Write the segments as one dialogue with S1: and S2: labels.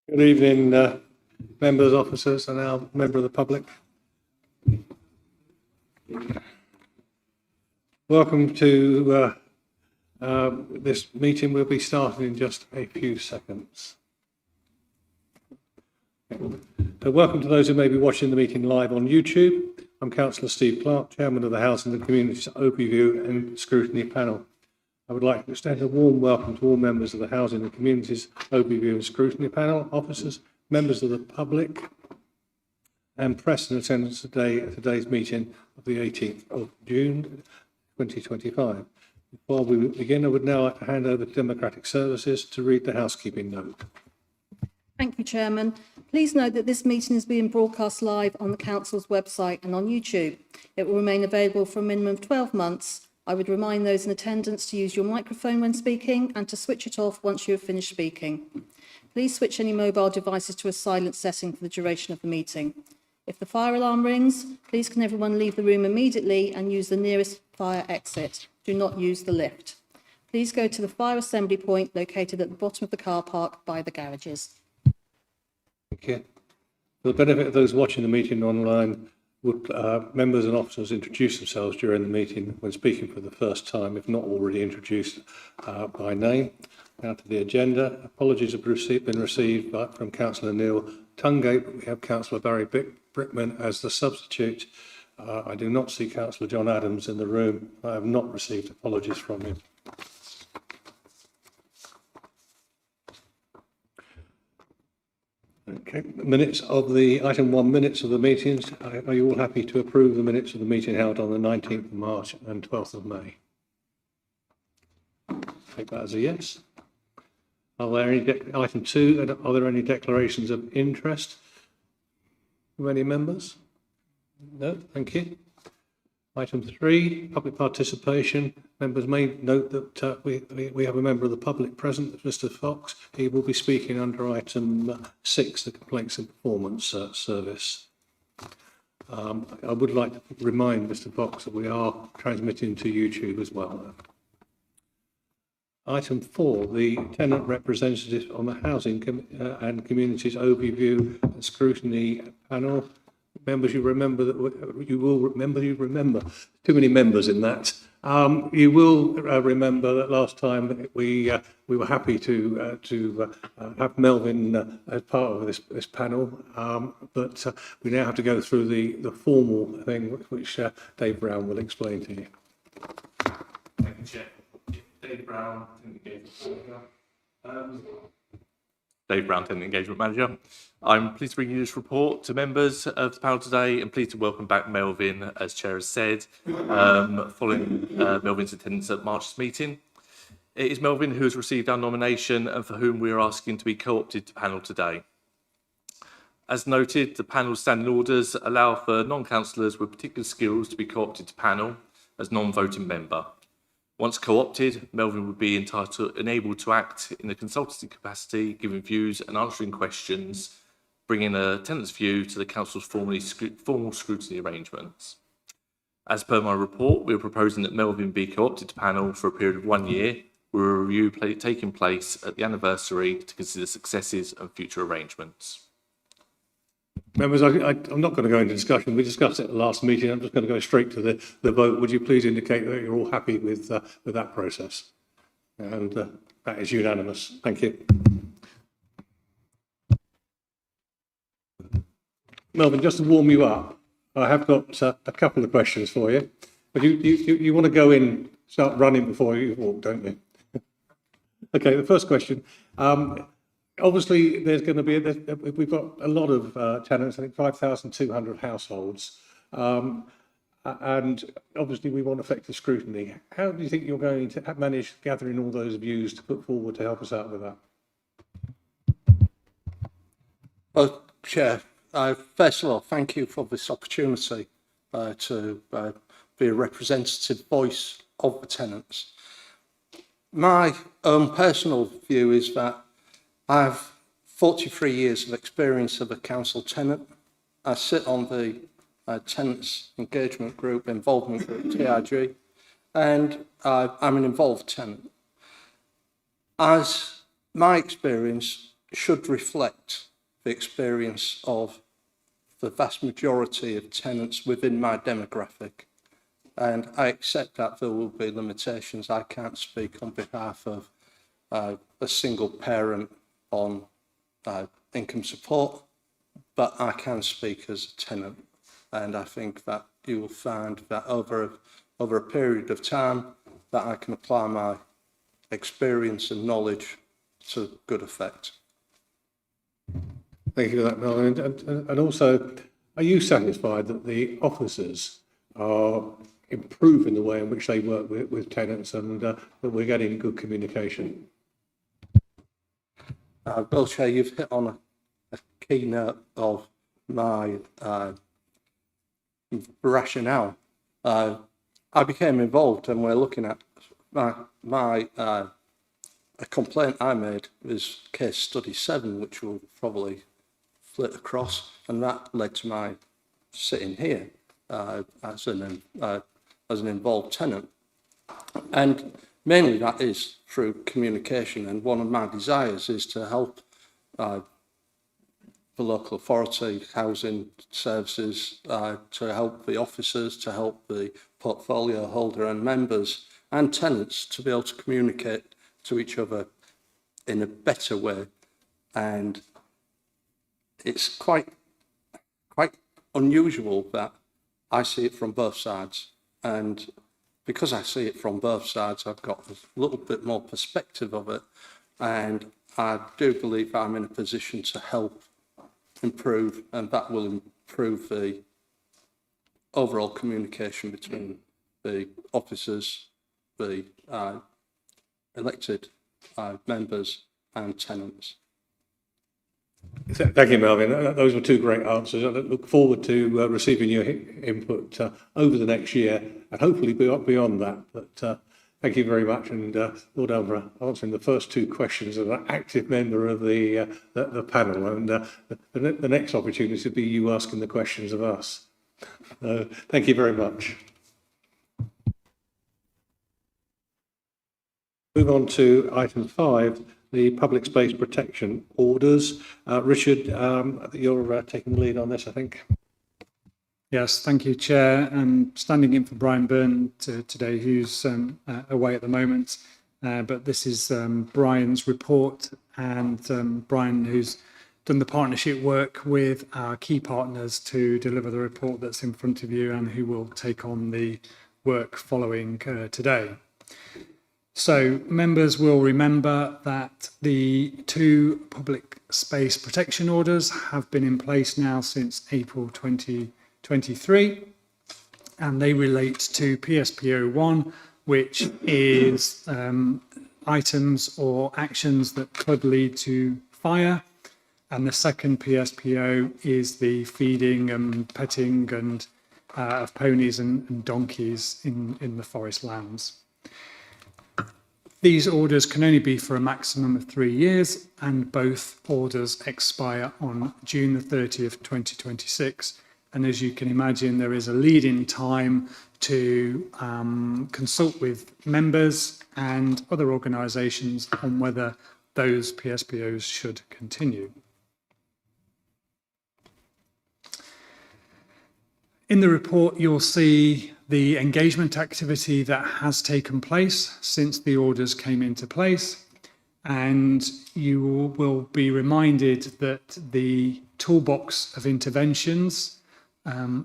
S1: Good evening, members, officers, and our member of the public. Welcome to this meeting. We'll be starting in just a few seconds. So welcome to those who may be watching the meeting live on YouTube. I'm Councillor Steve Clark, Chairman of the Housing and Communities Overview and Scrutiny Panel. I would like to extend a warm welcome to all members of the Housing and Communities Overview and Scrutiny Panel, officers, members of the public, and press in attendance today at today's meeting of the 18th of June 2025. Before we begin, I would now like to hand over to Democratic Services to read the housekeeping note.
S2: Thank you, Chairman. Please note that this meeting is being broadcast live on the Council's website and on YouTube. It will remain available for a minimum of 12 months. I would remind those in attendance to use your microphone when speaking and to switch it off once you have finished speaking. Please switch any mobile devices to a silent setting for the duration of the meeting. If the fire alarm rings, please can everyone leave the room immediately and use the nearest fire exit. Do not use the lift. Please go to the fire assembly point located at the bottom of the car park by the garages.
S1: Thank you. For the benefit of those watching the meeting online, would members and officers introduce themselves during the meeting when speaking for the first time, if not already introduced by name. Now to the agenda. Apologies have been received from Councillor Neil Tungate, but we have Councillor Barry Brickman as the substitute. I do not see Councillor John Adams in the room. I have not received apologies from him. Okay, minutes of the item 1, minutes of the meetings. Are you all happy to approve the minutes of the meeting held on the 19th of March and 12th of May? Take that as a yes. Are there any item 2? Are there any declarations of interest from any members? No, thank you. Item 3, public participation. Members may note that we have a member of the public present, Mr. Fox. He will be speaking under item 6, the Complaints and Performance Service. I would like to remind Mr. Fox that we are transmitting to YouTube as well. Item 4, the tenant representative on the Housing and Communities Overview and Scrutiny Panel. Members, you will remember too many members in that. You will remember that last time we were happy to have Melvin as part of this panel, but we now have to go through the formal thing, which Dave Brown will explain to you.
S3: Thank you, Chair. Dave Brown, Dave Brown, Tenant Engagement Manager. I'm pleased to bring you this report to members of the panel today and pleased to welcome back Melvin, as Chair has said, following Melvin's attendance at March's meeting. It is Melvin who has received our nomination and for whom we are asking to be co-opted to panel today. As noted, the panel's standing orders allow for non-councillors with particular skills to be co-opted to panel as non-voting member. Once co-opted, Melvin would be enabled to act in a consultancy capacity, giving views and answering questions, bringing a tenant's view to the council's formal scrutiny arrangements. As per my report, we are proposing that Melvin be co-opted to panel for a period of 1 year, with a review taking place at the anniversary to consider successes and future arrangements.
S1: Members, I'm not going to go into discussion. We discussed it at the last meeting. I'm just going to go straight to the vote. Would you please indicate that you're all happy with that process? And that is unanimous. Thank you. Melvin, just to warm you up, I have got a couple of questions for you. But you want to go in, start running before you walk, don't you? Okay, the first question. Obviously, there's going to be, we've got a lot of tenants, I think 5,200 households, and obviously we want effective scrutiny. How do you think you're going to manage gathering all those views to put forward to help us out with that?
S4: Well, Chair, first of all, thank you for this opportunity to be a representative voice of the tenants. My own personal view is that I have 43 years of experience of a council tenant. I sit on the Tenants Engagement Group, Involvement Group, TIG, and I'm an involved tenant. As my experience, should reflect the experience of the vast majority of tenants within my demographic. And I accept that there will be limitations. I can't speak on behalf of a single parent on income support, but I can speak as a tenant. And I think that you will find that over a period of time that I can apply my experience and knowledge to good effect.
S1: Thank you for that, Melvin. And also, are you satisfied that the officers are improving the way in which they work with tenants and that we're getting good communication?
S4: Well, Chair, you've hit on a key note of my rationale. I became involved, and we're looking at a complaint I made is case study 7, which will probably flit across, and that led to my sitting here as an involved tenant. And mainly that is through communication, and one of my desires is to help the local authority, housing services, to help the officers, to help the portfolio holder and members and tenants to be able to communicate to each other in a better way. And it's quite unusual that I see it from both sides. And because I see it from both sides, I've got a little bit more perspective of it. And I do believe I'm in a position to help improve, and that will improve the overall communication between the officers, the elected members and tenants.
S1: Thank you, Melvin. Those were two great answers. I look forward to receiving your input over the next year and hopefully beyond that. But thank you very much, and well done for answering the first two questions as an active member of the panel. And the next opportunity will be you asking the questions of us. Thank you very much. Move on to item 5, the public space protection orders. Richard, you're taking the lead on this, I think.
S5: Yes, thank you, Chair. I'm standing in for Brian Byrne today, who's away at the moment. But this is Brian's report, and Brian, who's done the partnership work with our key partners to deliver the report that's in front of you, and who will take on the work following today. So members will remember that the 2 public space protection orders have been in place now since April 2023, and they relate to PSPO 1, which is items or actions that could lead to fire, and the second PSPO is the feeding and petting and of ponies and donkeys in the forest lands. These orders can only be for a maximum of 3 years, and both orders expire on June the 30th, 2026. And as you can imagine, there is a lead-in time to consult with members and other organisations on whether those PSPOs should continue. In the report, you'll see the engagement activity that has taken place since the orders came into place, and you will be reminded that the toolbox of interventions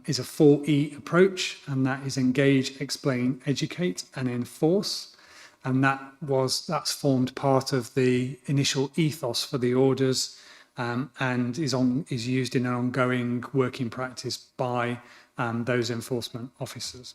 S5: is a 4E approach, and that is engage, explain, educate, and enforce. And that's formed part of the initial ethos for the orders, and is used in an ongoing working practice by those enforcement officers.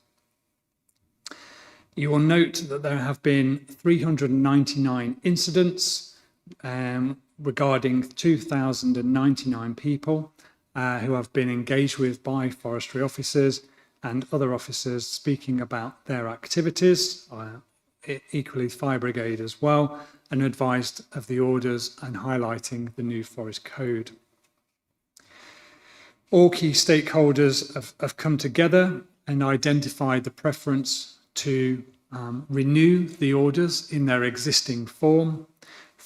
S5: You will note that there have been 399 incidents regarding 2,099 people who have been engaged with by forestry officers and other officers speaking about their activities, equally fire brigade as well, and advised of the orders and highlighting the new forest code. All key stakeholders have come together and identified the preference to renew the orders in their existing form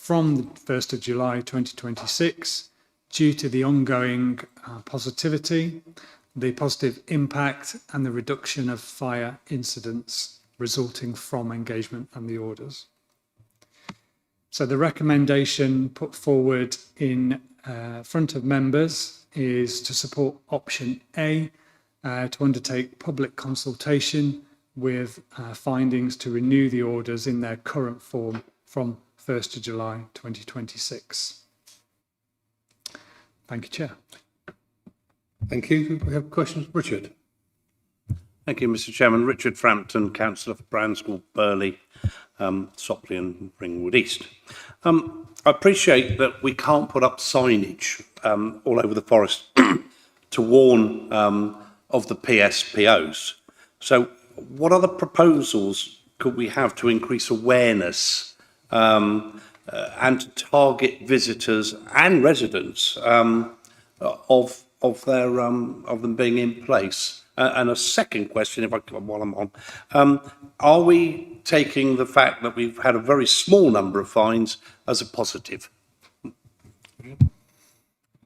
S5: from the 1st of July 2026 due to the ongoing positivity, the positive impact and the reduction of fire incidents resulting from engagement and the orders. So the recommendation put forward in front of members is to support option A, to undertake public consultation with findings to renew the orders in their current form from 1st of July 2026. Thank you, Chair.
S1: Thank you. We have questions. Richard.
S6: Thank you, Mr. Chairman. Richard Frampton, Councillor for Branscool, Burley, Sopley and Ringwood East. I appreciate that we can't put up signage all over the forest to warn of the PSPOs. So what other proposals could we have to increase awareness and to target visitors and residents of them being in place? And a second question, while I'm on, are we taking the fact that we've had a very small number of fines as a positive?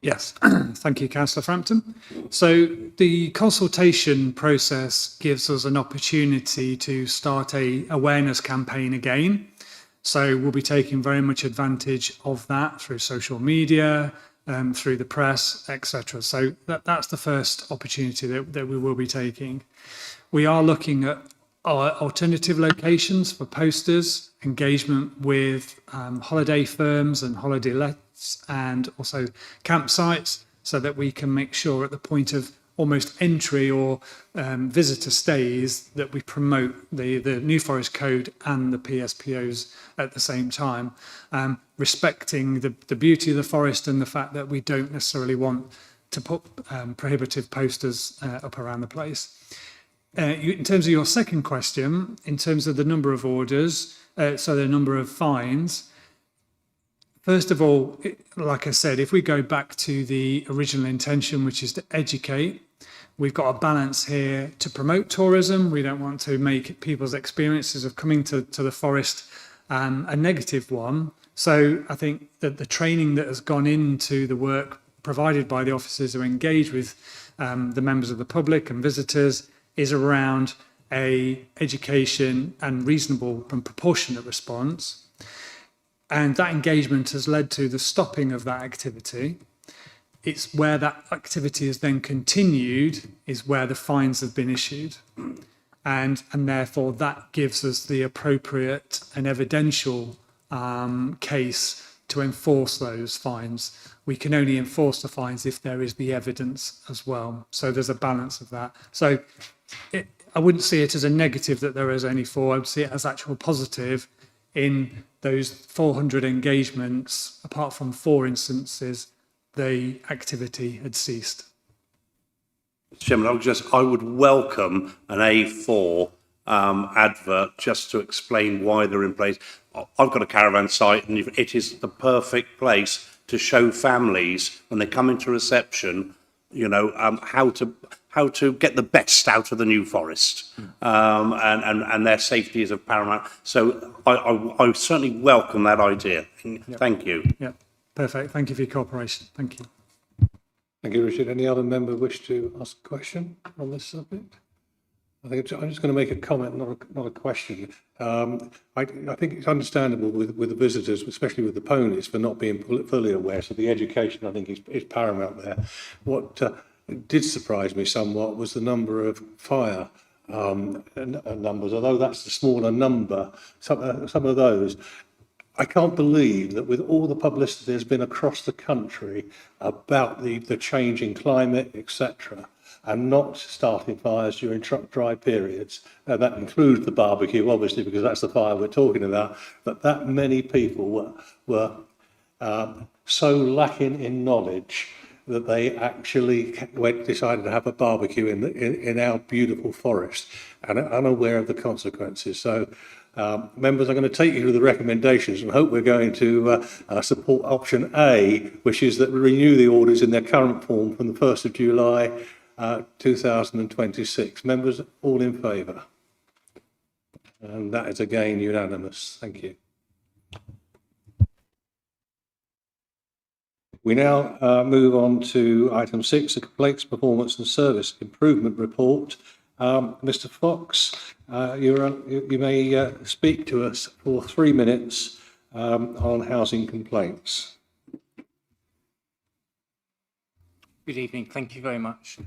S5: Yes, thank you, Councillor Frampton. So the consultation process gives us an opportunity to start a awareness campaign again. So we'll be taking very much advantage of that through social media, through the press, etc. So that's the first opportunity that we will be taking. We are looking at our alternative locations for posters, engagement with holiday firms and holiday lets, and also campsites, so that we can make sure at the point of almost entry or visitor stays that we promote the New Forest Code and the PSPOs at the same time, respecting the beauty of the forest and the fact that we don't necessarily want to put prohibitive posters up around the place. In terms of your second question, in terms of the number of orders, so the number of fines, first of all, like I said, if we go back to the original intention, which is to educate, we've got a balance here to promote tourism. We don't want to make people's experiences of coming to the forest a negative one. So I think that the training that has gone into the work provided by the officers who engage with the members of the public and visitors is around a education and reasonable and proportionate response. And that engagement has led to the stopping of that activity. It's where that activity is then continued is where the fines have been issued. And therefore that gives us the appropriate and evidential case to enforce those fines. We can only enforce the fines if there is the evidence as well. So there's a balance of that. So I wouldn't see it as a negative that there is only 4. I would see it as actual positive in those 400 engagements. Apart from 4 instances, the activity had ceased.
S6: Mr. Chairman, I would welcome an A4 advert just to explain why they're in place. I've got a caravan site and it is the perfect place to show families when they come into reception, you know, how to get the best out of the New Forest, and their safety is of paramount. So I certainly welcome that idea. Thank you.
S5: Yeah, perfect. Thank you for your cooperation. Thank you.
S1: Thank you, Richard. Any other member wish to ask a question on this subject? I'm just going to make a comment, not a question. I think it's understandable with the visitors, especially with the ponies, for not being fully aware. So the education, I think, is paramount there. What did surprise me somewhat was the number of fire numbers, although that's the smaller number. Some of those. I can't believe that with all the publicity there's been across the country about the changing climate, etc., and not starting fires during dry periods. That includes the barbecue, obviously, because that's the fire we're talking about. But that many people were so lacking in knowledge that they actually decided to have a barbecue in our beautiful forest and are unaware of the consequences. So members, I'm going to take you through the recommendations and hope we're going to support option A, which is that we renew the orders in their current form from the 1st of July 2026. Members, all in favour? And that is again unanimous. Thank you. We now move on to item 6, the Complaints, Performance and Service Improvement Report. Mr. Fox, you may speak to us for 3 minutes on housing complaints.
S7: Good evening. Thank you very much.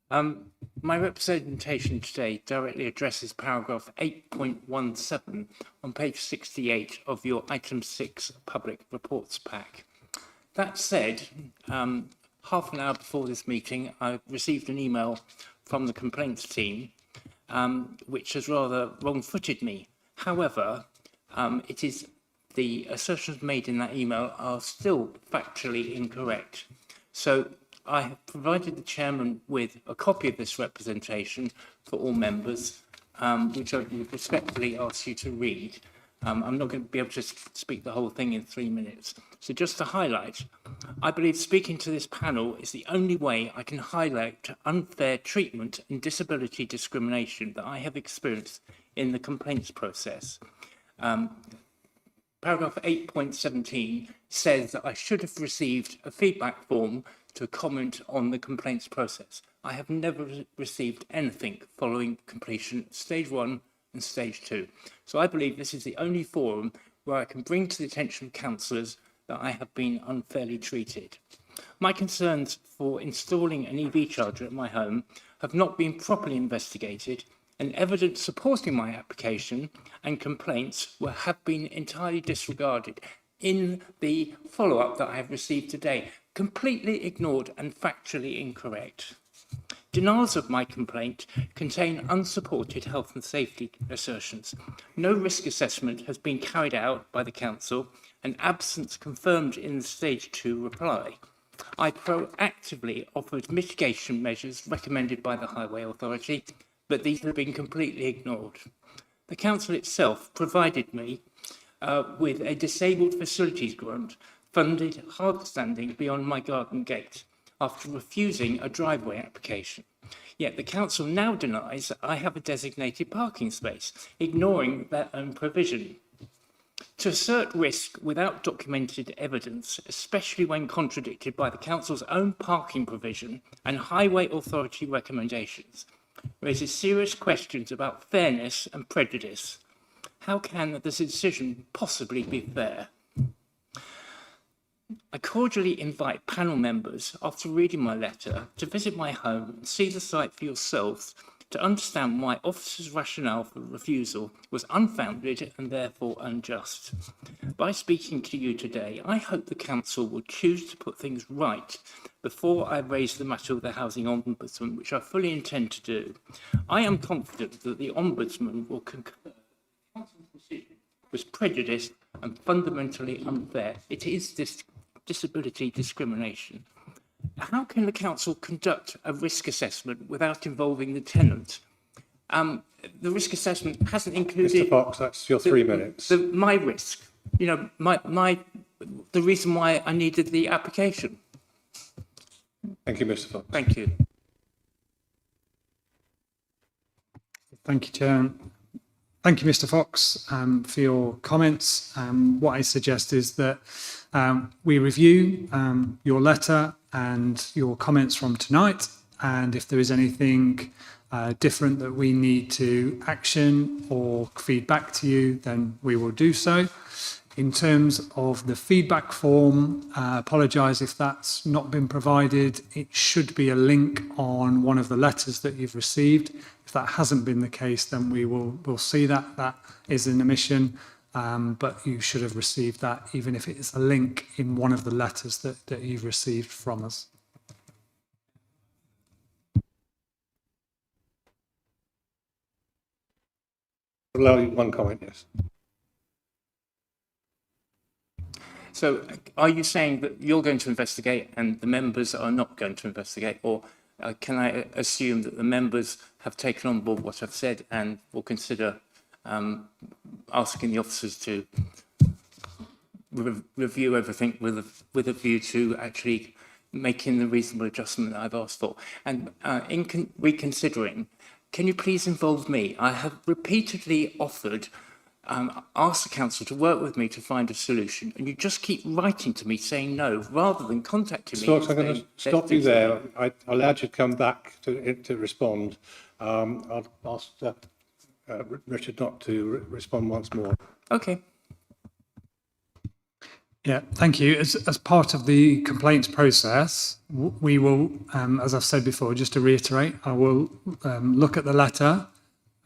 S7: My representation today directly addresses paragraph 8.17 on page 68 of your item 6 public reports pack. That said, half an hour before this meeting, I received an email from the complaints team, which has rather wrong-footed me. However, the assertions made in that email are still factually incorrect. So I have provided the chairman with a copy of this representation for all members, which I would respectfully ask you to read. I'm not going to be able to speak the whole thing in 3 minutes. So just to highlight, I believe speaking to this panel is the only way I can highlight unfair treatment and disability discrimination that I have experienced in the complaints process. Paragraph 8.17 says that I should have received a feedback form to comment on the complaints process. I have never received anything following completion of stage 1 and stage 2. So I believe this is the only forum where I can bring to the attention of councillors that I have been unfairly treated. My concerns for installing an EV charger at my home have not been properly investigated, and evidence supporting my application and complaints have been entirely disregarded in the follow-up that I have received today, completely ignored and factually incorrect. Denials of my complaint contain unsupported health and safety assertions. No risk assessment has been carried out by the council, and absence confirmed in the stage 2 reply. I proactively offered mitigation measures recommended by the Highway Authority, but these have been completely ignored. The council itself provided me with a disabled facilities grant funded hard-standing beyond my garden gate after refusing a driveway application. Yet the council now denies that I have a designated parking space, ignoring their own provision. To assert risk without documented evidence, especially when contradicted by the council's own parking provision and Highway Authority recommendations, raises serious questions about fairness and prejudice. How can this decision possibly be fair? I cordially invite panel members, after reading my letter, to visit my home and see the site for yourselves to understand why officers' rationale for refusal was unfounded and therefore unjust. By speaking to you today, I hope the council will choose to put things right before I raise the matter with the Housing Ombudsman, which I fully intend to do. I am confident that the Ombudsman will concur the council's decision was prejudiced and fundamentally unfair. It is disability discrimination. How can the council conduct a risk assessment without involving the tenant? The risk assessment hasn't included...
S1: Mr. Fox, that's your 3 minutes.
S7: My risk, you know, the reason why I needed the application.
S1: Thank you, Mr. Fox.
S7: Thank you.
S5: Thank you, Chair. Thank you, Mr. Fox, for your comments. What I suggest is that we review your letter and your comments from tonight, and if there is anything different that we need to action or feed back to you, then we will do so. In terms of the feedback form, apologise if that's not been provided. It should be a link on one of the letters that you've received. If that hasn't been the case, then we'll see that. That is an omission, but you should have received that, even if it is a link in one of the letters that you've received from us.
S1: Allow you one comment, yes.
S7: So are you saying that you're going to investigate and the members are not going to investigate? Or can I assume that the members have taken on board what I've said and will consider asking the officers to review everything with a view to actually making the reasonable adjustment that I've asked for? And in reconsidering, can you please involve me? I have repeatedly offered asked the council to work with me to find a solution, and you just keep writing to me saying no, rather than contacting me.
S1: So
S7: and
S1: I'm going
S7: saying,
S1: to stop
S7: "Let's
S1: you
S7: do
S1: there.
S7: something."
S1: I allowed you to come back to respond. I'll ask Richard not to respond once more.
S7: Okay.
S5: Yeah, thank you. As part of the complaints process, we will, as I've said before, just to reiterate, I will look at the letter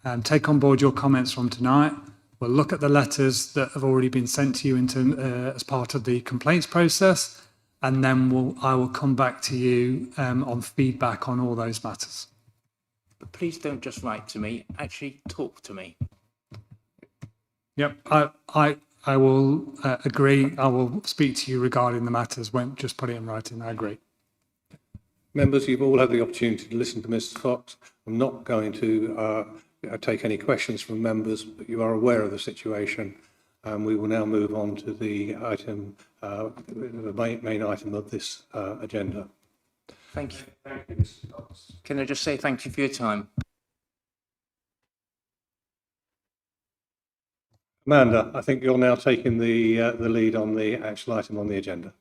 S5: and take on board your comments from tonight. We'll look at the letters that have already been sent to you as part of the complaints process, and then I will come back to you on feedback on all those matters.
S7: But please don't just write to me, actually talk to me.
S5: Yep, I will agree. I will speak to you regarding the matters. Won't just put it in writing. I agree.
S1: Members, you've all had the opportunity to listen to Mr Fox. I'm not going to take any questions from members, but you are aware of the situation. And we will now move on to the item, the main item of this agenda.
S7: Thank you.
S1: Thank you, Mr Fox.
S7: Can I just say thank you for your time?
S1: Amanda, I think you're now taking the lead on the actual item on the agenda.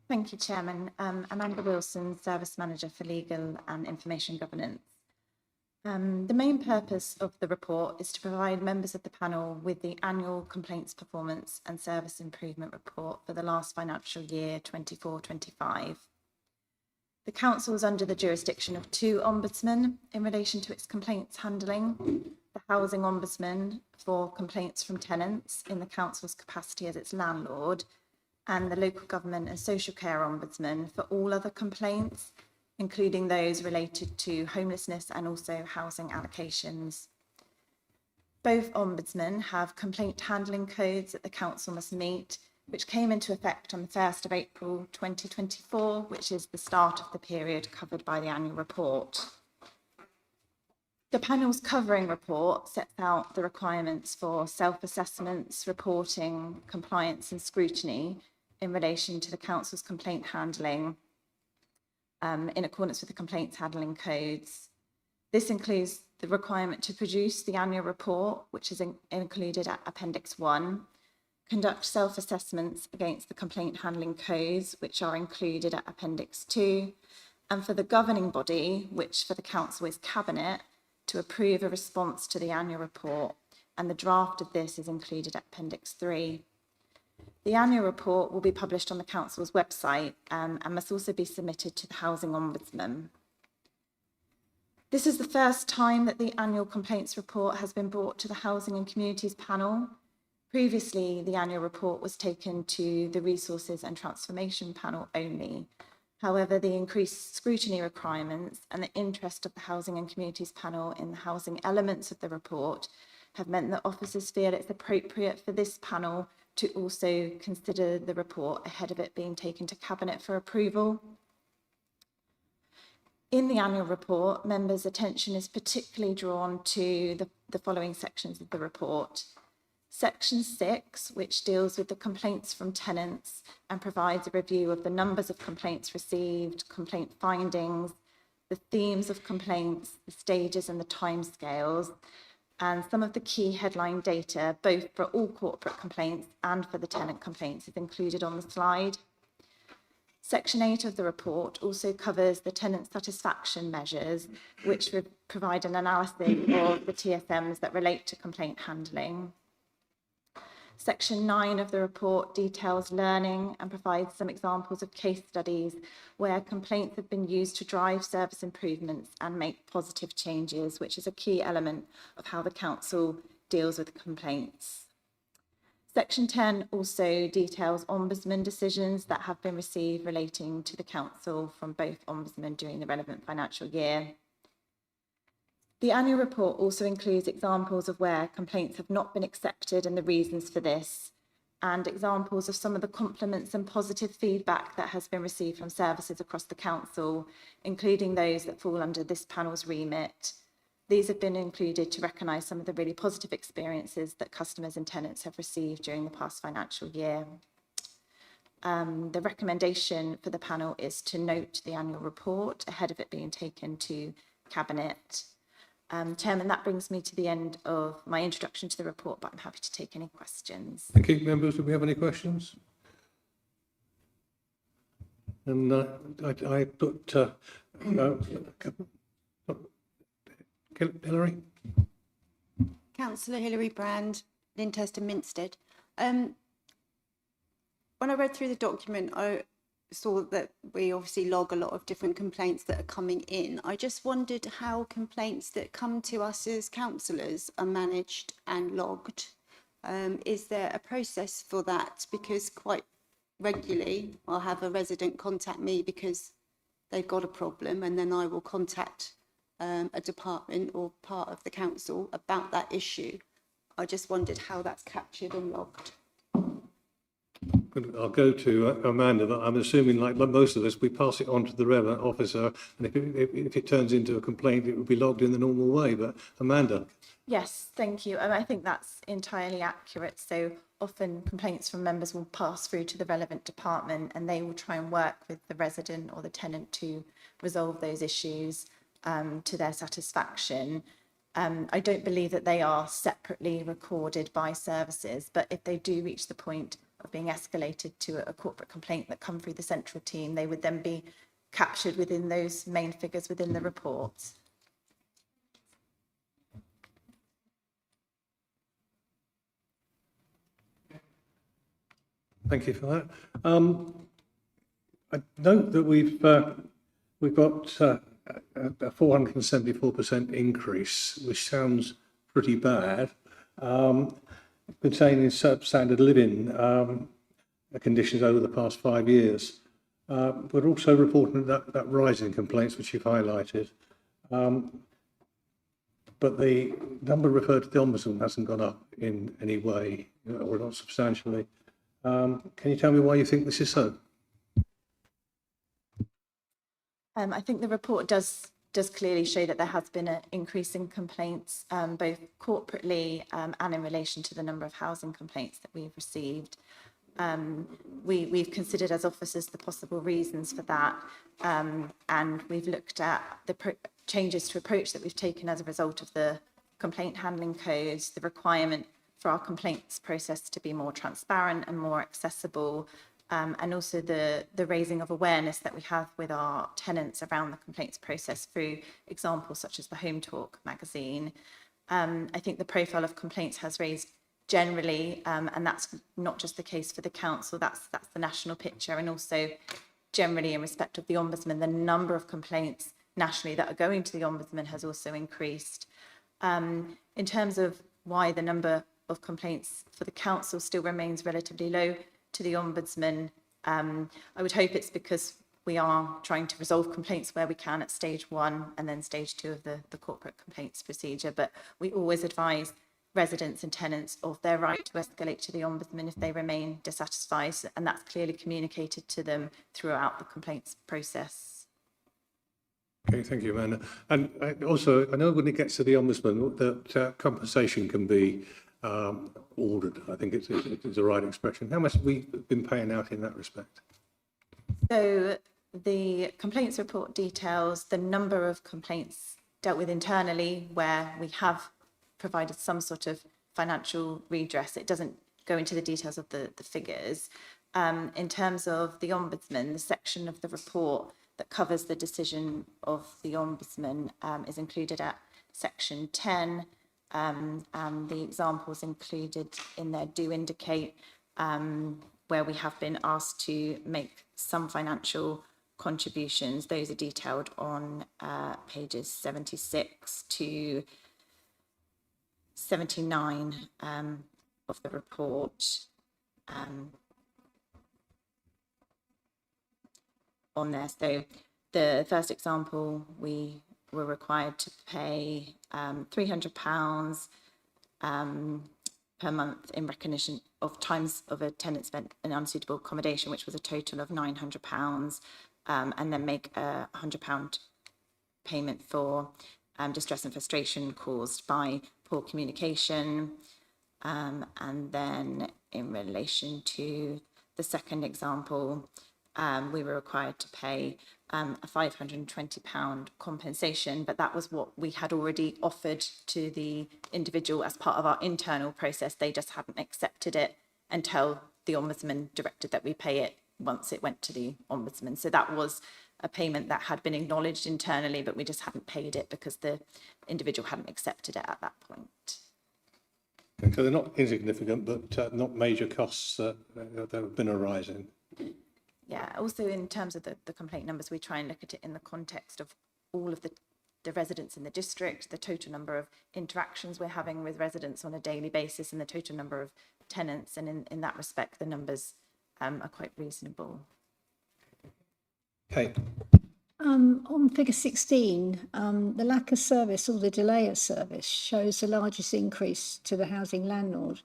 S8: Thank you, Chairman. Amanda Wilson, Service Manager for Legal and Information Governance. The main purpose of the report is to provide members of the panel with the annual complaints performance and service improvement report for the last financial year 24-25. The council is under the jurisdiction of two ombudsmen in relation to its complaints handling: the Housing Ombudsman for complaints from tenants in the council's capacity as its landlord, and the Local Government and Social Care Ombudsman for all other complaints, including those related to homelessness and also housing allocations. Both ombudsmen have complaint handling codes that the council must meet, which came into effect on the 1st of April 2024, which is the start of the period covered by the annual report. The panel's covering report sets out the requirements for self-assessments, reporting, compliance and scrutiny in relation to the council's complaint handling in accordance with the complaints handling codes. This includes the requirement to produce the annual report, which is included at Appendix 1, conduct self-assessments against the complaint handling codes, which are included at Appendix 2, and for the governing body, which for the council is Cabinet, to approve a response to the annual report, and the draft of this is included at Appendix 3. The annual report will be published on the council's website and must also be submitted to the Housing Ombudsman. This is the first time that the annual complaints report has been brought to the Housing and Communities panel. Previously, the annual report was taken to the Resources and Transformation panel only. However, the increased scrutiny requirements and the interest of the Housing and Communities panel in the housing elements of the report have meant that officers feel it's appropriate for this panel to also consider the report ahead of it being taken to Cabinet for approval. In the annual report, members' attention is particularly drawn to the following sections of the report. Section 6, which deals with the complaints from tenants and provides a review of the numbers of complaints received, complaint findings, the themes of complaints, the stages and the timescales, and some of the key headline data, both for all corporate complaints and for the tenant complaints, is included on the slide. Section 8 of the report also covers the tenant satisfaction measures, which would provide an analysis of the TSMs that relate to complaint handling. Section 9 of the report details learning and provides some examples of case studies where complaints have been used to drive service improvements and make positive changes, which is a key element of how the council deals with complaints. Section 10 also details ombudsman decisions that have been received relating to the council from both ombudsmen during the relevant financial year. The annual report also includes examples of where complaints have not been accepted and the reasons for this, and examples of some of the compliments and positive feedback that has been received from services across the council, including those that fall under this panel's remit. These have been included to recognise some of the really positive experiences that customers and tenants have received during the past financial year. The recommendation for the panel is to note the annual report ahead of it being taken to Cabinet. Chairman, that brings me to the end of my introduction to the report, but I'm happy to take any questions.
S1: Thank you. Members, do we have any questions? And I put Hillary.
S9: Councillor Hilary Brand, Linchester Minstead. When I read through the document, I saw that we obviously log a lot of different complaints that are coming in. I just wondered how complaints that come to us as councillors are managed and logged. Is there a process for that? Because quite regularly I'll have a resident contact me because they've got a problem, and then I will contact a department or part of the council about that issue. I just wondered how that's captured and logged.
S1: I'll go to Amanda, but I'm assuming, like most of us, we pass it on to the relevant officer, and if it turns into a complaint, it will be logged in the normal way. But Amanda.
S8: Yes, thank you. I think that's entirely accurate. So often complaints from members will pass through to the relevant department, and they will try and work with the resident or the tenant to resolve those issues to their satisfaction. I don't believe that they are separately recorded by services, but if they do reach the point of being escalated to a corporate complaint that come through the central team, they would then be captured within those main figures within the report.
S1: Thank you for that. I note that we've got a 474% increase, which sounds pretty bad, pertaining to substandard living conditions over the past 5 years. We're also reporting that rise in complaints, which you've highlighted. But the number referred to the Ombudsman hasn't gone up in any way, or not substantially. Can you tell me why you think this is so?
S8: I think the report does clearly show that there has been an increase in complaints, both corporately and in relation to the number of housing complaints that we've received. We've considered as officers the possible reasons for that, and we've looked at the changes to approach that we've taken as a result of the complaint handling codes, the requirement for our complaints process to be more transparent and more accessible, and also the raising of awareness that we have with our tenants around the complaints process through examples such as the Home Talk magazine. I think the profile of complaints has raised generally, and that's not just the case for the council, that's the national picture, and also generally in respect of the Ombudsman, the number of complaints nationally that are going to the Ombudsman has also increased. In terms of why the number of complaints for the council still remains relatively low to the Ombudsman, I would hope it's because we are trying to resolve complaints where we can at stage 1 and then stage 2 of the corporate complaints procedure. But we always advise residents and tenants of their right to escalate to the Ombudsman if they remain dissatisfied, and that's clearly communicated to them throughout the complaints process.
S1: Okay, thank you, Amanda. And also, I know when it gets to the Ombudsman, that compensation can be ordered. I think it's the right expression. How much have we been paying out in that respect?
S8: So the complaints report details the number of complaints dealt with internally where we have provided some sort of financial redress. It doesn't go into the details of the figures. In terms of the Ombudsman, the section of the report that covers the decision of the Ombudsman is included at section 10, and the examples included in there do indicate where we have been asked to make some financial contributions. Those are detailed on pages 76 to 79 of the report. On there. So the first example, we were required to pay £300 per month in recognition of times of a tenant spent in unsuitable accommodation, which was a total of £900, and then make a £100 payment for distress and frustration caused by poor communication. And then in relation to the second example, we were required to pay a £520 compensation, but that was what we had already offered to the individual as part of our internal process. They just hadn't accepted it until the Ombudsman directed that we pay it once it went to the Ombudsman. So that was a payment that had been acknowledged internally, but we just hadn't paid it because the individual hadn't accepted it at that point.
S1: Okay, so they're not insignificant, but not major costs that have been arising.
S8: Yeah, also in terms of the complaint numbers, we try and look at it in the context of all of the residents in the district, the total number of interactions we're having with residents on a daily basis, and the total number of tenants. And in that respect, the numbers are quite reasonable.
S1: Okay.
S10: On figure 16, the lack of service or the delay of service shows the largest increase to the housing landlord.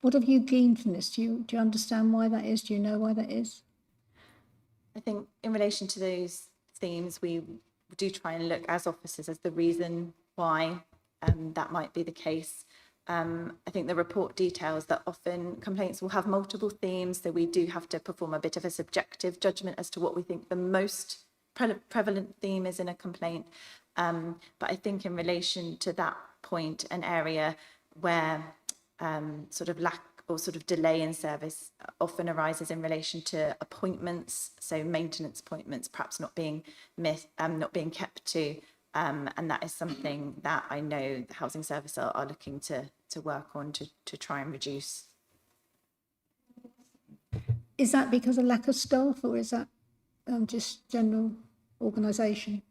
S10: What have you gleaned from this? Do you understand why that is? Do you know why that is?
S8: I think in relation to those themes, we do try and look as officers as the reason why that might be the case. I think the report details that often complaints will have multiple themes, so we do have to perform a bit of a subjective judgment as to what we think the most prevalent theme is in a complaint. But I think in relation to that point, an area where sort of lack or sort of delay in service often arises in relation to appointments, so maintenance appointments perhaps not being kept to, and that is something that I know the housing service are looking to work on to try and reduce.
S10: Is that because of lack of staff, or is that just general organisation?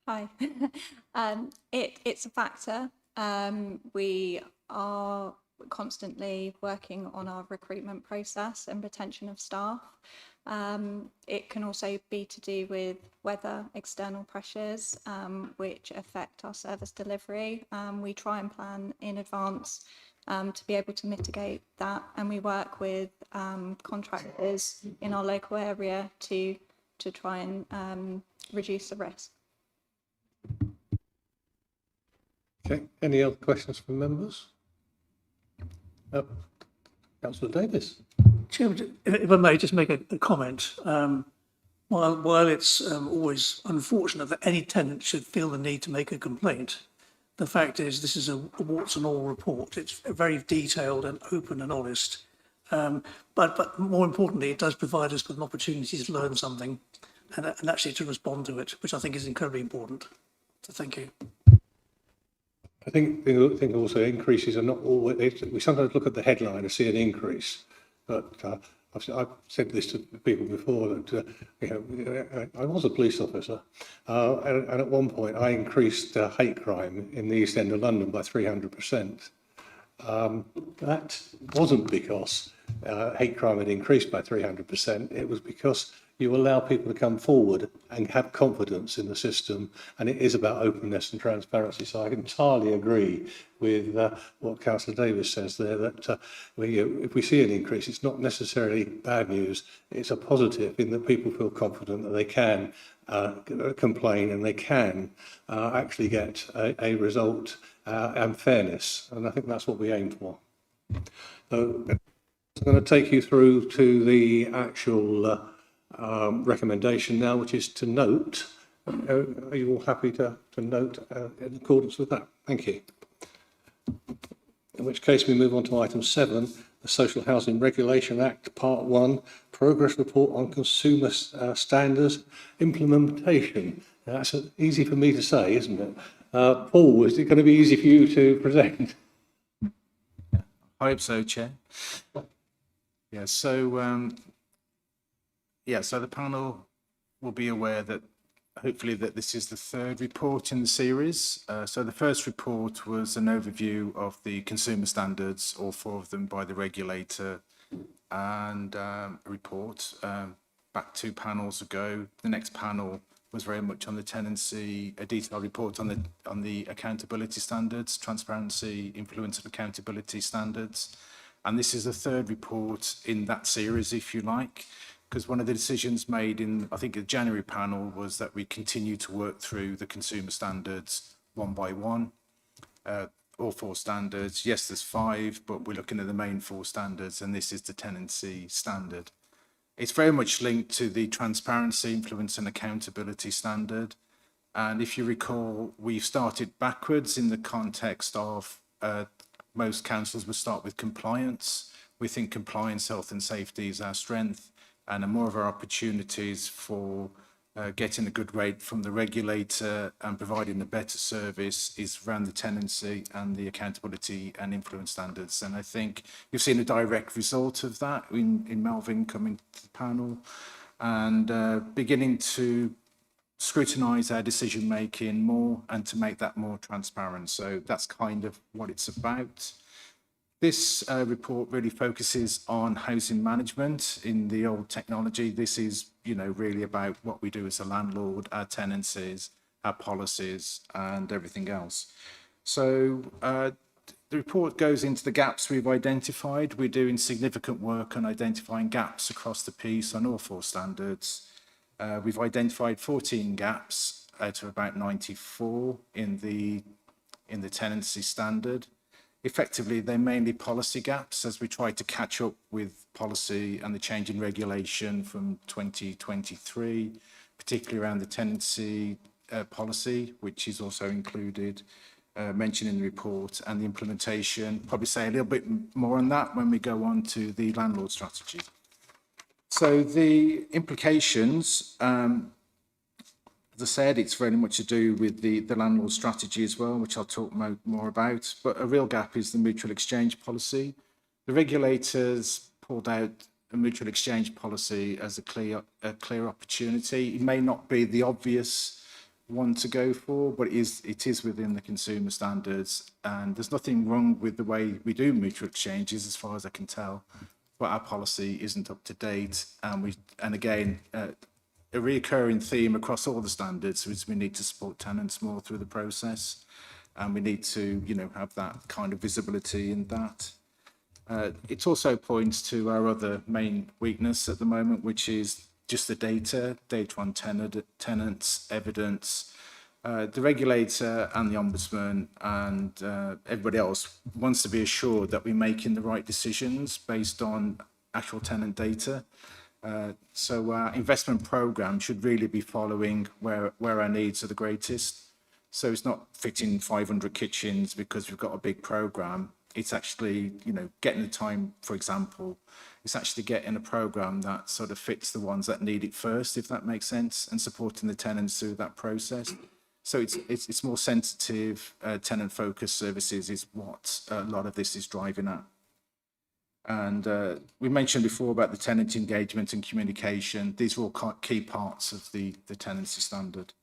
S11: Hi. It's a factor. We are constantly working on our recruitment process and retention of staff. It can also be to do with weather, external pressures, which affect our service delivery. We try and plan in advance to be able to mitigate that, and we work with contractors in our local area to try and reduce the risk.
S1: Okay, any other questions from members? Councillor Davis.
S12: Chairman, if I may just make a comment. While it's always unfortunate that any tenant should feel the need to make a complaint, the fact is this is a warts and all report. It's very detailed and open and honest. But more importantly, it does provide us with an opportunity to learn something and actually to respond to it, which I think is incredibly important. So thank you.
S1: I think also increases are not always, we sometimes look at the headline and see an increase, but I've said this to people before that I was a police officer, and at one point I increased hate crime in the East End of London by 300%. That wasn't because hate crime had increased by 300%. It was because you allow people to come forward and have confidence in the system, and it is about openness and transparency. So I entirely agree with what Councillor Davis says there, that if we see an increase, it's not necessarily bad news. It's a positive in that people feel confident that they can complain and they can actually get a result and fairness. And I think that's what we aim for. So I'm going to take you through to the actual recommendation now, which is to note. Are you all happy to note in accordance with that? Thank you. In which case we move on to item 7, the Social Housing Regulation Act, Part 1, Progress Report on Consumer Standards Implementation. That's easy for me to say, isn't it? Paul, is it going to be easy for you to present?
S13: I hope so, Chair. Yeah, so the panel will be aware that hopefully that this is the third report in the series. So the first report was an overview of the consumer standards, all 4 of them by the regulator, and a report back 2 panels ago. The next panel was very much on the tenancy, a detailed report on the accountability standards, transparency, influence and accountability standards. And this is the third report in that series, if you like, because one of the decisions made in, I think, the January panel was that we continue to work through the consumer standards one by one. all 4 standards. Yes, there's 5, but we're looking at the main 4 standards, and this is the tenancy standard. It's very much linked to the transparency, influence and accountability standard. And if you recall, we've started backwards in the context of most councils would start with compliance. We think compliance, health and safety is our strength, and more of our opportunities for getting a good rate from the regulator and providing a better service is around the tenancy and the accountability and influence standards. And I think you've seen a direct result of that in Melvin coming to the panel and beginning to scrutinise our decision making more and to make that more transparent. So that's kind of what it's about. This report really focuses on housing management in the old technology. This is, really about what we do as a landlord, our tenancies, our policies, and everything else. So the report goes into the gaps we've identified. We're doing significant work on identifying gaps across the piece on all 4 standards. We've identified 14 gaps out of about 94 in the tenancy standard. Effectively, they're mainly policy gaps as we try to catch up with policy and the change in regulation from 2023, particularly around the tenancy policy, which is also included, mentioned in the report, and the implementation. Probably say a little bit more on that when we go on to the landlord strategy. So the implications, as I said, it's very much to do with the landlord strategy as well, which I'll talk more about. But a real gap is the mutual exchange policy. The regulators pulled out a mutual exchange policy as a clear opportunity. It may not be the obvious one to go for, but it is within the consumer standards. And there's nothing wrong with the way we do mutual exchanges, as far as I can tell. But our policy isn't up to date. And again, a recurring theme across all the standards is we need to support tenants more through the process, and we need to, have that kind of visibility in that. It also points to our other main weakness at the moment, which is just the data on tenants, evidence. The regulator and the ombudsman and everybody else wants to be assured that we're making the right decisions based on actual tenant data. So our investment programme should really be following where our needs are the greatest. So it's not fitting 500 kitchens because we've got a big programme. It's actually, getting the time, for example, it's actually getting a programme that sort of fits the ones that need it first, if that makes sense, and supporting the tenants through that process. So it's more sensitive, tenant-focused services is what a lot of this is driving at. And we mentioned before about the tenant engagement and communication. These are all key parts of the tenancy standard.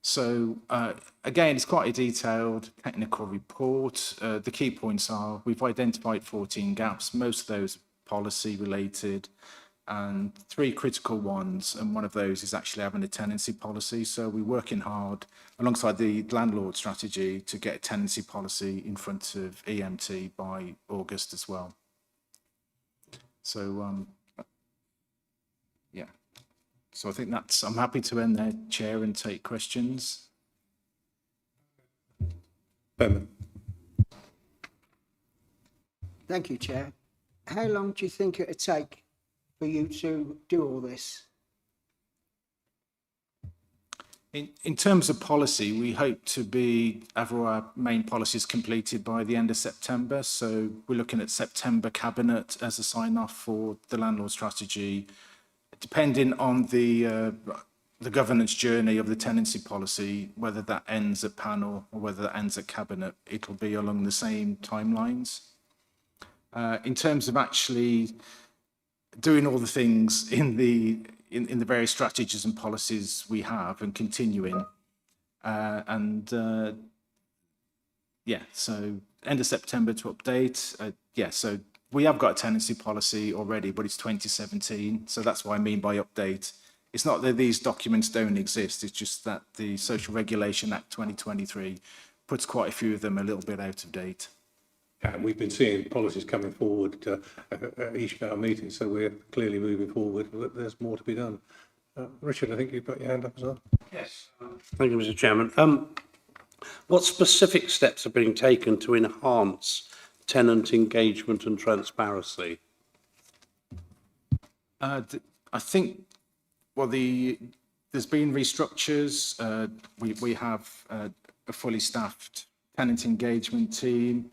S13: So again, it's quite a detailed technical report. The key points are we've identified 14 gaps, most of those policy related, and 3 critical ones, and one of those is actually having a tenancy policy. So we're working hard alongside the landlord strategy to get a tenancy policy in front of EMT by August as well. So yeah, so I think I'm happy to end there, Chair, and take questions.
S6: Berman.
S14: Thank you, Chair. How long do you think it would take for you to do all this?
S13: In terms of policy, we hope to have all our main policies completed by the end of September. So we're looking at September Cabinet as a sign-off for the landlord strategy. Depending on the governance journey of the tenancy policy, whether that ends at panel or whether that ends at Cabinet, it'll be along the same timelines. In terms of actually doing all the things in the various strategies and policies we have and continuing. So end of September to update. So we have got a tenancy policy already, but it's 2017. So that's what I mean by update. It's not that these documents don't exist. It's just that the Social Regulation Act 2023 puts quite a few of them a little bit out of date.
S1: And we've been seeing policies coming forward at each of our meetings, so we're clearly moving forward, but there's more to be done. Richard, I think you've got your hand up as well.
S6: Yes. Thank you, Mr. Chairman. What specific steps are being taken to enhance tenant engagement and transparency?
S13: I think, well, there's been restructures. We have a fully staffed tenant engagement team.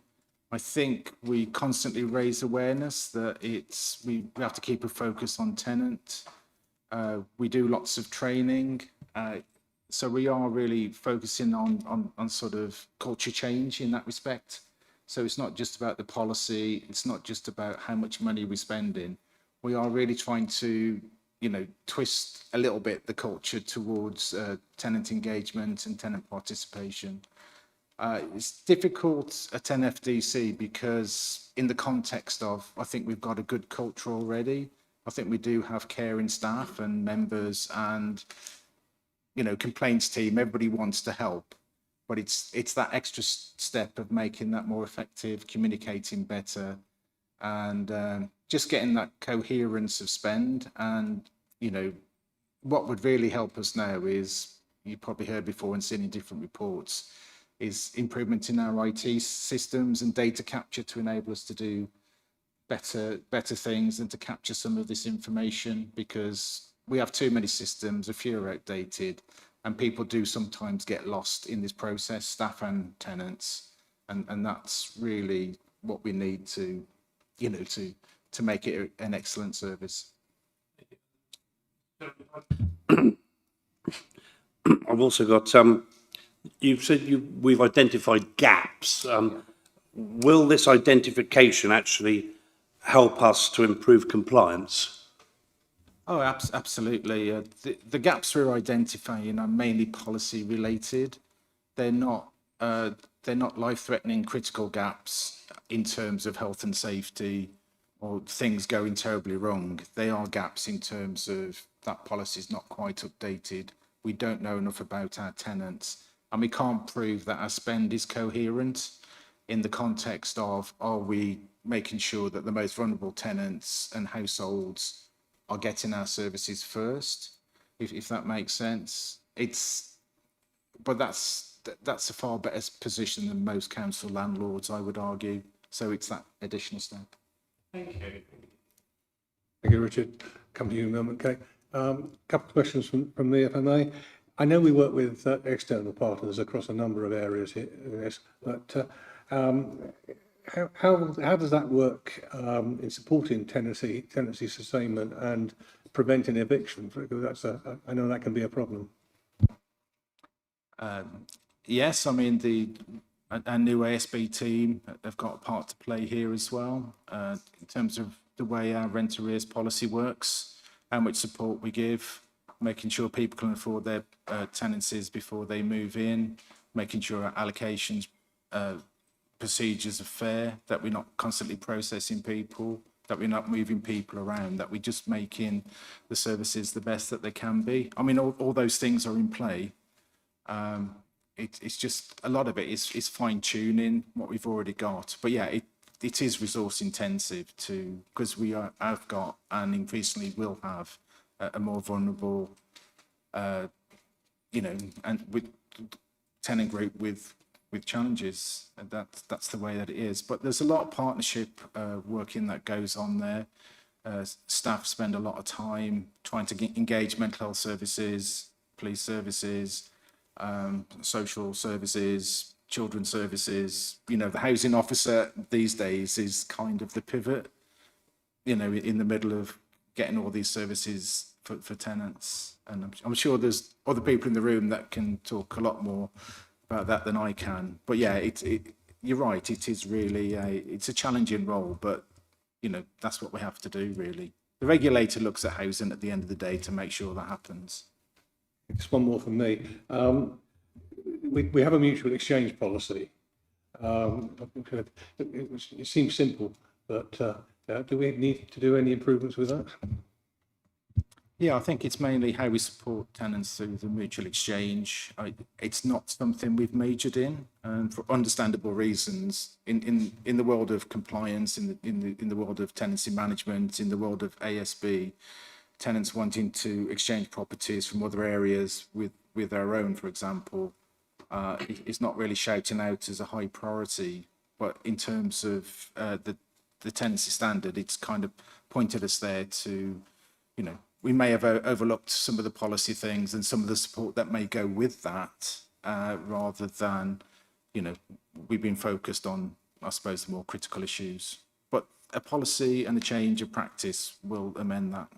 S13: I think we constantly raise awareness that we have to keep a focus on tenant. We do lots of training. So we are really focusing on sort of culture change in that respect. So it's not just about the policy. It's not just about how much money we're spending. We are really trying to, twist a little bit the culture towards tenant engagement and tenant participation. It's difficult at NFDC because in the context of, I think we've got a good culture already. I think we do have caring staff and members and, complaints team. Everybody wants to help, but it's that extra step of making that more effective, communicating better, and just getting that coherence of spend. And, what would really help us now is, you probably heard before and seen in different reports, is improvement in our IT systems and data capture to enable us to do better things and to capture some of this information, because we have too many systems, a few are outdated, and people do sometimes get lost in this process, staff and tenants, and that's really what we need to, to make it an excellent service.
S6: I've also got, you've said we've identified gaps. Will this identification actually help us to improve compliance?
S13: Oh, absolutely. The gaps we're identifying are mainly policy related. They're not life-threatening critical gaps in terms of health and safety or things going terribly wrong. They are gaps in terms of that policy is not quite updated. We don't know enough about our tenants, and we can't prove that our spend is coherent in the context of, are we making sure that the most vulnerable tenants and households are getting our services first, if that makes sense. But that's a far better position than most council landlords, I would argue. So it's that additional step.
S3: Thank you.
S1: Thank you, Richard. Come to you in a moment, Kate. Couple of questions from me, if I may. I know we work with external partners across a number of areas here, but how does that work in supporting tenancy sustainment and preventing eviction? Because I know that can be a problem.
S13: Yes, I mean our new ASB team have got a part to play here as well, in terms of the way our rent arrears policy works, how much support we give, making sure people can afford their tenancies before they move in, making sure our allocations procedures are fair, that we're not constantly processing people, that we're not moving people around, that we're just making the services the best that they can be. I mean, all those things are in play. It's just a lot of it is fine tuning what we've already got. But yeah, it is resource intensive because we have got and increasingly will have a more vulnerable, and with tenant group with challenges. And that's the way that it is. But there's a lot of partnership working that goes on there. Staff spend a lot of time trying to engage mental health services, police services, social services, children's services. The housing officer these days is kind of the pivot, in the middle of getting all these services for tenants. And I'm sure there's other people in the room that can talk a lot more about that than I can. But yeah, you're right, it is really it's a challenging role, but that's what we have to do really. The regulator looks at housing at the end of the day to make sure that happens.
S1: Just one more from me. We have a mutual exchange policy. It seems simple, but do we need to do any improvements with that?
S13: Yeah, I think it's mainly how we support tenants through the mutual exchange. It's not something we've majored in, for understandable reasons. In the world of compliance, in the world of tenancy management, in the world of ASB, tenants wanting to exchange properties from other areas with their own, for example, is not really shouting out as a high priority, but in terms of the tenancy standard, it's kind of pointed us there to, you know, we may have overlooked some of the policy things and some of the support that may go with that, rather than, you know, we've been focused on, I suppose, the more critical issues. But a policy and a change of practice will amend that.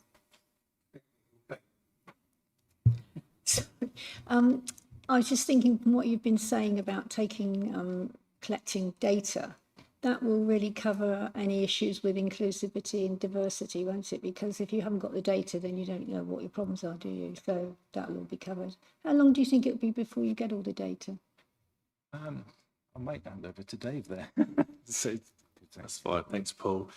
S10: I was just thinking from what you've been saying about collecting data, that will really cover any issues with inclusivity and diversity, won't it? Because if you haven't got the data, then you don't know what your problems are, do you? So that will be covered. How long do you think it'll be before you get all the data?
S13: I might hand over to Dave there. So,
S3: that's fine. Thanks, Paul.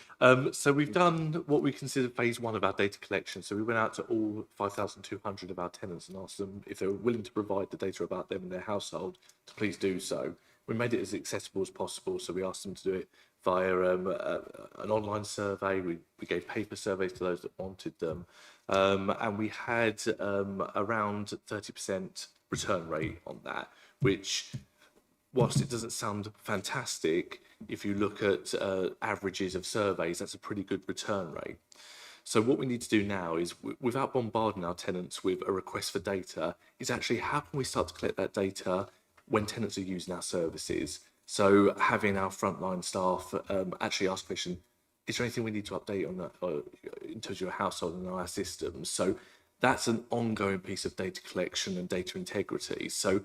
S3: So we've done what we consider phase one of our data collection. So we went out to all 5,200 of our tenants and asked them if they were willing to provide the data about them and their household to please do so. We made it as accessible as possible. So we asked them to do it via an online survey. We gave paper surveys to those that wanted them. And we had around 30% return rate on that, which, whilst it doesn't sound fantastic, if you look at averages of surveys, that's a pretty good return rate. So what we need to do now is, without bombarding our tenants with a request for data, is actually how can we start to collect that data when tenants are using our services? So having our frontline staff actually ask the question, is there anything we need to update on that in terms of your household and our systems? So that's an ongoing piece of data collection and data integrity. So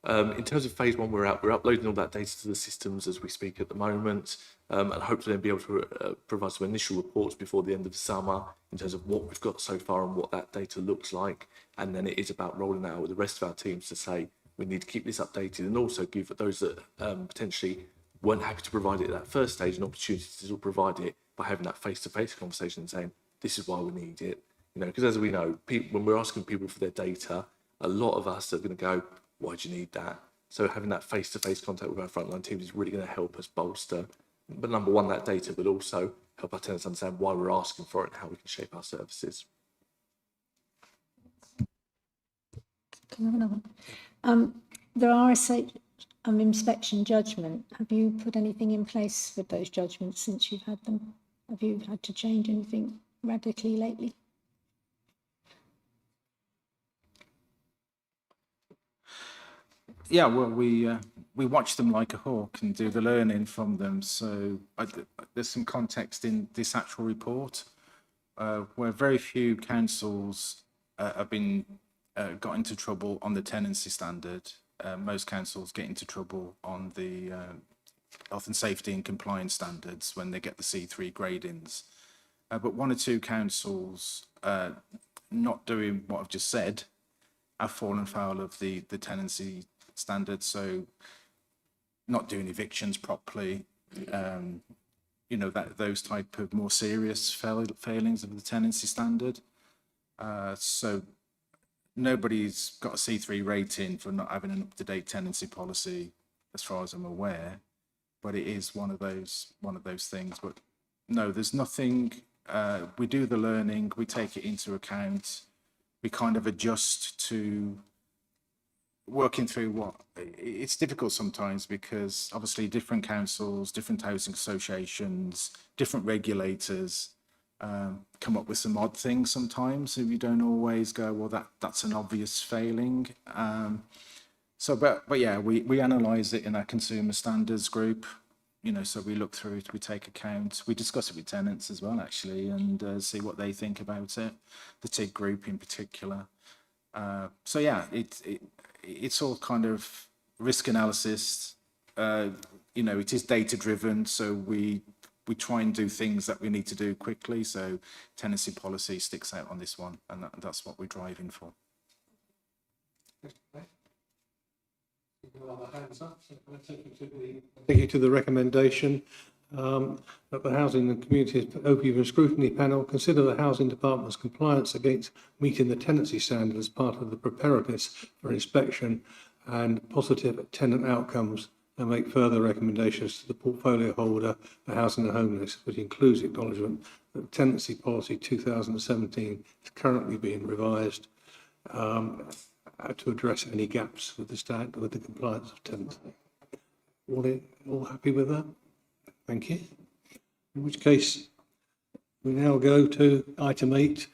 S3: in terms of phase one, we're uploading all that data to the systems as we speak at the moment, and hopefully then be able to provide some initial reports before the end of the summer in terms of what we've got so far and what that data looks like. And then it is about rolling out with the rest of our teams to say, we need to keep this updated and also give those that potentially weren't happy to provide it at that first stage an opportunity to still provide it by having that face-to-face conversation and saying, this is why we need it. You know, because as we know, when we're asking people for their data, a lot of us are going to go, why do you need that? So having that face-to-face contact with our frontline teams is really going to help us bolster, but number one, that data, but also help our tenants understand why we're asking for it and how we can shape our services.
S10: Can I have another one? There are inspection judgment. Have you put anything in place with those judgments since you've had them? Have you had to change anything radically lately?
S13: yeah, well, we watch them like a hawk and do the learning from them. So there's some context in this actual report where very few councils have been got into trouble on the tenancy standard. Most councils get into trouble on the health and safety and compliance standards when they get the C3 gradings. But one or two councils not doing what I've just said have fallen foul of the tenancy standards. So not doing evictions properly, you know, those type of more serious failings of the tenancy standard. So nobody's got a C3 rating for not having an up-to-date tenancy policy, as far as I'm aware. But it is one of those things. But no, there's nothing. We do the learning, we take it into account, we kind of adjust to working through what it's difficult sometimes, because obviously different councils, different housing associations, different regulators come up with some odd things sometimes, so you don't always go, well, that's an obvious failing. So but yeah, we analyze it in our consumer standards group, you know, so we look through it, we take account, we discuss it with tenants as well, actually, and see what they think about it, the TIG group in particular. So yeah, it's all kind of risk analysis. You know, it is data driven, so we try and do things that we need to do quickly. So tenancy policy sticks out on this one, and that's what we're driving for.
S1: Take you to the recommendation that the Housing and Community Overview and Scrutiny Panel consider the Housing Department's compliance against meeting the tenancy standard as part of the preparedness for inspection and positive tenant outcomes, and make further recommendations to the portfolio holder for housing and homeless, which includes acknowledgement that Tenancy Policy 2017 is currently being revised. to address any gaps with with the compliance of tenancy. All happy with that? Thank you. In which case, we now go to item 8,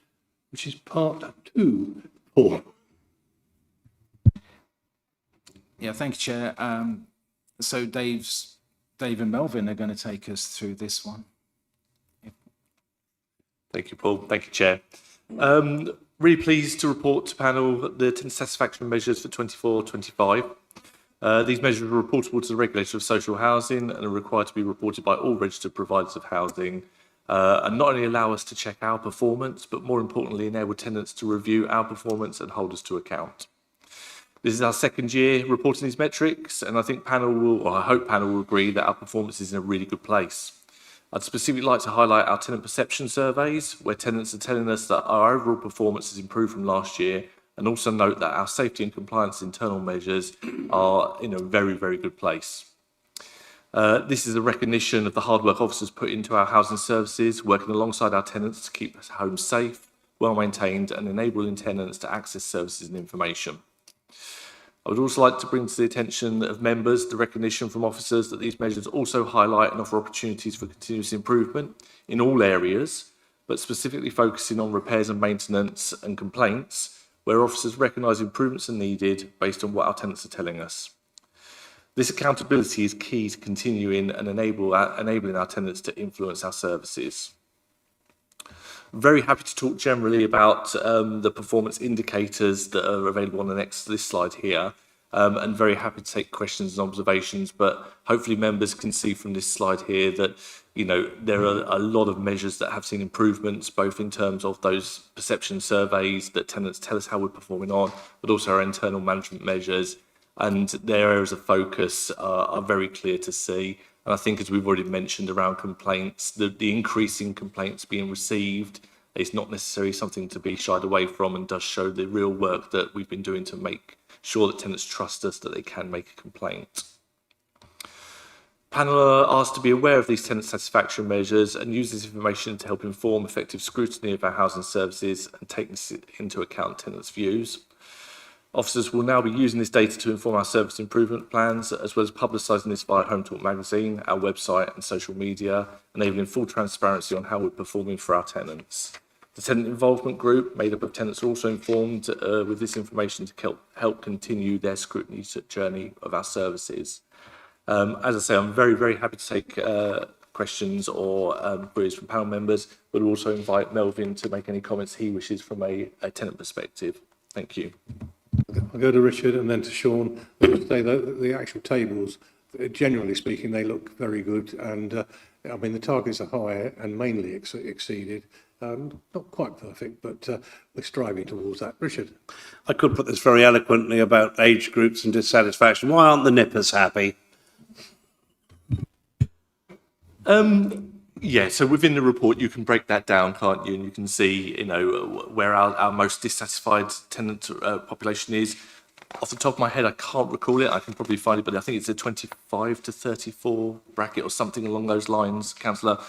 S1: which is part 2. Paul.
S13: Yeah, thank you, Chair. So Dave and Melvin are going to take us through this one.
S3: Thank you, Paul. Thank you, Chair. Really pleased to report to panel the tenant satisfaction measures for 24-25. These measures are reportable to the regulator of social housing and are required to be reported by all registered providers of housing, and not only allow us to check our performance, but more importantly, enable tenants to review our performance and hold us to account. This is our second year reporting these metrics, and I think panel will, or I hope panel will agree that our performance is in a really good place. I'd specifically like to highlight our tenant perception surveys, where tenants are telling us that our overall performance has improved from last year, and also note that our safety and compliance internal measures are in a very, very good place. This is a recognition of the hard work officers put into our housing services, working alongside our tenants to keep homes safe, well maintained, and enabling tenants to access services and information. I would also like to bring to the attention of members the recognition from officers that these measures also highlight and offer opportunities for continuous improvement in all areas, but specifically focusing on repairs and maintenance and complaints, where officers recognise improvements are needed based on what our tenants are telling us. This accountability is key to continuing and enabling our tenants to influence our services. I'm very happy to talk generally about the performance indicators that are available on this slide here, and very happy to take questions and observations, but hopefully members can see from this slide here that there are a lot of measures that have seen improvements, both in terms of those perception surveys that tenants tell us how we're performing on, but also our internal management measures, and their areas of focus are very clear to see. And I think, as we've already mentioned around complaints, the increase in complaints being received is not necessarily something to be shied away from, and does show the real work that we've been doing to make sure that tenants trust us that they can make a complaint. Panel are asked to be aware of these tenant satisfaction measures and use this information to help inform effective scrutiny of our housing services and take this into account tenants' views. Officers will now be using this data to inform our service improvement plans, as well as publicising this via Home Talk magazine, our website and social media, enabling full transparency on how we're performing for our tenants. The tenant involvement group, made up of tenants, are also informed with this information to help continue their scrutiny journey of our services. As I say, I'm very, very happy to take questions or queries from panel members, but also invite Melvin to make any comments he wishes from a tenant perspective. Thank you.
S1: I'll go to Richard and then to Sean. I'll say that the actual tables, generally speaking, they look very good, and I mean the targets are higher and mainly exceeded. Not quite perfect, but we're striving towards that. Richard.
S6: I could put this very eloquently about age groups and dissatisfaction. Why aren't the nippers happy?
S3: Yeah, so within the report you can break that down, can't you? And you can see, where our most dissatisfied tenant population is. Off the top of my head, I can't recall it. I can probably find it, but I think it's a 25 to 34 bracket or something along those lines. Councillor,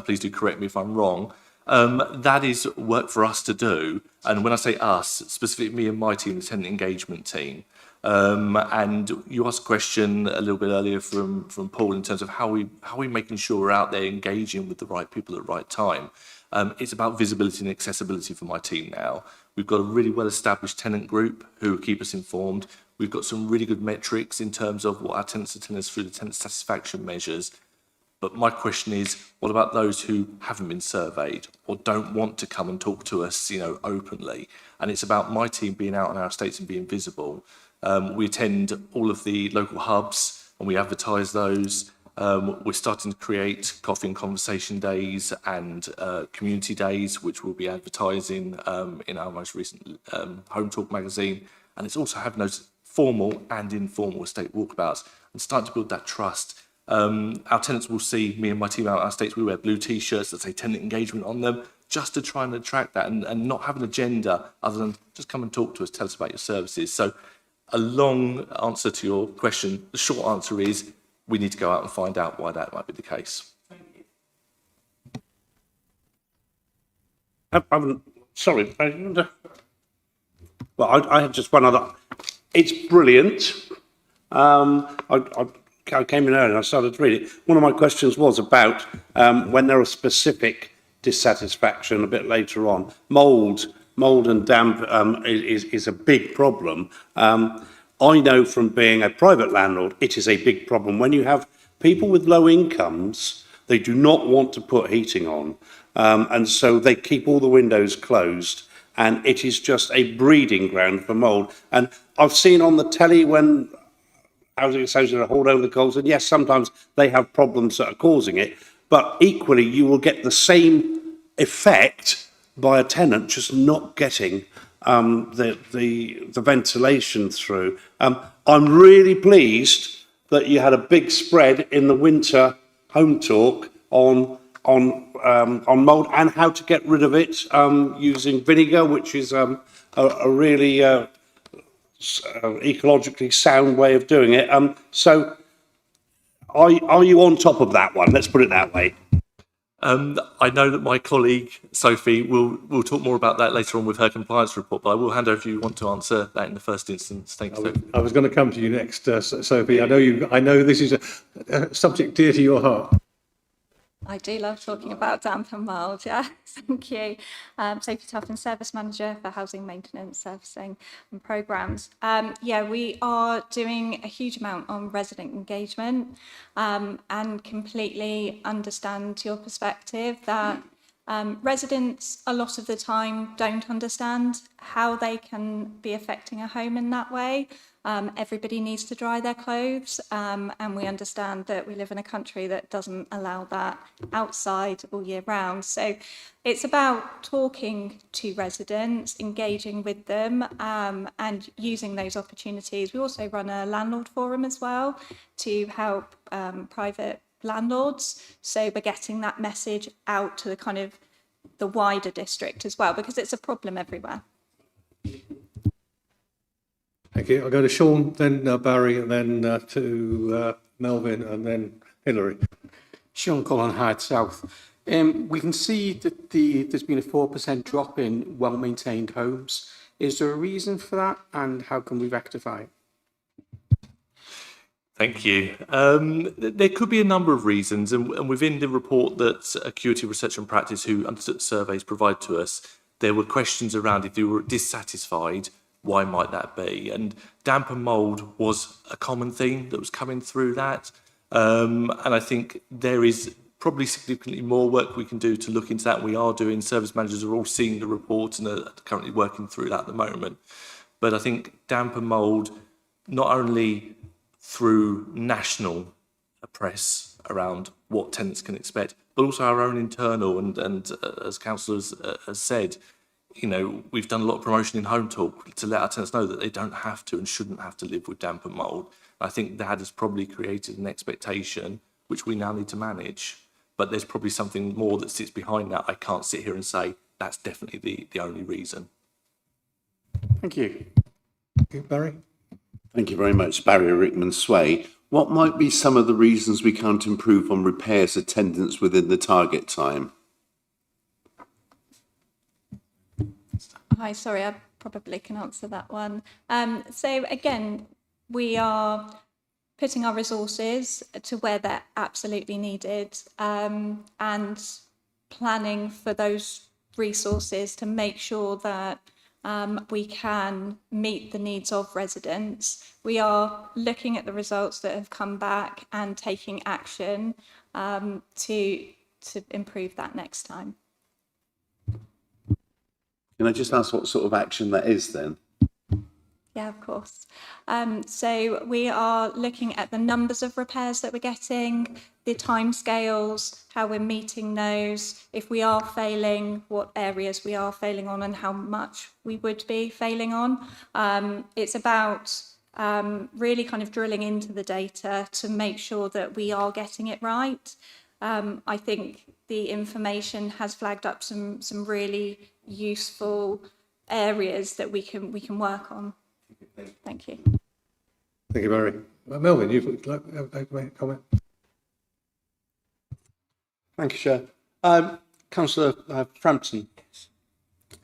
S3: please do correct me if I'm wrong. That is work for us to do. And when I say us, specifically me and my team, the tenant engagement team. And you asked a question a little bit earlier from Paul in terms of how we making sure we're out there engaging with the right people at the right time. It's about visibility and accessibility for my team now. We've got a really well-established tenant group who keep us informed. We've got some really good metrics in terms of what our tenants are telling us through the tenant satisfaction measures. But my question is, what about those who haven't been surveyed or don't want to come and talk to us, openly? And it's about my team being out on our estates and being visible. We attend all of the local hubs and we advertise those. We're starting to create coffee and conversation days and community days, which we'll be advertising in our most recent Home Talk magazine. And it's also having those formal and informal estate walkabouts and starting to build that trust. Our tenants will see me and my team out on our estates. We wear blue T-shirts that say tenant engagement on them, just to try and attract that and not have an agenda other than just come and talk to us, tell us about your services. So a long answer to your question. The short answer is we need to go out and find out why that might be the case.
S6: Sorry. Well, I had just one other. It's brilliant. I came in early and I started to read it. One of my questions was about when there are specific dissatisfaction a bit later on. Mould and damp is a big problem. I know from being a private landlord, it is a big problem. When you have people with low incomes, they do not want to put heating on. And so they keep all the windows closed. And it is just a breeding ground for mould. And I've seen on the telly when housing associations are hauled over the coals, and yes, sometimes they have problems that are causing it, but equally you will get the same effect by a tenant just not getting the ventilation through. I'm really pleased that you had a big spread in the winter home talk on mould and how to get rid of it using vinegar, which is a really ecologically sound way of doing it. So are you on top of that one? Let's put it that way.
S3: I know that my colleague Sophie will talk more about that later on with her compliance report, but I will hand over if you want to answer that in the first instance. Thank you.
S1: I was going to come to you next, Sophie. I know this is a subject dear to your heart.
S11: I do love talking about damp and mould, yeah, thank you. Sophie Tuffin, Service Manager for Housing Maintenance, Servicing and Programmes. Yeah, we are doing a huge amount on resident engagement and completely understand your perspective that residents a lot of the time don't understand how they can be affecting a home in that way. Everybody needs to dry their clothes, and we understand that we live in a country that doesn't allow that outside all year round. So it's about talking to residents, engaging with them, and using those opportunities. We also run a landlord forum as well to help private landlords. So we're getting that message out to the kind of the wider district as well, because it's a problem everywhere.
S1: Thank you. I'll go to Sean, then Barry, and then to Melvin, and then Hilary.
S15: Sean Cullen, Hyde South. We can see that there's been a 4% drop in well-maintained homes. Is there a reason for that, and how can we rectify it?
S3: Thank you. There could be a number of reasons, and within the report that Acuity Research and Practice, who undertook surveys, provide to us, there were questions around if you were dissatisfied, why might that be? And damp and mould was a common theme that was coming through that. And I think there is probably significantly more work we can do to look into that. We are doing, service managers are all seeing the report and are currently working through that at the moment. But I think damp and mould, not only through national press around what tenants can expect, but also our own internal, and as councillors has said, you know, we've done a lot of promotion in Home Talk to let our tenants know that they don't have to and shouldn't have to live with damp and mould. I think that has probably created an expectation which we now need to manage. But there's probably something more that sits behind that. I can't sit here and say that's definitely the only reason.
S15: Thank you.
S1: Okay, Barry?
S16: Thank you very much, Barry Rickman Sway. What might be some of the reasons we can't improve on repairs attendance within the target time?
S11: Hi, sorry, I probably can answer that one. So again, we are putting our resources to where they're absolutely needed, and planning for those resources to make sure that we can meet the needs of residents. We are looking at the results that have come back and taking action to improve that next time.
S16: Can I just ask what sort of action that is then?
S11: Yeah, of course. So we are looking at the numbers of repairs that we're getting, the timescales, how we're meeting those, if we are failing, what areas we are failing on and how much we would be failing on. It's about really kind of drilling into the data to make sure that we are getting it right. I think the information has flagged up some really useful areas that we can work on. Thank you.
S1: Thank you, Barry. Melvin, you'd like to make a comment?
S4: Thank you, Chair. Councillor Frampton,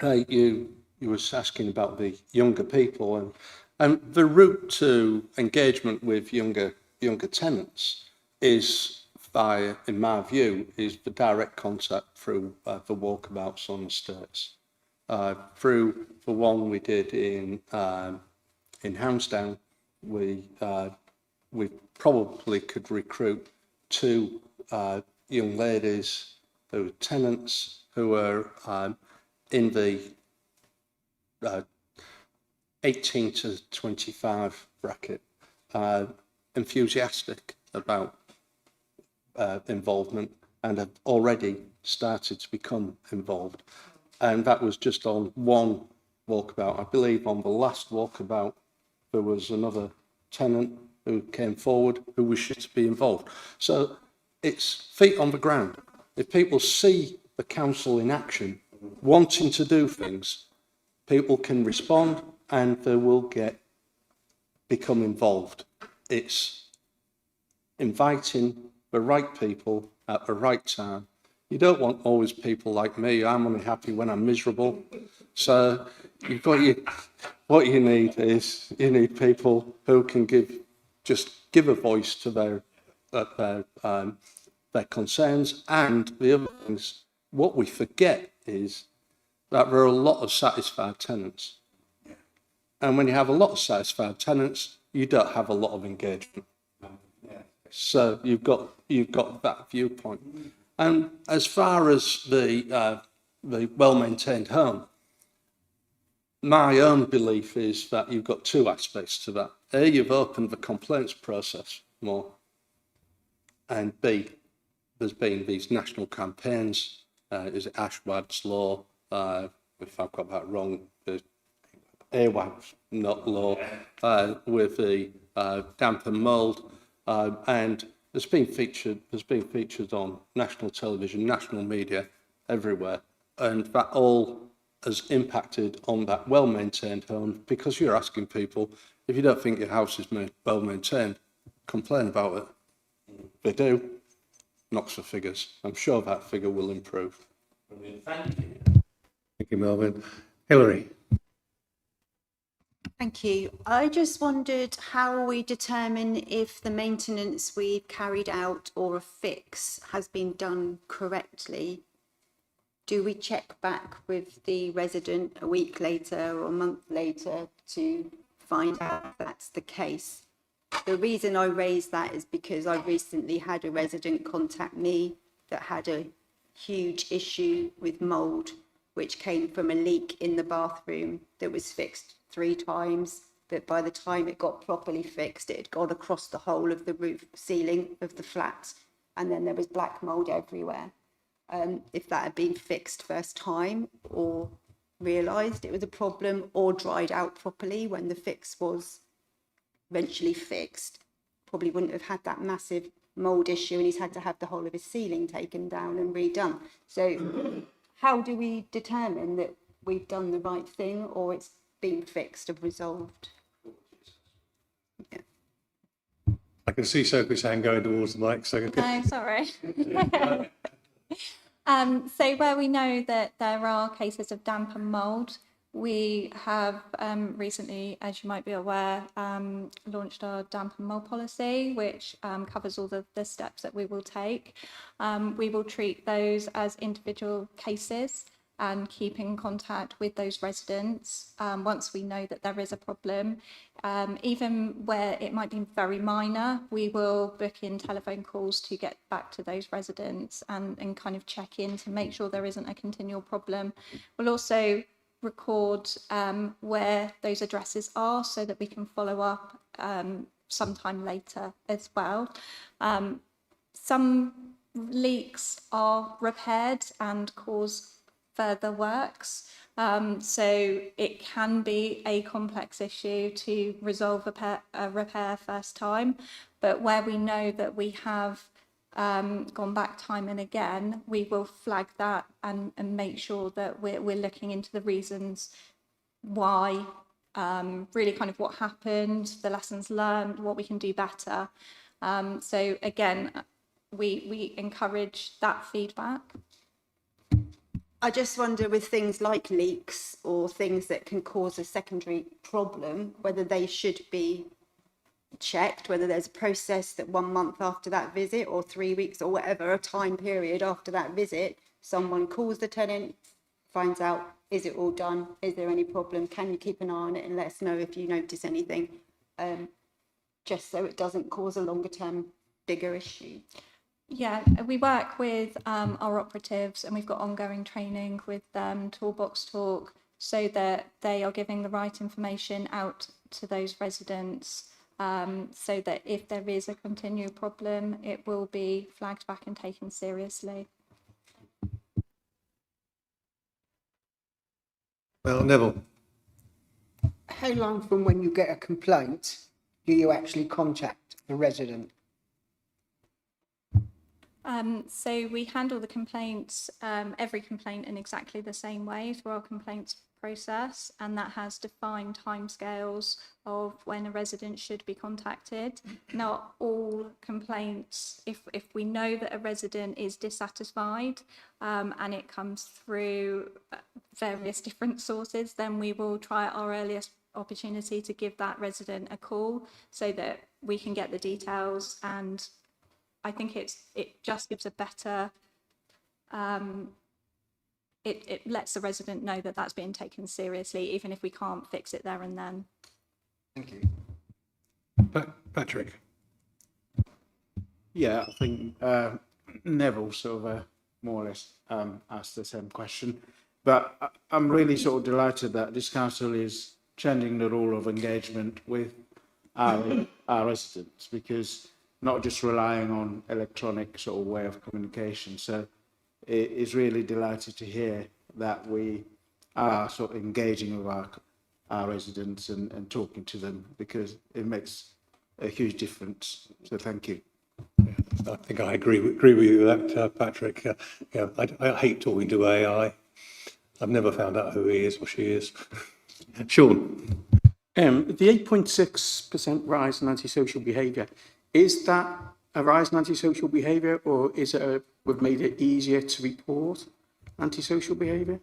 S4: you was asking about the younger people, And the route to engagement with younger tenants is via, in my view, is the direct contact through the walkabouts on estates. Through the one we did in Hounsdown, we probably could recruit 2 young ladies who were tenants who were in the 18 to 25 bracket, enthusiastic about involvement and have already started to become involved. And that was just on one walkabout. I believe on the last walkabout, there was another tenant who came forward who wished to be involved. So it's feet on the ground. If people see the council in action, wanting to do things, people can respond and they will become involved. It's inviting the right people at the right time. You don't want always people like me. I'm only happy when I'm miserable. So what you need is people who can give a voice to their concerns. And the other things, what we forget is that there are a lot of satisfied tenants. And when you have a lot of satisfied tenants, you don't have a lot of engagement. So you've got that viewpoint. And as far as the well-maintained home, my own belief is that you've got 2 aspects to that. A, you've opened the complaints process more. And B, there's been these national campaigns. Is it Ashwad's law? If I've got that wrong, AWAB's not law, with the damp and mould, and it's been featured on national television, national media, everywhere, and that all has impacted on that well-maintained home, because you're asking people, if you don't think your house is well-maintained, complain about it. They do, knocks the figures. I'm sure that figure will improve.
S1: Thank you. Thank you, Melvin. Hilary.
S9: Thank you. I just wondered how we determine if the maintenance we've carried out or a fix has been done correctly. Do we check back with the resident a week later or a month later to find out if that's the case? The reason I raise that is because I recently had a resident contact me that had a huge issue with mould, which came from a leak in the bathroom that was fixed 3 times, but by the time it got properly fixed, it had gone across the whole of the roof ceiling of the flat, and then there was black mould everywhere. If that had been fixed first time, or realised it was a problem, or dried out properly when the fix was eventually fixed, probably wouldn't have had that massive mould issue, and he's had to have the whole of his ceiling taken down and redone. So how do we determine that we've done the right thing, or it's been fixed and resolved? Yeah.
S1: I can see Sophie's hand going towards the mic. So
S11: No, sorry. So where we know that there are cases of damp and mould, we have recently, as you might be aware, launched our damp and mould policy, which covers all the steps that we will take. We will treat those as individual cases and keep in contact with those residents once we know that there is a problem. Even where it might be very minor, we will book in telephone calls to get back to those residents and kind of check in to make sure there isn't a continual problem. We'll also record where those addresses are so that we can follow up sometime later as well. Some leaks are repaired and cause further works. So it can be a complex issue to resolve a repair first time, but where we know that we have gone back time and again, we will flag that and make sure that we're looking into the reasons why, really kind of what happened, the lessons learned, what we can do better. So again, we encourage that feedback.
S9: I just wonder with things like leaks or things that can cause a secondary problem, whether they should be checked, whether there's a process that 1 month after that visit or 3 weeks or whatever, a time period after that visit, someone calls the tenant, finds out, is it all done? Is there any problem? Can you keep an eye on it and let us know if you notice anything? Just so it doesn't cause a longer term, bigger issue.
S11: Yeah, we work with our operatives and we've got ongoing training with them, Toolbox Talk, so that they are giving the right information out to those residents, so that if there is a continued problem, it will be flagged back and taken seriously.
S1: Well, Neville.
S14: How long from when you get a complaint do you actually contact the resident?
S11: So we handle the complaints, every complaint in exactly the same way through our complaints process, and that has defined timescales of when a resident should be contacted. Not all complaints, if we know that a resident is dissatisfied and it comes through various different sources, then we will try at our earliest opportunity to give that resident a call so that we can get the details, and I think it just gives a better, it lets the resident know that that's being taken seriously, even if we can't fix it there and then.
S1: Thank you. Patrick.
S13: Yeah, I think Neville sort of more or less asked the same question. But I'm really sort of delighted that this council is changing the rule of engagement with our residents, because not just relying on electronic sort of way of communication. So it is really delighted to hear that we are sort of engaging with our residents and talking to them, because it makes a huge difference. So thank you.
S1: I think I agree with you with that, Patrick. Yeah, I hate talking to AI. I've never found out who he is or she is. Sean.
S15: The 8.6% rise in antisocial behaviour, is that a rise in antisocial behaviour, or is it we've made it easier to report antisocial behaviour?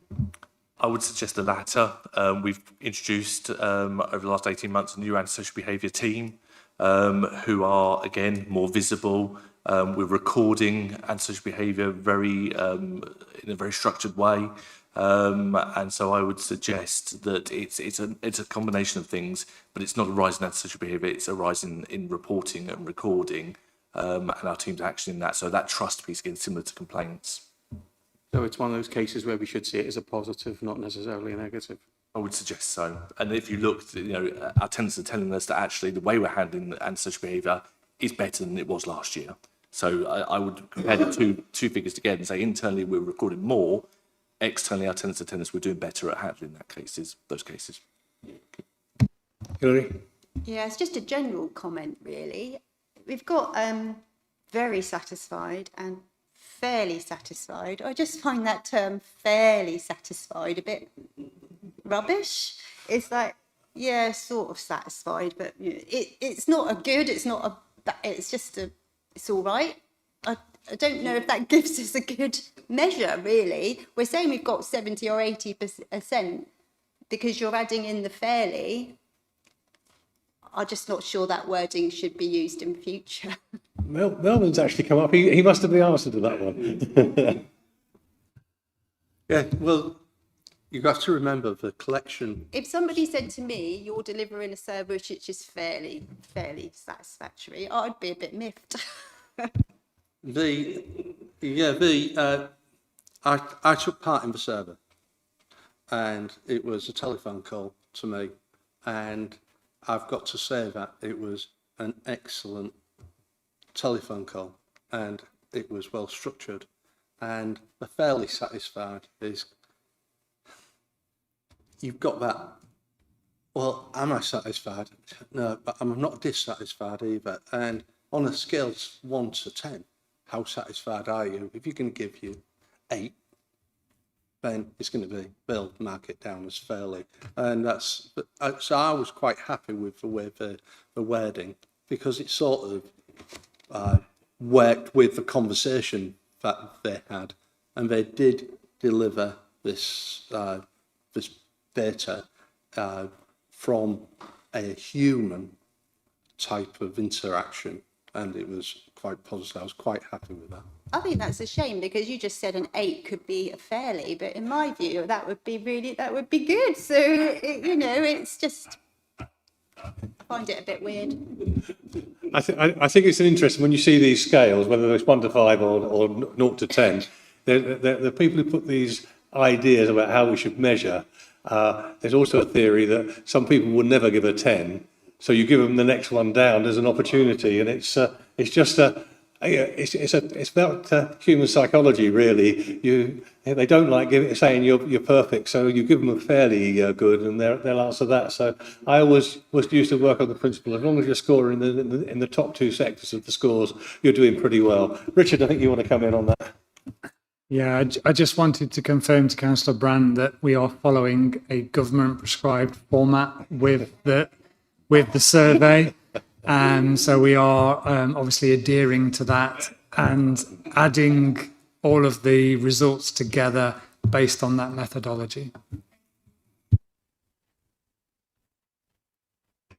S3: I would suggest the latter. We've introduced over the last 18 months a new antisocial behaviour team who are, again, more visible. We're recording antisocial behaviour in a very structured way. And so I would suggest that it's a combination of things, but it's not a rise in antisocial behaviour, it's a rise in reporting and recording, and our team's action in that. So that trust piece, again, similar to complaints.
S15: So it's one of those cases where we should see it as a positive, not necessarily a negative.
S3: I would suggest so. And if you look, our tenants are telling us that actually the way we're handling antisocial behaviour is better than it was last year. So I would compare the two figures together and say internally we're recording more, externally our tenants are telling us we're doing better at handling those cases.
S1: Hilary?
S9: Yeah, it's just a general comment, really. We've got very satisfied and fairly satisfied. I just find that term fairly satisfied a bit rubbish. It's like, yeah, sort of satisfied, but it's not a good, it's not a, it's just a, it's all right. I don't know if that gives us a good measure, really. We're saying we've got 70 or 80% because you're adding in the fairly. I'm just not sure that wording should be used in future.
S1: Melvin's actually come up. He must have the answer to that one.
S4: Yeah, well, you've got to remember the collection.
S9: If somebody said to me, you're delivering a service which is fairly satisfactory, I'd be a bit miffed.
S4: I took part in the survey, and it was a telephone call to me, and I've got to say that it was an excellent telephone call, and it was well structured, and the fairly satisfied is, you've got that, well, am I satisfied? No, but I'm not dissatisfied either. And on a scale of 1 to 10, how satisfied are you? If you're going to give you 8, then it's going to be Bill, mark it down as fairly. And that's, so I was quite happy with the way the wording, because it sort of worked with the conversation that they had, and they did deliver this this data from a human type of interaction, and it was quite positive. I was quite happy with that.
S9: I think that's a shame because you just said an 8 could be a fairly, but in my view, that would be good. So, it's just, I find it a bit weird.
S1: I think it's an interesting when you see these scales, whether it's 1 to 5 or 0 to 10. The people who put these ideas about how we should measure. There's also a theory that some people will never give a 10, so you give them the next one down as an opportunity, and it's about human psychology, really. They don't like saying you're perfect, so you give them a fairly good, and they'll answer that. So I always used to work on the principle: as long as you're scoring in the top 2 sectors of the scores, you're doing pretty well. Richard, I think you want to come in on that.
S5: Yeah, I just wanted to confirm to Councillor Brand that we are following a government-prescribed format with the survey. So we are obviously adhering to that and adding all of the results together based on that methodology.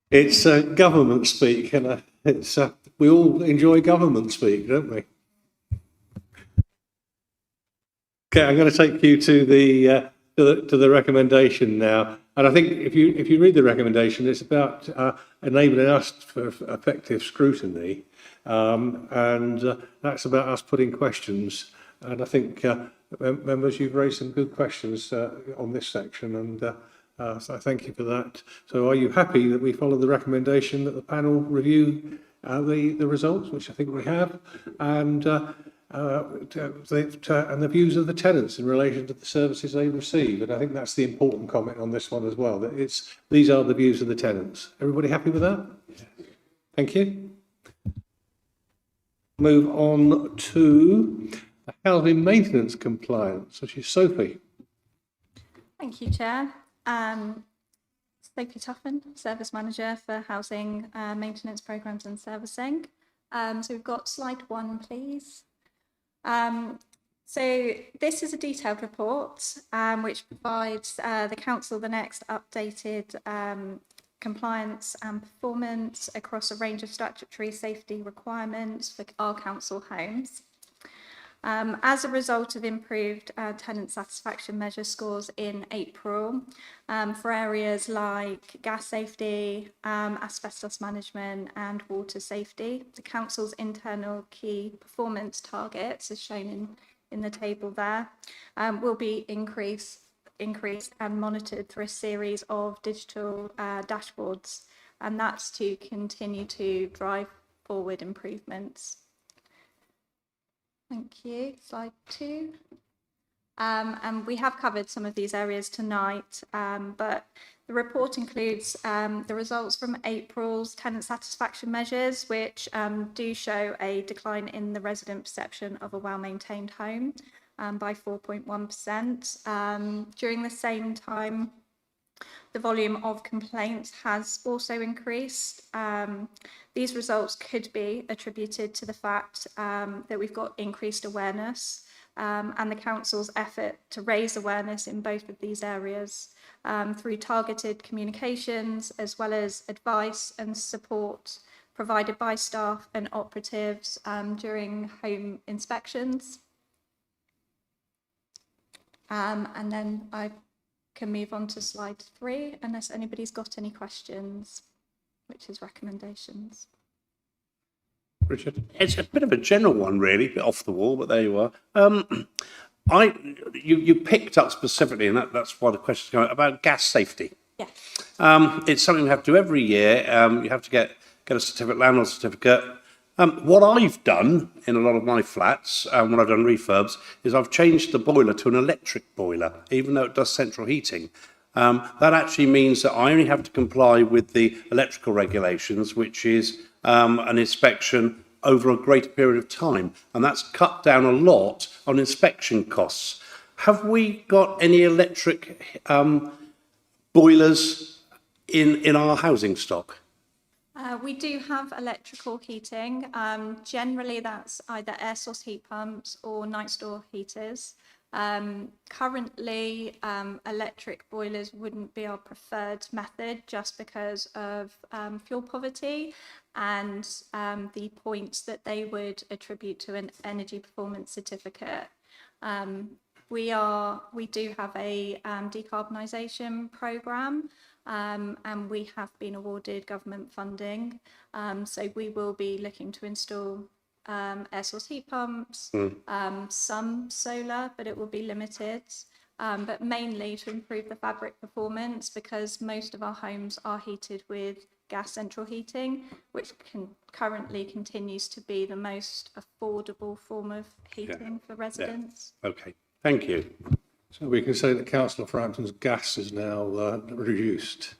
S1: It's government speak, and we all enjoy government speak, don't we? Okay, I'm going to take you to the recommendation now, and I think if you read the recommendation, it's about enabling us for effective scrutiny, and that's about us putting questions. And I think members, you've raised some good questions on this section, and so thank you for that. So, are you happy that we follow the recommendation that the panel review the results, which I think we have, and the views of the tenants in relation to the services they receive? And I think that's the important comment on this one as well, that these are the views of the tenants. Everybody happy with that? Thank you. Move on to the housing maintenance compliance, which is Sophie.
S11: Thank you, Chair. Sophie Tuffin, Service Manager for Housing Maintenance Programmes and Servicing. So we've got slide 1, please. So this is a detailed report which provides the Council the next updated compliance and performance across a range of statutory safety requirements for our council homes. As a result of improved tenant satisfaction measure scores in April for areas like gas safety, asbestos management and water safety, the Council's internal key performance targets, as shown in the table there, will be increased and monitored through a series of digital dashboards, and that's to continue to drive forward improvements. Thank you. Slide 2. And we have covered some of these areas tonight, but the report includes the results from April's tenant satisfaction measures, which do show a decline in the resident perception of a well-maintained home by 4.1%. During the same time, the volume of complaints has also increased. These results could be attributed to the fact that we've got increased awareness and the Council's effort to raise awareness in both of these areas through targeted communications, as well as advice and support provided by staff and operatives during home inspections. And then I can move on to slide 3, unless anybody's got any questions, which is recommendations.
S1: Richard?
S6: It's a bit of a general one, really, a bit off the wall, but there you are. You picked up specifically, and that's why the question's going about gas safety.
S11: Yeah.
S6: It's something we have to do every year. You have to get a certificate, landlord certificate. What I've done in a lot of my flats, when I've done refurbs, is I've changed the boiler to an electric boiler, even though it does central heating. That actually means that I only have to comply with the electrical regulations, which is an inspection over a greater period of time. And that's cut down a lot on inspection costs. Have we got any electric boilers in our housing stock?
S11: We do have electrical heating. Generally, that's either air source heat pumps or night store heaters. Currently, electric boilers wouldn't be our preferred method just because of fuel poverty and the points that they would attribute to an energy performance certificate. We do have a decarbonisation programme, and we have been awarded government funding. So we will be looking to install air source heat pumps, some solar, but it will be limited. But mainly to improve the fabric performance, because most of our homes are heated with gas central heating, which currently continues to be the most affordable form of heating for residents.
S6: Okay, thank you.
S1: So we can say that Councillor Frampton's gas is now reduced.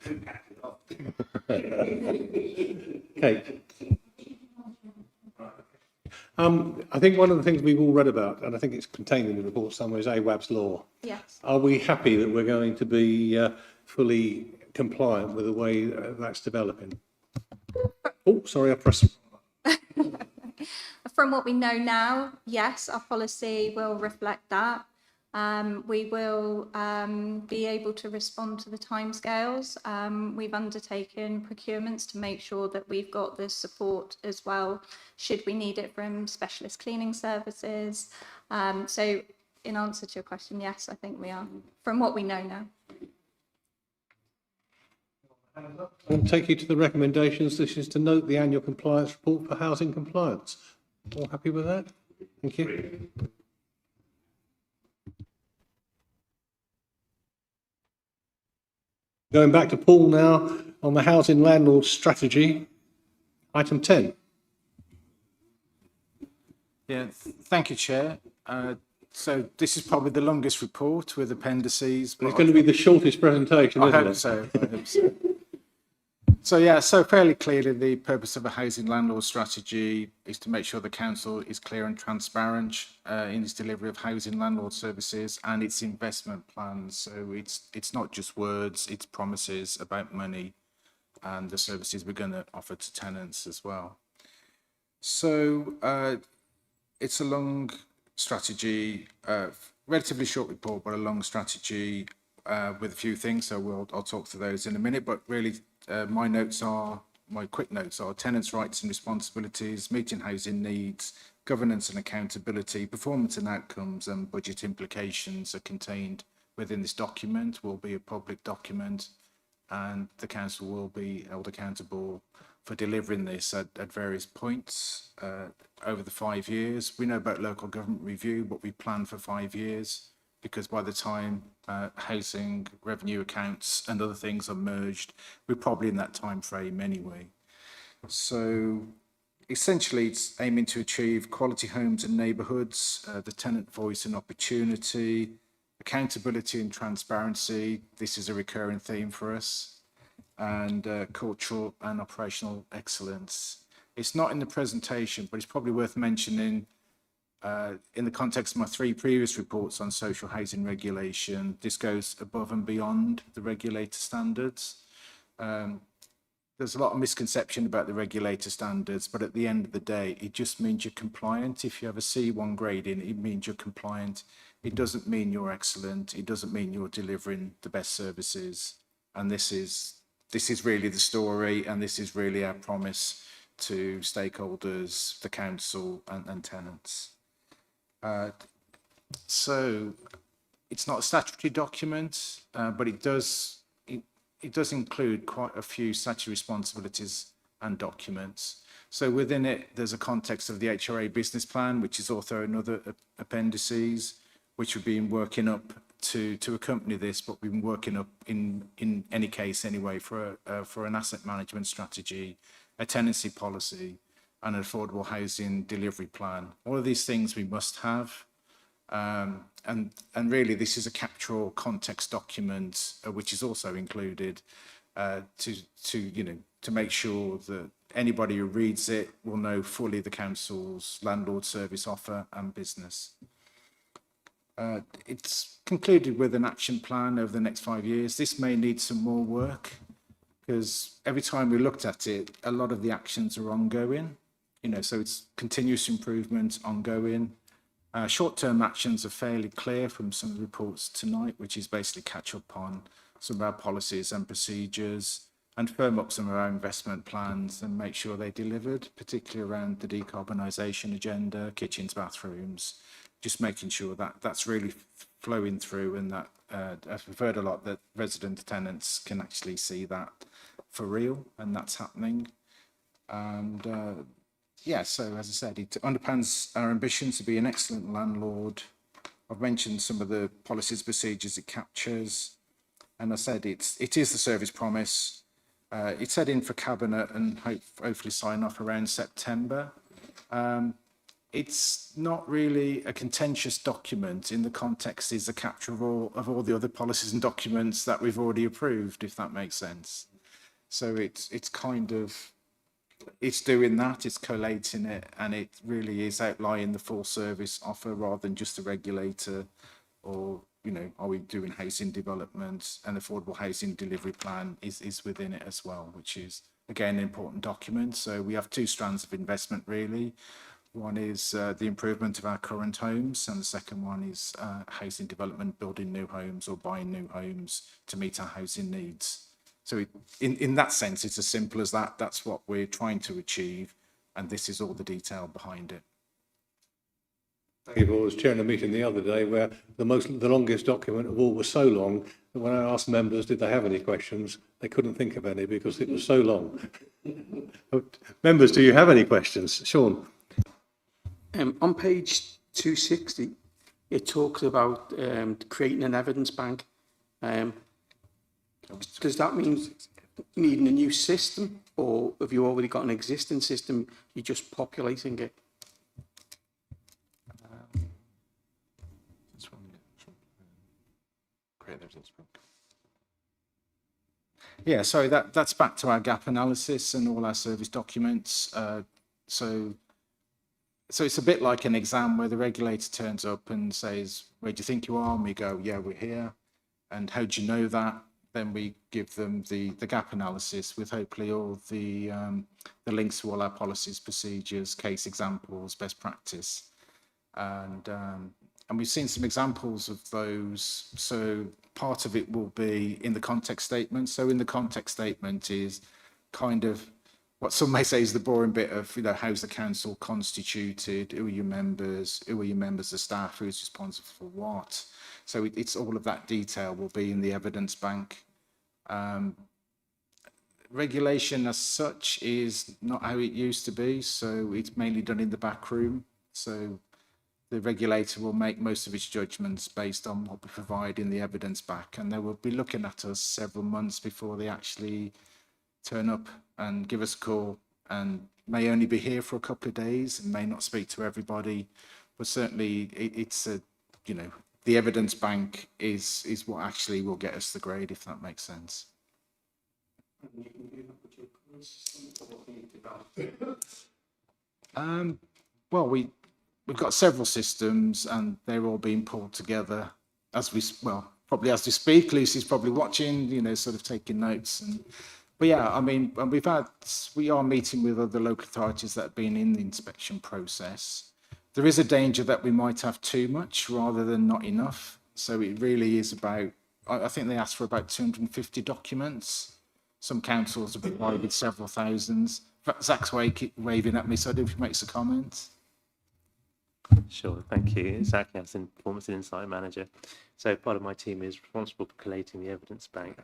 S1: Kate. I think one of the things we've all read about, and I think it's contained in the report somewhere, is AWAB's law.
S11: Yes.
S1: Are we happy that we're going to be fully compliant with the way that's developing? Oh, sorry, I pressed.
S11: From what we know now, yes, our policy will reflect that. We will be able to respond to the timescales. We've undertaken procurements to make sure that we've got this support as well, should we need it from specialist cleaning services. So in answer to your question, yes, I think we are, from what we know now.
S1: I'll take you to the recommendations. This is to note the annual compliance report for housing compliance. All happy with that? Thank you. Going back to Paul now on the housing landlord strategy, item 10.
S13: Yeah, thank you, Chair. So this is probably the longest report with appendices.
S1: But it's going to be the shortest presentation, isn't it?
S13: I hope so. So yeah, so fairly clearly the purpose of a housing landlord strategy is to make sure the council is clear and transparent in its delivery of housing landlord services and its investment plans. So it's not just words, it's promises about money and the services we're going to offer to tenants as well. So it's a long strategy, relatively short report, but a long strategy with a few things. So I'll talk to those in a minute, but really my quick notes are tenants' rights and responsibilities, meeting housing needs, governance and accountability, performance and outcomes, and budget implications are contained within this document, will be a public document, and the council will be held accountable for delivering this at various points over the 5 years. We know about local government review, but we plan for 5 years, because by the time housing revenue accounts and other things are merged, we're probably in that time frame anyway. So essentially it's aiming to achieve quality homes and neighbourhoods, the tenant voice and opportunity, accountability and transparency. This is a recurring theme for us, and cultural and operational excellence. It's not in the presentation, but it's probably worth mentioning in the context of my 3 previous reports on social housing regulation. This goes above and beyond the regulator standards. There's a lot of misconception about the regulator standards, but at the end of the day, it just means you're compliant. If you have a C1 grading, it means you're compliant. It doesn't mean you're excellent. It doesn't mean you're delivering the best services. And this is really the story, and this is really our promise to stakeholders, the council and tenants. So it's not a statutory document, but it does include quite a few statutory responsibilities and documents. So within it, there's a context of the HRA business plan, which is also another appendices, which we've been working up to accompany this, but we've been working up in any case anyway for an asset management strategy, a tenancy policy, and an affordable housing delivery plan. All of these things we must have. And really this is a captural context document, which is also included to make sure that anybody who reads it will know fully the council's landlord service offer and business. It's concluded with an action plan over the next 5 years. This may need some more work, because every time we looked at it, a lot of the actions are ongoing. So it's continuous improvement, ongoing. Short-term actions are fairly clear from some of the reports tonight, which is basically catch up on some of our policies and procedures and firm up some of our investment plans and make sure they're delivered, particularly around the decarbonisation agenda, kitchens, bathrooms, just making sure that that's really flowing through and that I've heard a lot that resident tenants can actually see that for real and that's happening. And yeah, so as I said, it underpins our ambition to be an excellent landlord. I've mentioned some of the policies, procedures it captures. And I said it is the service promise. It's heading for Cabinet and hopefully sign off around September. It's not really a contentious document in the context is a capture of all the other policies and documents that we've already approved, if that makes sense. So it's kind of, it's doing that, it's collating it, and it really is outlining the full service offer rather than just the regulator or, you know, are we doing housing development and affordable housing delivery plan is within it as well, which is, again, an important document. So we have two strands of investment, really. One is the improvement of our current homes, and the second one is housing development, building new homes or buying new homes to meet our housing needs. So in that sense, it's as simple as that. That's what we're trying to achieve, and this is all the detail behind it.
S1: Thank you. I was chairing a meeting the other day where the longest document of all was so long that when I asked members did they have any questions, they couldn't think of any because it was so long. Members, do you have any questions? Sean?
S15: On page 260, it talks about creating an evidence bank. Does that mean needing a new system, or have you already got an existing system, you're just populating it?
S13: Yeah, so that's back to our gap analysis and all our service documents. So it's a bit like an exam where the regulator turns up and says, where do you think you are? And we go, yeah, we're here. And how do you know that? Then we give them the gap analysis with hopefully all the links to all our policies, procedures, case examples, best practice. And we've seen some examples of those. So part of it will be in the context statement. So in the context statement is kind of what some may say is the boring bit of, you know, how's the council constituted? Who are your members? Who are your members of staff? Who's responsible for what? So it's all of that detail will be in the evidence bank. Regulation as such is not how it used to be. So it's mainly done in the back room. So the regulator will make most of its judgments based on what we provide in the evidence back. And they will be looking at us several months before they actually turn up and give us a call, and may only be here for a couple of days and may not speak to everybody, but certainly it's a, you know, the evidence bank is what actually will get us the grade, if that makes sense. Well, we've got several systems and they're all being pulled together as we, well, probably as we speak. Lucy's probably watching, you know, sort of taking notes. But yeah, I mean, we are meeting with other local authorities that have been in the inspection process. There is a danger that we might have too much rather than not enough. So it really is about, I think they asked for about 250 documents. Some councils have provided several thousands. Zach's waving at me, so I do makes a comment.
S17: Sure, thank you. Zach Jansen, Performance and Insight Manager. So part of my team is responsible for collating the evidence bank.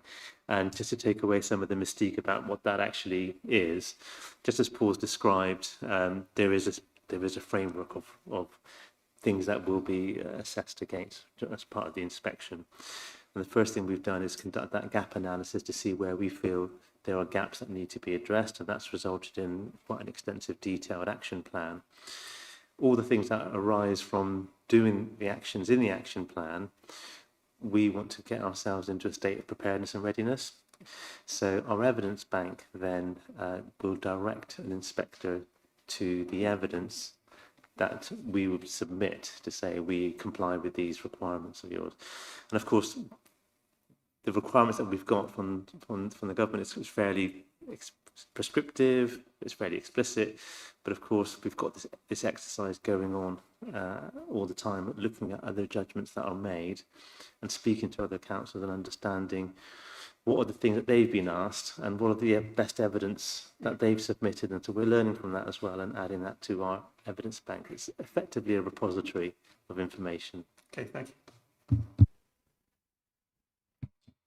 S17: And just to take away some of the mystique about what that actually is, just as Paul's described, there is a framework of things that will be assessed against as part of the inspection. And the first thing we've done is conduct that gap analysis to see where we feel there are gaps that need to be addressed, and that's resulted in quite an extensive detailed action plan. All the things that arise from doing the actions in the action plan, we want to get ourselves into a state of preparedness and readiness. So our evidence bank then will direct an inspector to the evidence that we would submit to say we comply with these requirements of yours. And of course, the requirements that we've got from the government is fairly prescriptive, it's fairly explicit, but of course we've got this exercise going on all the time, looking at other judgments that are made and speaking to other councils and understanding what are the things that they've been asked and what are the best evidence that they've submitted. And so we're learning from that as well and adding that to our evidence bank. It's effectively a repository of information.
S12: Okay, thank you.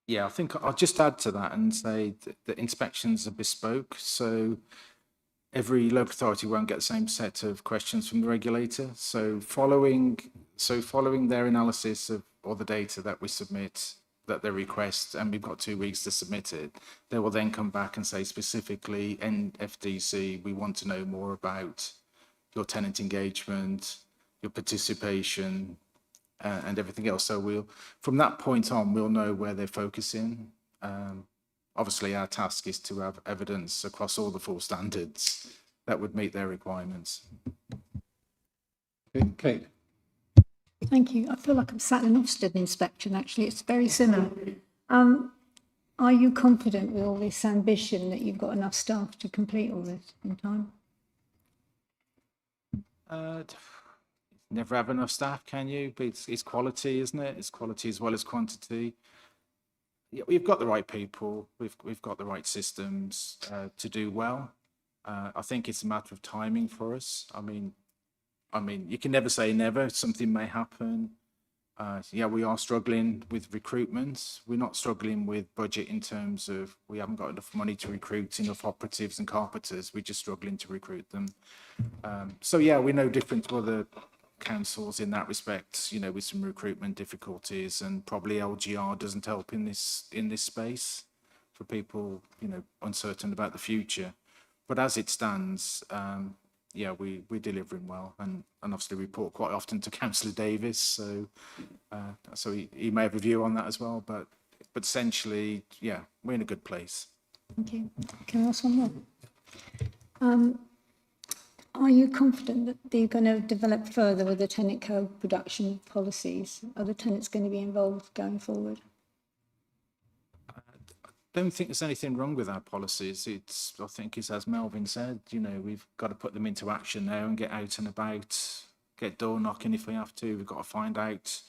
S13: Yeah, I think I'll just add to that and say that inspections are bespoke. So every local authority won't get the same set of questions from the regulator. So following their analysis of all the data that we submit, that they request, and we've got 2 weeks to submit it, they will then come back and say specifically, NFDC, we want to know more about your tenant engagement, your participation, and everything else. So from that point on, we'll know where they're focusing. Obviously, our task is to have evidence across all the 4 standards that would meet their requirements.
S1: Kate.
S10: Thank you. I feel like I'm sat in an Ofsted inspection, actually. It's very similar. Are you confident with all this ambition that you've got enough staff to complete all this in time?
S13: Never have enough staff, can you? But it's quality, isn't it? It's quality as well as quantity. Yeah, we've got the right people. We've got the right systems to do well. I think it's a matter of timing for us. I mean, you can never say never. Something may happen. Yeah, we are struggling with recruitment. We're not struggling with budget in terms of we haven't got enough money to recruit enough operatives and carpenters. We're just struggling to recruit them. So yeah, we're no different to other councils in that respect, you know, with some recruitment difficulties, and probably LGR doesn't help in this space for people, you know, uncertain about the future. But as it stands, yeah, we're delivering well, and obviously report quite often to Councillor Davis, so he may have a view on that as well. But essentially, yeah, we're in a good place.
S10: Thank you. Can I ask one more? Are you confident that you're going to develop further with the tenant co-production policies? Are the tenants going to be involved going forward?
S13: I don't think there's anything wrong with our policies. I think it's as Melvin said, you know, we've got to put them into action now and get out and about, get door knocking if we have to. We've got to find out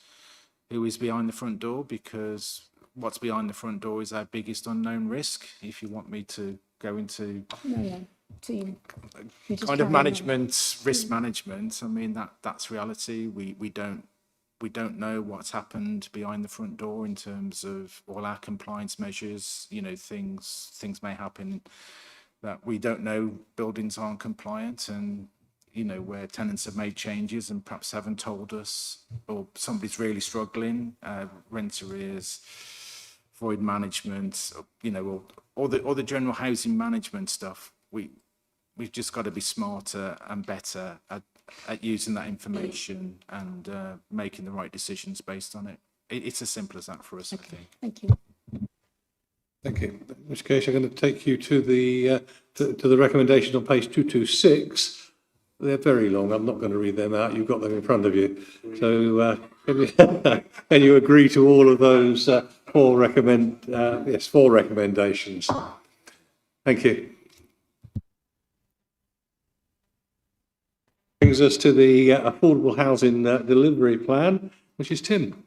S13: who is behind the front door, because what's behind the front door is our biggest unknown risk. If you want me to go into kind of management, risk management, I mean, that's reality. We don't know what's happened behind the front door in terms of all our compliance measures. You know, things may happen that we don't know. Buildings aren't compliant, and you know, where tenants have made changes and perhaps haven't told us, or somebody's really struggling, rent arrears, void management, you know, or the general housing management stuff. We've just got to be smarter and better at using that information and making the right decisions based on it. It's as simple as that for us,
S10: Okay.
S13: I think.
S10: Thank you.
S1: Thank you. In which case, I'm going to take you to the recommendation on page 226. They're very long. I'm not going to read them out. You've got them in front of you. So can you agree to all of those four recommendations? Thank you. Brings us to the affordable housing delivery plan, which is Tim.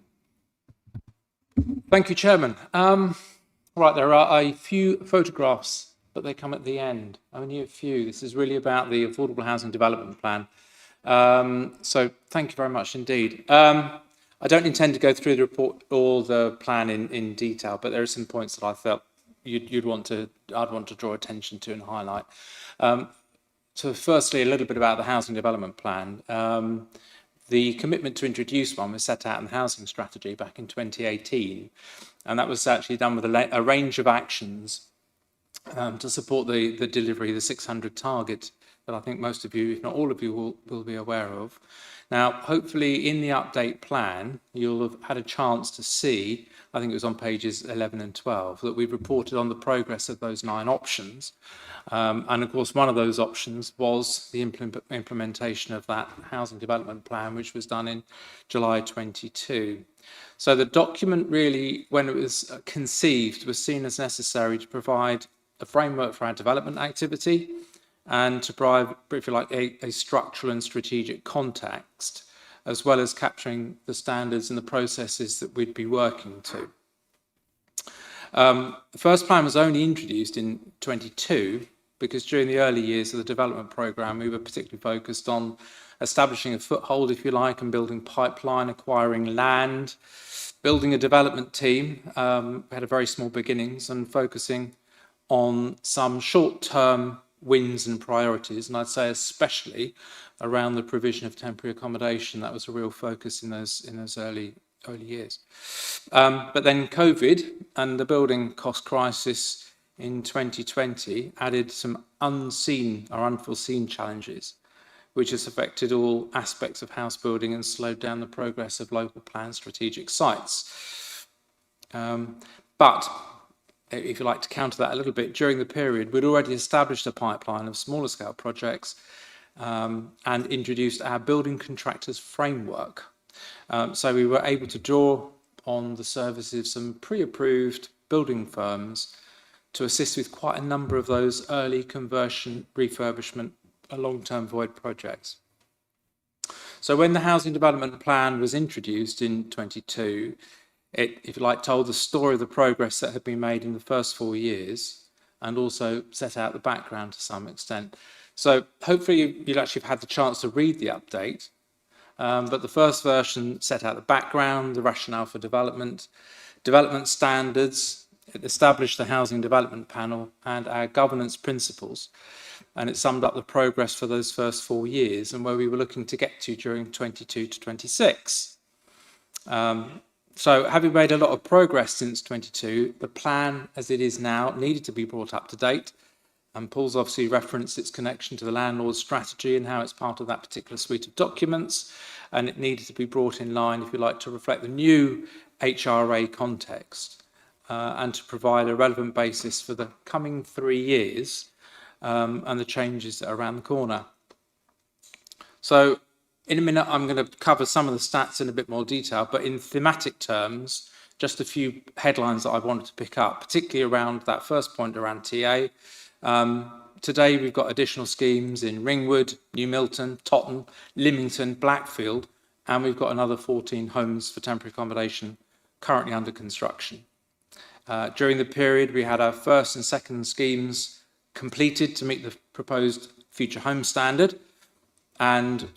S18: Thank you, Chairman. Right, there are a few photographs, but they come at the end. Only a few. This is really about the affordable housing development plan. So thank you very much indeed. I don't intend to go through the report or the plan in detail, but there are some points that I felt I'd want to draw attention to and highlight. So firstly, a little bit about the housing development plan. The commitment to introduce one was set out in the housing strategy back in 2018, and that was actually done with a range of actions to support the delivery of the 600 target that I think most of you, if not all of you, will be aware of. Now, hopefully in the update plan, you'll have had a chance to see, I think it was on pages 11 and 12, that we've reported on the progress of those 9 options. And of course, one of those options was the implementation of that housing development plan, which was done in July 22. So the document really, when it was conceived, was seen as necessary to provide a framework for our development activity and to provide, if you like, a structural and strategic context, as well as capturing the standards and the processes that we'd be working to. The first plan was only introduced in 22 because during the early years of the development programme, we were particularly focused on establishing a foothold, if you like, and building pipeline, acquiring land, building a development team. We had a very small beginnings and focusing on some short-term wins and priorities, and I'd say especially around the provision of temporary accommodation. That was a real focus in those early years. But then COVID and the building cost crisis in 2020 added some unseen or unforeseen challenges, which has affected all aspects of house building and slowed down the progress of local planned strategic sites. But if you like to counter that a little bit, during the period, we'd already established a pipeline of smaller scale projects and introduced our building contractors framework. So we were able to draw on the services of some pre-approved building firms to assist with quite a number of those early conversion, refurbishment, long-term void projects. So when the housing development plan was introduced in 22, it, if you like, told the story of the progress that had been made in the first 4 years and also set out the background to some extent. So hopefully you'll actually have had the chance to read the update, but the first version set out the background, the rationale for development, development standards, it established the housing development panel and our governance principles, and it summed up the progress for those first 4 years and where we were looking to get to during 22 to 26. So having made a lot of progress since 22, the plan as it is now needed to be brought up to date. And Paul's obviously referenced its connection to the landlord strategy and how it's part of that particular suite of documents. And it needed to be brought in line, if you like, to reflect the new HRA context and to provide a relevant basis for the coming 3 years and the changes that are around the corner. So in a minute, I'm going to cover some of the stats in a bit more detail, but in thematic terms, just a few headlines that I wanted to pick up, particularly around that first point around TA. Today, we've got additional schemes in Ringwood, New Milton, Totton, Lymington, Blackfield, and we've got another 14 homes for temporary accommodation currently under construction. During the period, we had our first and second schemes completed to meet the proposed future home standard. And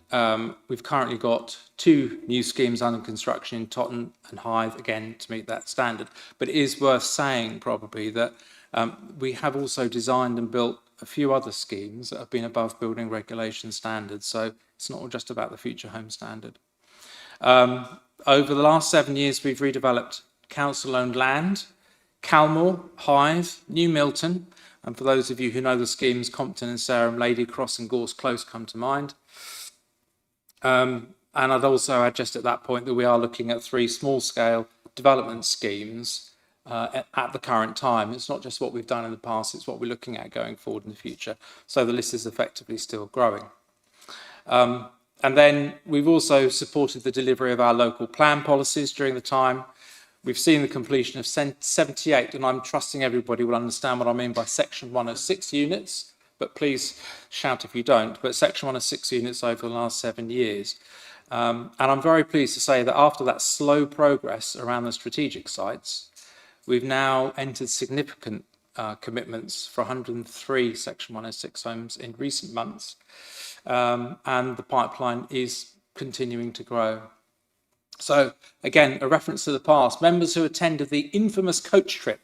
S18: we've currently got 2 new schemes under construction in Totton and Hythe, again, to meet that standard. But it is worth saying probably that we have also designed and built a few other schemes that have been above building regulation standards. So it's not just about the future home standard. Over the last 7 years, we've redeveloped council-owned land, Calmore, Hythe, New Milton, and for those of you who know the schemes, Compton and Sarum, Lady Cross and Gorse Close come to mind. And I'd also add just at that point that we are looking at 3 small-scale development schemes at the current time. It's not just what we've done in the past, it's what we're looking at going forward in the future. So the list is effectively still growing. And then we've also supported the delivery of our local plan policies during the time. We've seen the completion of 78, and I'm trusting everybody will understand what I mean by Section 106 units, but please shout if you don't, but Section 106 units over the last 7 years. And I'm very pleased to say that after that slow progress around the strategic sites, we've now entered significant commitments for 103 Section 106 homes in recent months, and the pipeline is continuing to grow. So again, a reference to the past. Members who attended the infamous coach trip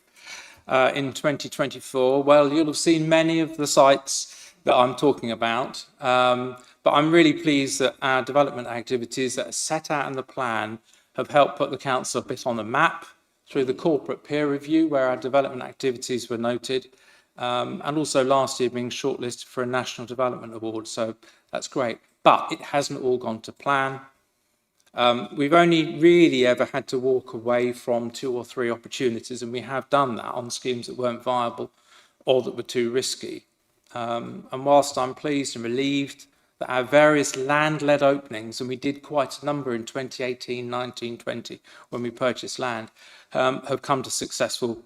S18: in 2024, well, you'll have seen many of the sites that I'm talking about. But I'm really pleased that our development activities that are set out in the plan have helped put the council a bit on the map through the corporate peer review where our development activities were noted, and also last year being shortlisted for a National Development Award. So that's great. But it hasn't all gone to plan. We've only really ever had to walk away from 2 or 3 opportunities, and we have done that on schemes that weren't viable or that were too risky. And whilst I'm pleased and relieved that our various land-led openings, and we did quite a number in 2018, 19, 20, when we purchased land, have come to successful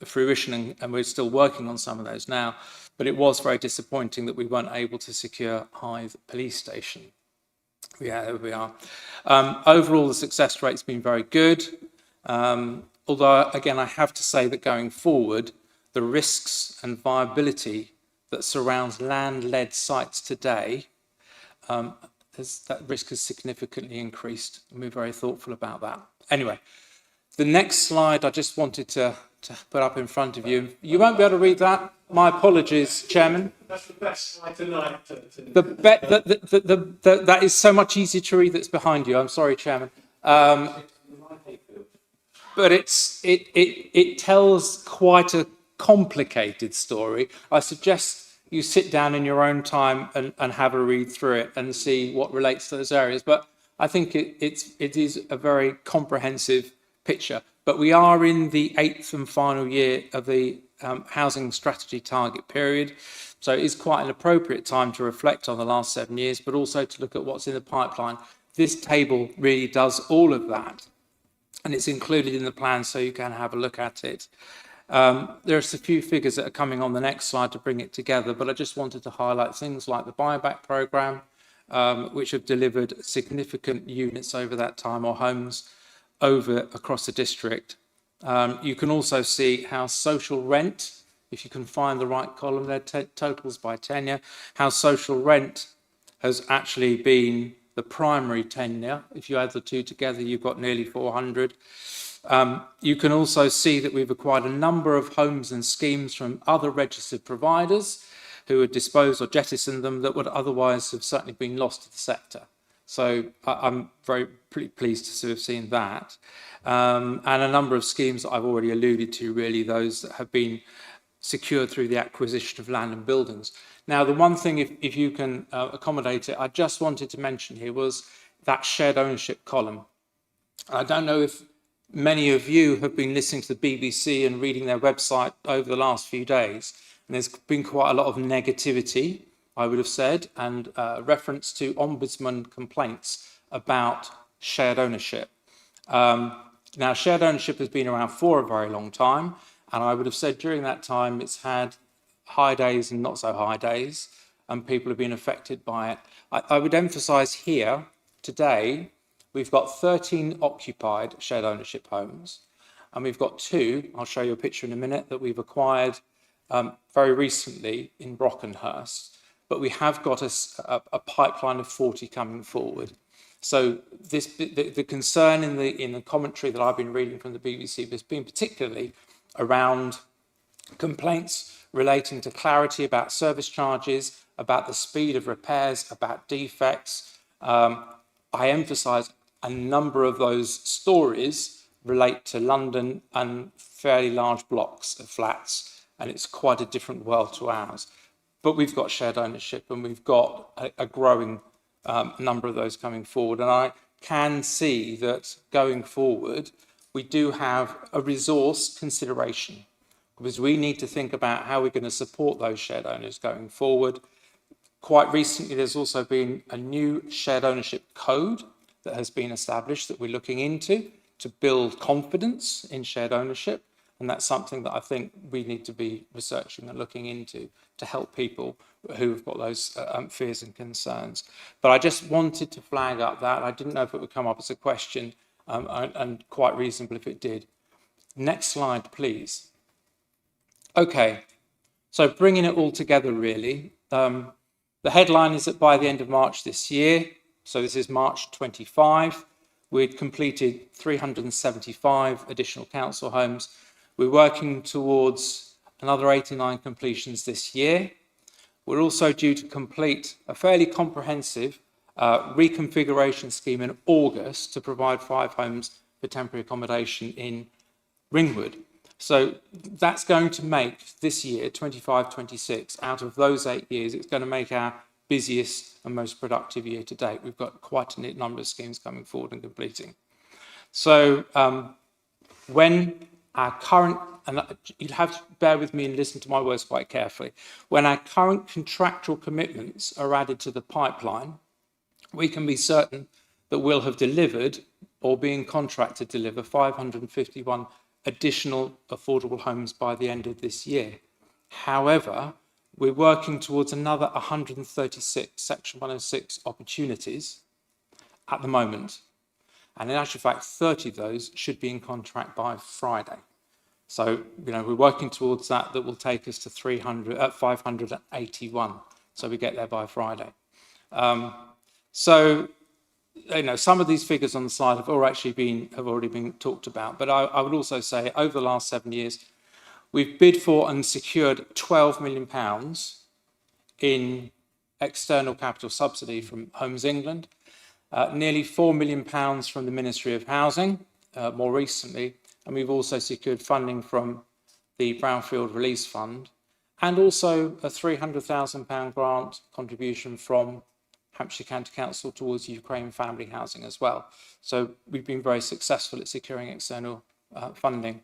S18: fruition, and we're still working on some of those now. But it was very disappointing that we weren't able to secure Hythe Police Station. Yeah, there we are. Overall, the success rate's been very good. Although, again, I have to say that going forward, the risks and viability that surrounds land-led sites today, that risk has significantly increased, and we're very thoughtful about that. Anyway, the next slide I just wanted to put up in front of you. You won't be able to read that. My apologies, Chairman.
S1: That's the best slide tonight.
S18: That is so much easier to read that's behind you. I'm sorry, Chairman. But it tells quite a complicated story. I suggest you sit down in your own time and have a read through it and see what relates to those areas. But I think it is a very comprehensive picture. But we are in the 8th and final year of the housing strategy target period. So it is quite an appropriate time to reflect on the last 7 years, but also to look at what's in the pipeline. This table really does all of that, and it's included in the plan, so you can have a look at it. There are a few figures that are coming on the next slide to bring it together, but I just wanted to highlight things like the buyback programme, which have delivered significant units over that time, or homes across the district. You can also see how social rent, if you can find the right column there, totals by tenure, how social rent has actually been the primary tenure. If you add the two together, you've got nearly 400. You can also see that we've acquired a number of homes and schemes from other registered providers who had disposed or jettisoned them that would otherwise have certainly been lost to the sector. So I'm pretty pleased to have seen that. And a number of schemes that I've already alluded to, really, those that have been secured through the acquisition of land and buildings. Now, the one thing, if you can accommodate it, I just wanted to mention here was that shared ownership column. I don't know if many of you have been listening to the BBC and reading their website over the last few days, and there's been quite a lot of negativity, I would have said, and reference to ombudsman complaints about shared ownership. Now, shared ownership has been around for a very long time, and I would have said during that time it's had high days and not so high days, and people have been affected by it. I would emphasise here today, we've got 13 occupied shared ownership homes, and we've got 2, I'll show you a picture in a minute, that we've acquired very recently in Brockenhurst, but we have got a pipeline of 40 coming forward. So the concern in the commentary that I've been reading from the BBC has been particularly around complaints relating to clarity about service charges, about the speed of repairs, about defects. I emphasise a number of those stories relate to London and fairly large blocks of flats, and it's quite a different world to ours. But we've got shared ownership, and we've got a growing number of those coming forward. And I can see that going forward, we do have a resource consideration, because we need to think about how we're going to support those shared owners going forward. Quite recently, there's also been a new shared ownership code that has been established that we're looking into to build confidence in shared ownership. And that's something that I think we need to be researching and looking into to help people who've got those fears and concerns. But I just wanted to flag up that. I didn't know if it would come up as a question, and quite reasonable if it did. Next slide, please. Okay, so bringing it all together, really. The headline is that by the end of March this year, so this is March 25, we'd completed 375 additional council homes. We're working towards another 89 completions this year. We're also due to complete a fairly comprehensive reconfiguration scheme in August to provide 5 homes for temporary accommodation in Ringwood. So that's going to make this year, 25-26, out of those 8 years, it's going to make our busiest and most productive year to date. We've got quite a number of schemes coming forward and completing. So when our current, and you'd have to bear with me and listen to my words quite carefully, when our current contractual commitments are added to the pipeline, we can be certain that we'll have delivered or be in contract to deliver 551 additional affordable homes by the end of this year. However, we're working towards another 136 Section 106 opportunities at the moment. And in actual fact, 30 of those should be in contract by Friday. So, we're working towards that will take us to 581. So we get there by Friday. Some of these figures on the slide have already been talked about. But I would also say over the last 7 years, we've bid for and secured £12 million in external capital subsidy from Homes England, nearly £4 million from the Ministry of Housing more recently, and we've also secured funding from the Brownfield Release Fund, and also a £300,000 grant contribution from Hampshire County Council towards Ukraine family housing as well. So we've been very successful at securing external funding.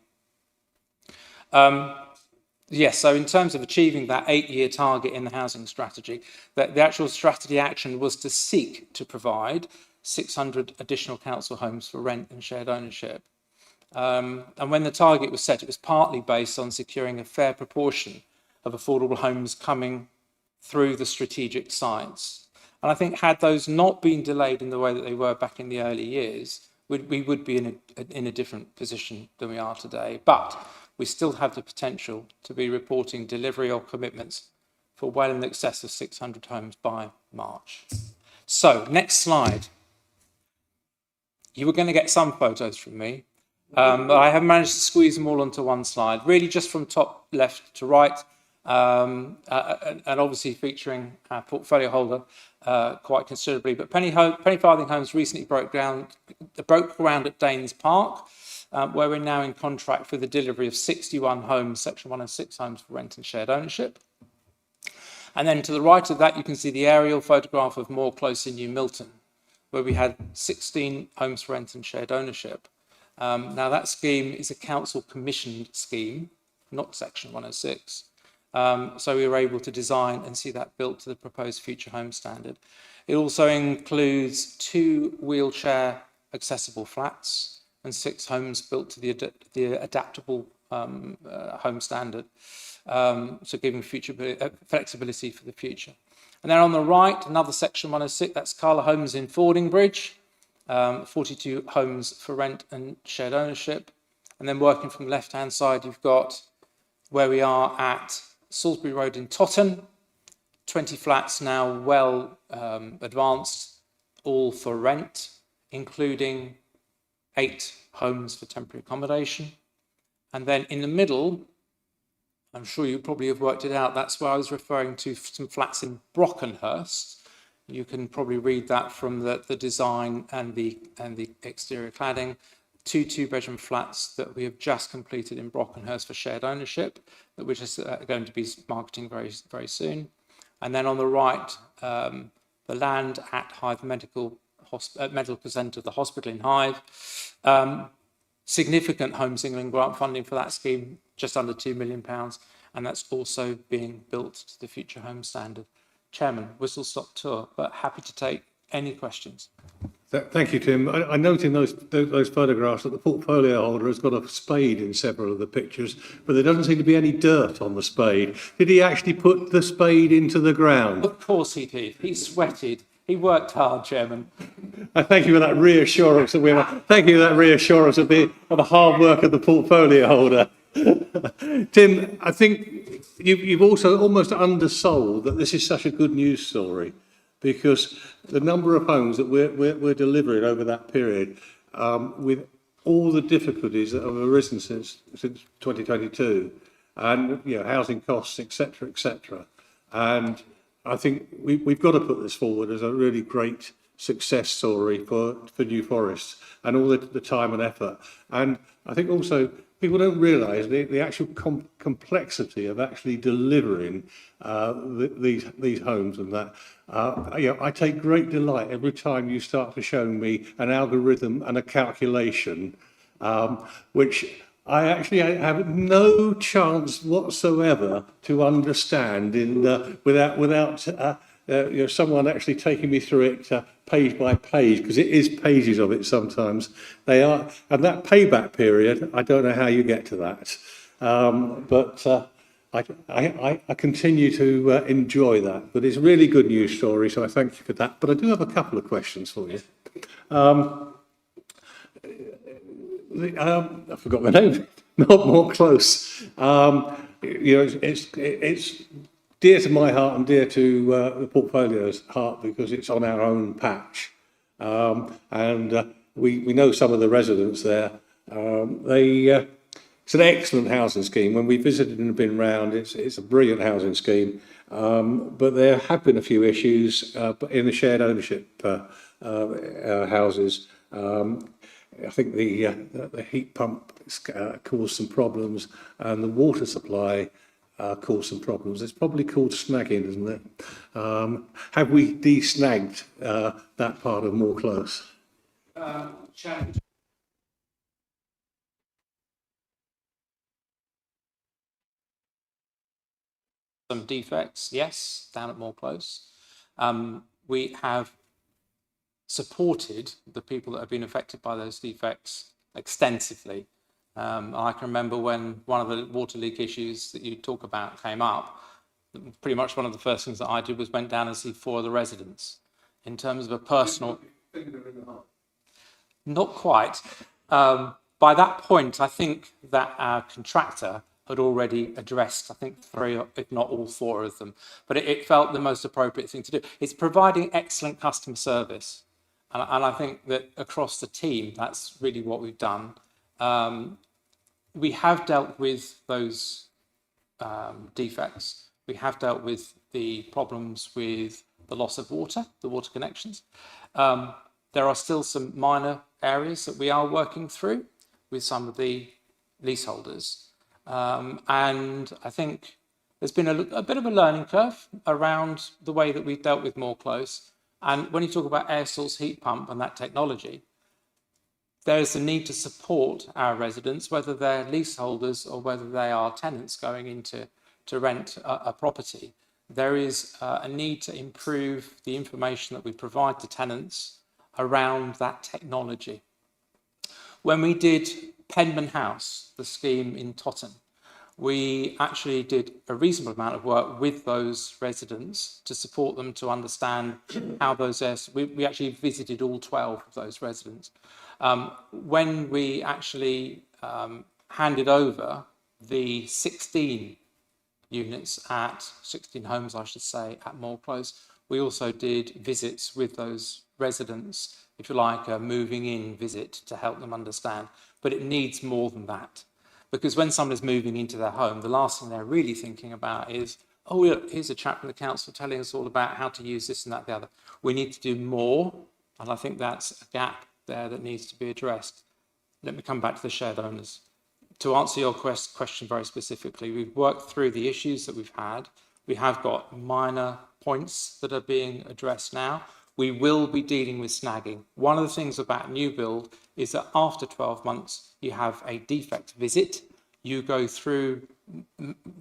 S18: Yes, so in terms of achieving that 8-year target in the housing strategy, the actual strategy action was to seek to provide 600 additional council homes for rent and shared ownership. And when the target was set, it was partly based on securing a fair proportion of affordable homes coming through the strategic sites. And I think had those not been delayed in the way that they were back in the early years, we would be in a different position than we are today. But we still have the potential to be reporting delivery or commitments for well in excess of 600 homes by March. So, next slide. You were going to get some photos from me, but I have managed to squeeze them all onto one slide, really just from top left to right, and obviously featuring our portfolio holder quite considerably. But Penny Farthing Homes recently broke ground at Danes Park, where we're now in contract for the delivery of 61 homes, Section 106 homes for rent and shared ownership. And then to the right of that, you can see the aerial photograph of more close in New Milton, where we had 16 homes for rent and shared ownership. Now that scheme is a council commissioned scheme, not Section 106. So we were able to design and see that built to the proposed future home standard. It also includes 2 wheelchair accessible flats and 6 homes built to the adaptable home standard, so giving flexibility for the future. And then on the right, another Section 106, that's Carla Homes in Fordingbridge, 42 homes for rent and shared ownership. And then working from the left-hand side, you've got where we are at Salisbury Road in Totton, 20 flats now well advanced, all for rent, including 8 homes for temporary accommodation. And then in the middle, I'm sure you probably have worked it out, that's where I was referring to some flats in Brockenhurst. You can probably read that from the design and the exterior cladding. 2 2-bedroom flats that we have just completed in Brockenhurst for shared ownership, that we're just going to be marketing very, very soon. And then on the right, the land at Hythe Medical Centre, the hospital in Hythe. Significant Homes England grant funding for that scheme, just under £2 million, and that's also being built to the future home standard. Chairman, whistle stop tour, but happy to take any questions.
S1: Thank you, Tim. I note in those photographs that the portfolio holder has got a spade in several of the pictures, but there doesn't seem to be any dirt on the spade. Did he actually put the spade into the ground?
S18: Of course he did. He sweated. He worked hard, Chairman.
S1: Thank you for that reassurance. Thank you for that reassurance of the hard work of the portfolio holder. Tim, I think you've also almost undersold that this is such a good news story, because the number of homes that we're delivering over that period, with all the difficulties that have arisen since 2022, and housing costs, etc., and I think we've got to put this forward as a really great success story for New Forest, and all the time and effort. And I think also people don't realise the actual complexity of actually delivering these homes and that. I take great delight every time you start to show me an algorithm and a calculation, which I actually have no chance whatsoever to understand without someone actually taking me through it page by page, because it is pages of it sometimes. They are, and that payback period, I don't know how you get to that, but I continue to enjoy that. But it's a really good news story, so I thank you for that. But I do have a couple of questions for you. I forgot my name. Not more close. It's dear to my heart and dear to the portfolio's heart because it's on our own patch, and we know some of the residents there. It's an excellent housing scheme. When we visited and been round, it's a brilliant housing scheme. But there have been a few issues in the shared ownership houses. I think the heat pump caused some problems, and the water supply caused some problems. It's probably called snagging, isn't it? Have we de-snagged that part of More Close?
S18: Some defects, yes, down at More Close. We have supported the people that have been affected by those defects extensively. I can remember when one of the water leak issues that you talk about came up, pretty much one of the first things that I did was went down and see 4 of the residents. In terms of a personal... Not quite. By that point, I think that our contractor had already addressed, I think, 3, if not all 4 of them. But it felt the most appropriate thing to do. It's providing excellent customer service. And I think that across the team, that's really what we've done. We have dealt with those defects. We have dealt with the problems with the loss of water, the water connections. There are still some minor areas that we are working through with some of the leaseholders. And I think there's been a bit of a learning curve around the way that we've dealt with More Close. And when you talk about air source heat pump and that technology, there's a need to support our residents, whether they're leaseholders or whether they are tenants going into rent a property. There is a need to improve the information that we provide to tenants around that technology. When we did Penman House, the scheme in Totton, we actually did a reasonable amount of work with those residents to support them to understand how those we actually visited all 12 of those residents. When we actually handed over the 16 units 16 homes, I should say, at More Close, we also did visits with those residents, if you like, a moving in visit to help them understand. But it needs more than that. Because when someone is moving into their home, the last thing they're really thinking about is, oh, look, here's a chap from the council telling us all about how to use this and that, the other. We need to do more, and I think that's a gap there that needs to be addressed. Let me come back to the shared owners. To answer your question very specifically, we've worked through the issues that we've had. We have got minor points that are being addressed now. We will be dealing with snagging. One of the things about new build is that after 12 months, you have a defect visit. You go through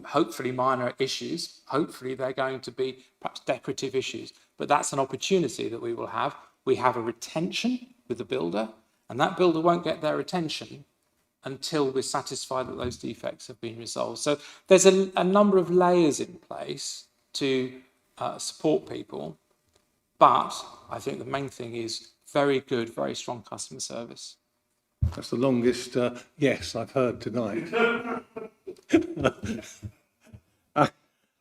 S18: hopefully minor issues. Hopefully they're going to be perhaps decorative issues, but that's an opportunity that we will have. We have a retention with the builder, and that builder won't get their retention until we're satisfied that those defects have been resolved. So there's a number of layers in place to support people. But I think the main thing is very good, very strong customer service.
S1: That's the longest yes I've heard tonight.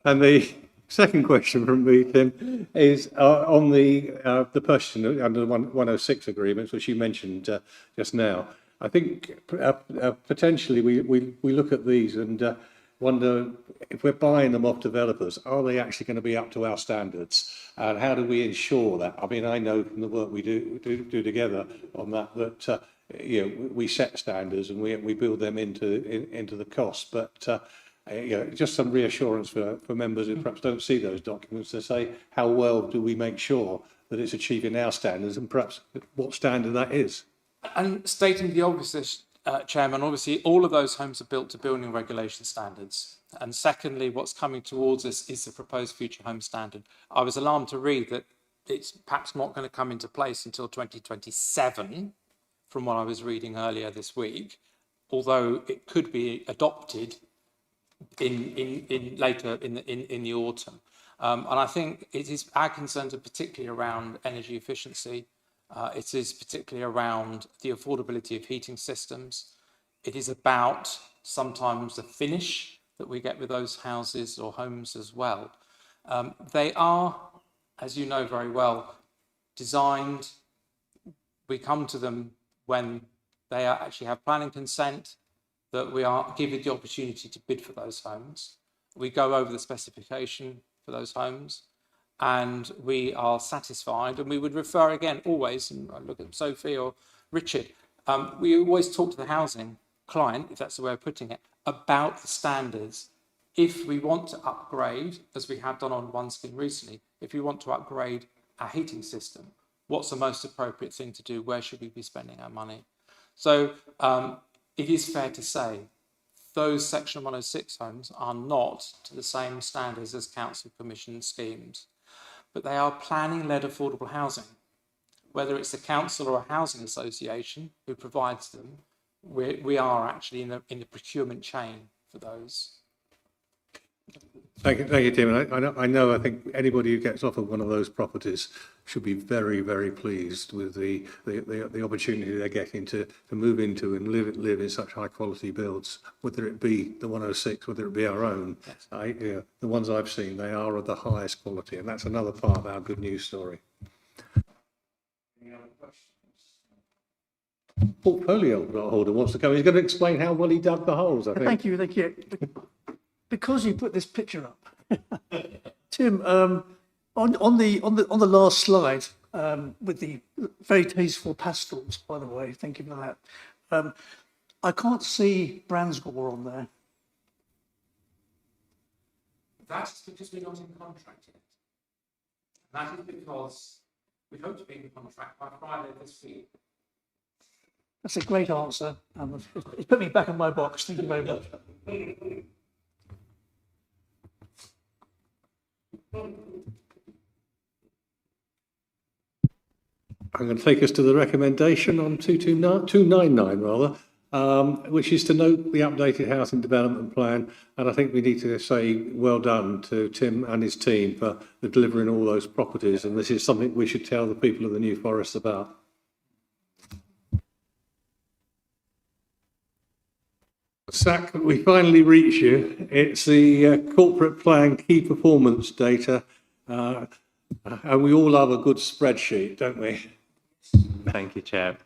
S1: And the second question from me, Tim, is on the person under the 106 agreements, which you mentioned just now. I think potentially we look at these and wonder if we're buying them off developers, are they actually going to be up to our standards? And how do we ensure that? I mean, I know from the work we do together on that we set standards and we build them into the cost. But just some reassurance for members who perhaps don't see those documents to say, how well do we make sure that it's achieving our standards and perhaps what standard that is?
S18: And stating the obvious, Chairman, obviously all of those homes are built to building regulation standards. And secondly, what's coming towards us is the proposed future home standard. I was alarmed to read that it's perhaps not going to come into place until 2027, from what I was reading earlier this week, although it could be adopted in later in the autumn. And I think it is, our concerns are particularly around energy efficiency. It is particularly around the affordability of heating systems. It is about sometimes the finish that we get with those houses or homes as well. They are, as you know very well, designed. We come to them when they actually have planning consent, that we are given the opportunity to bid for those homes. We go over the specification for those homes and we are satisfied, and we would refer again always, and I look at Sophie or Richard, we always talk to the housing client, if that's the way of putting it, about the standards. If we want to upgrade, as we have done on one scheme recently, if we want to upgrade our heating system, what's the most appropriate thing to do? Where should we be spending our money? So it is fair to say those Section 106 homes are not to the same standards as council commissioned schemes, but they are planning-led affordable housing. Whether it's a council or a housing association who provides them, we are actually in the procurement chain for those.
S1: Thank you, Tim. I think anybody who gets offered one of those properties should be very, very pleased with the opportunity they're getting to move into and live in such high quality builds, whether it be the 106, whether it be our own. Yes. The ones I've seen, they are of the highest quality, and that's another part of our good news story. Any other questions? Portfolio holder wants to come. He's going to explain how well he dug the holes, I think.
S12: Thank you. Because you put this picture up, Tim, on the last slide, with the very tasteful pastels, by the way, thank you for that. I can't see Bransgore on there.
S18: That's because we're not in contract yet. And that is because we hope to be in contract by Friday this week.
S12: That's a great answer. It's put me back in my box. Thank you very much.
S1: I'm going to take us to the recommendation on 299 rather, which is to note the updated housing development plan. And I think we need to say well done to Tim and his team for delivering all those properties. And this is something we should tell the people of the New Forest about. Sack, we finally reach you. It's the corporate plan key performance data. And we all love a good spreadsheet, don't we?
S17: Thank you, Chair.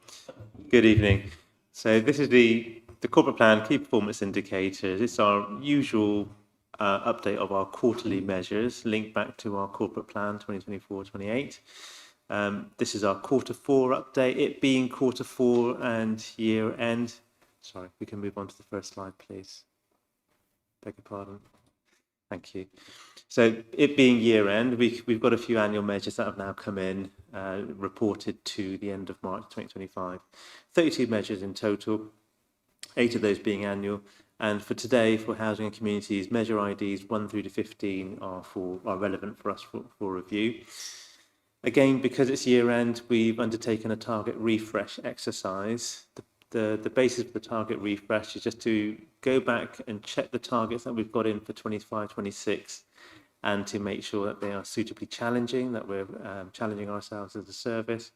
S17: Good evening. So this is the corporate plan key performance indicators. It's our usual update of our quarterly measures linked back to our corporate plan 2024-28. This is our quarter 4 update, it being quarter 4 and year end. Sorry, we can move on to the first slide, please. Beg your pardon. Thank you. So it being year end, we've got a few annual measures that have now come in, reported to the end of March 2025. 32 measures in total, 8 of those being annual. And for today, for housing and communities, measure IDs 1 through to 15 are relevant for us for review. Again, because it's year end, we've undertaken a target refresh exercise. The basis of the target refresh is just to go back and check the targets that we've got in for 25-26 and to make sure that they are suitably challenging, that we're challenging ourselves as a service.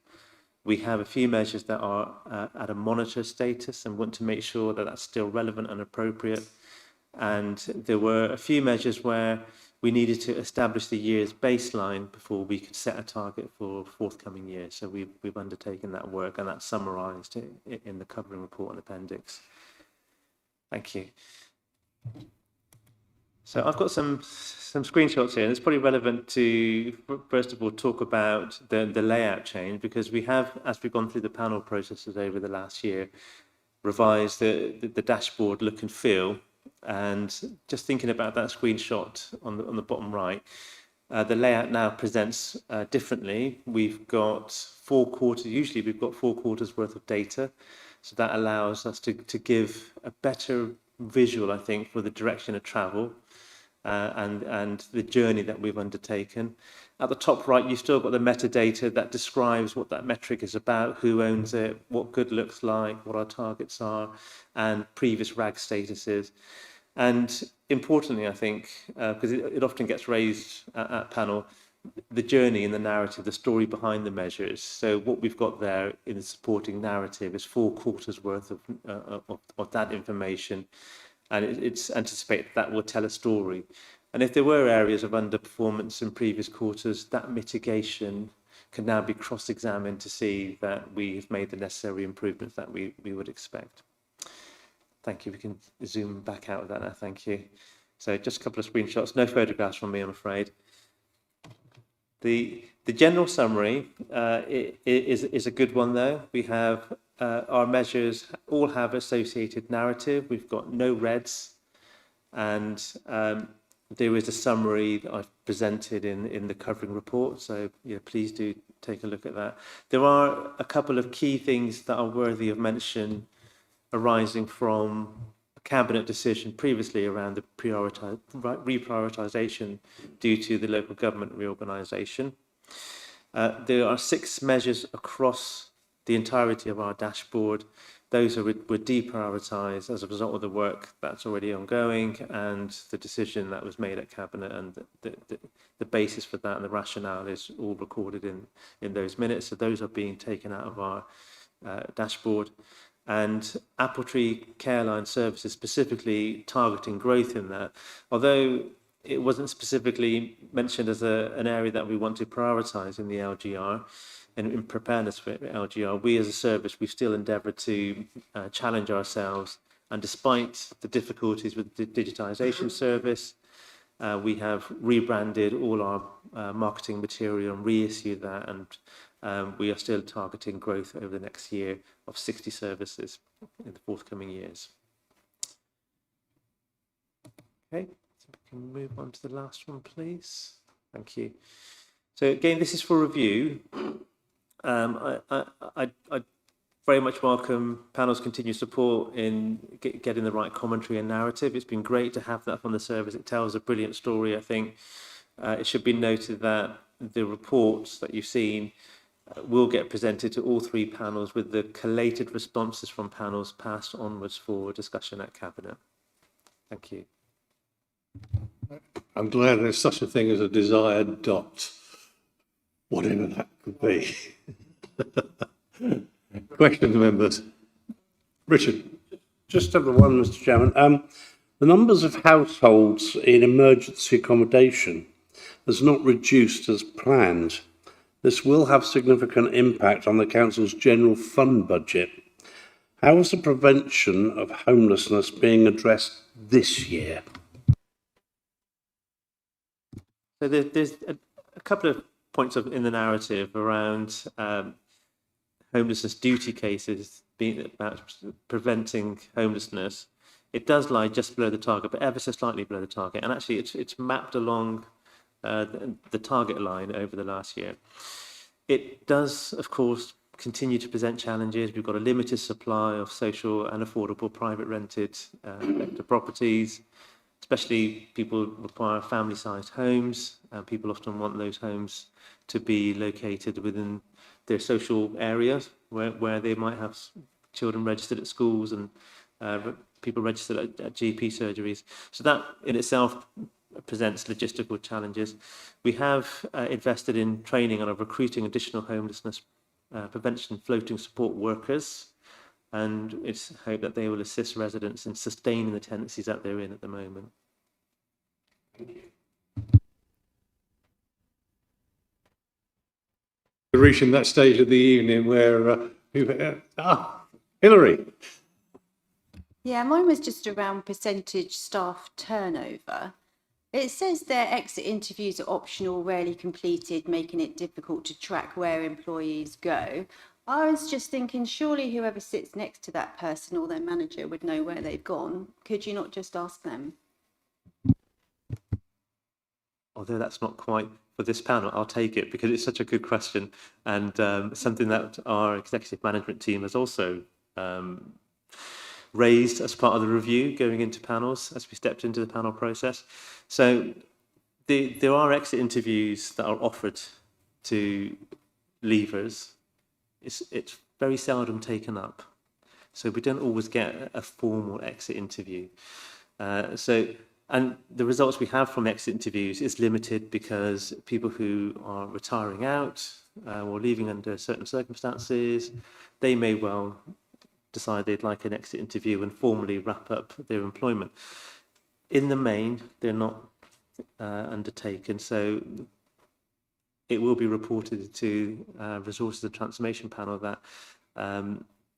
S17: We have a few measures that are at a monitor status and want to make sure that that's still relevant and appropriate. And there were a few measures where we needed to establish the year's baseline before we could set a target for forthcoming years. So we've undertaken that work, and that's summarised in the covering report and appendix. Thank you. So I've got some screenshots here, and it's probably relevant to, first of all, talk about the layout change, because we have, as we've gone through the panel processes over the last year, revised the dashboard look and feel. And just thinking about that screenshot on the bottom right, the layout now presents differently. We've got 4 quarters, usually we've got 4 quarters worth of data. So that allows us to give a better visual, I think, for the direction of travel and the journey that we've undertaken. At the top right, you've still got the metadata that describes what that metric is about, who owns it, what good looks like, what our targets are, and previous RAG statuses. And importantly, I think, because it often gets raised at panel, the journey and the narrative, the story behind the measures. So what we've got there in the supporting narrative is 4 quarters worth of that information. And it's anticipated that will tell a story. And if there were areas of underperformance in previous quarters, that mitigation can now be cross-examined to see that we've made the necessary improvements that we would expect. Thank you. We can zoom back out of that now. Thank you. So just a couple of screenshots. No photographs from me, I'm afraid. The general summary is a good one, though. We have our measures all have associated narrative. We've got no reds, and there is a summary that I've presented in the covering report. So please do take a look at that. There are a couple of key things that are worthy of mention arising from a cabinet decision previously around the reprioritisation due to the local government reorganisation. There are 6 measures across the entirety of our dashboard. Those were deprioritised as a result of the work that's already ongoing and the decision that was made at cabinet, and the basis for that and the rationale is all recorded in those minutes. So those are being taken out of our dashboard. And Apple Tree Careline Services specifically targeting growth in that, although it wasn't specifically mentioned as an area that we want to prioritise in the LGR and in preparedness for LGR, we as a service, we've still endeavoured to challenge ourselves. And despite the difficulties with the digitisation service, we have rebranded all our marketing material and reissued that, and we are still targeting growth over the next year of 60 services in the forthcoming years. Okay, so we can move on to the last one, please. Thank you. So again, this is for review. I very much welcome panel's continued support in getting the right commentary and narrative. It's been great to have that from the service. It tells a brilliant story, I think. It should be noted that the reports that you've seen will get presented to all 3 panels with the collated responses from panels passed onwards for discussion at Cabinet. Thank you.
S1: I'm glad there's such a thing as a desired dot, whatever that could be. Questions, members? Richard.
S6: Just have the one, Mr. Chairman. The numbers of households in emergency accommodation has not reduced as planned. This will have significant impact on the council's general fund budget. How is the prevention of homelessness being addressed this year?
S17: So there's a couple of points in the narrative around homelessness duty cases being about preventing homelessness. It does lie just below the target, but ever so slightly below the target. And actually, it's mapped along the target line over the last year. It does, of course, continue to present challenges. We've got a limited supply of social and affordable private rented sector properties. Especially people require family-sized homes. People often want those homes to be located within their social areas where they might have children registered at schools and people registered at GP surgeries. So that in itself presents logistical challenges. We have invested in training and recruiting additional homelessness prevention floating support workers, and it's hoped that they will assist residents in sustaining the tenancies that they're in at the moment.
S1: We're reaching that stage of the evening where Hilary.
S9: Yeah, mine was just around percentage staff turnover. It says their exit interviews are optional, rarely completed, making it difficult to track where employees go. I was just thinking, surely whoever sits next to that person or their manager would know where they've gone. Could you not just ask them?
S17: Although that's not quite for this panel, I'll take it because it's such a good question and something that our executive management team has also raised as part of the review going into panels as we stepped into the panel process. So there are exit interviews that are offered to leavers. It's very seldom taken up. So we don't always get a formal exit interview. And the results we have from exit interviews is limited because people who are retiring out or leaving under certain circumstances, they may well decide they'd like an exit interview and formally wrap up their employment. In the main, they're not undertaken, so it will be reported to Resources and Transformation Panel that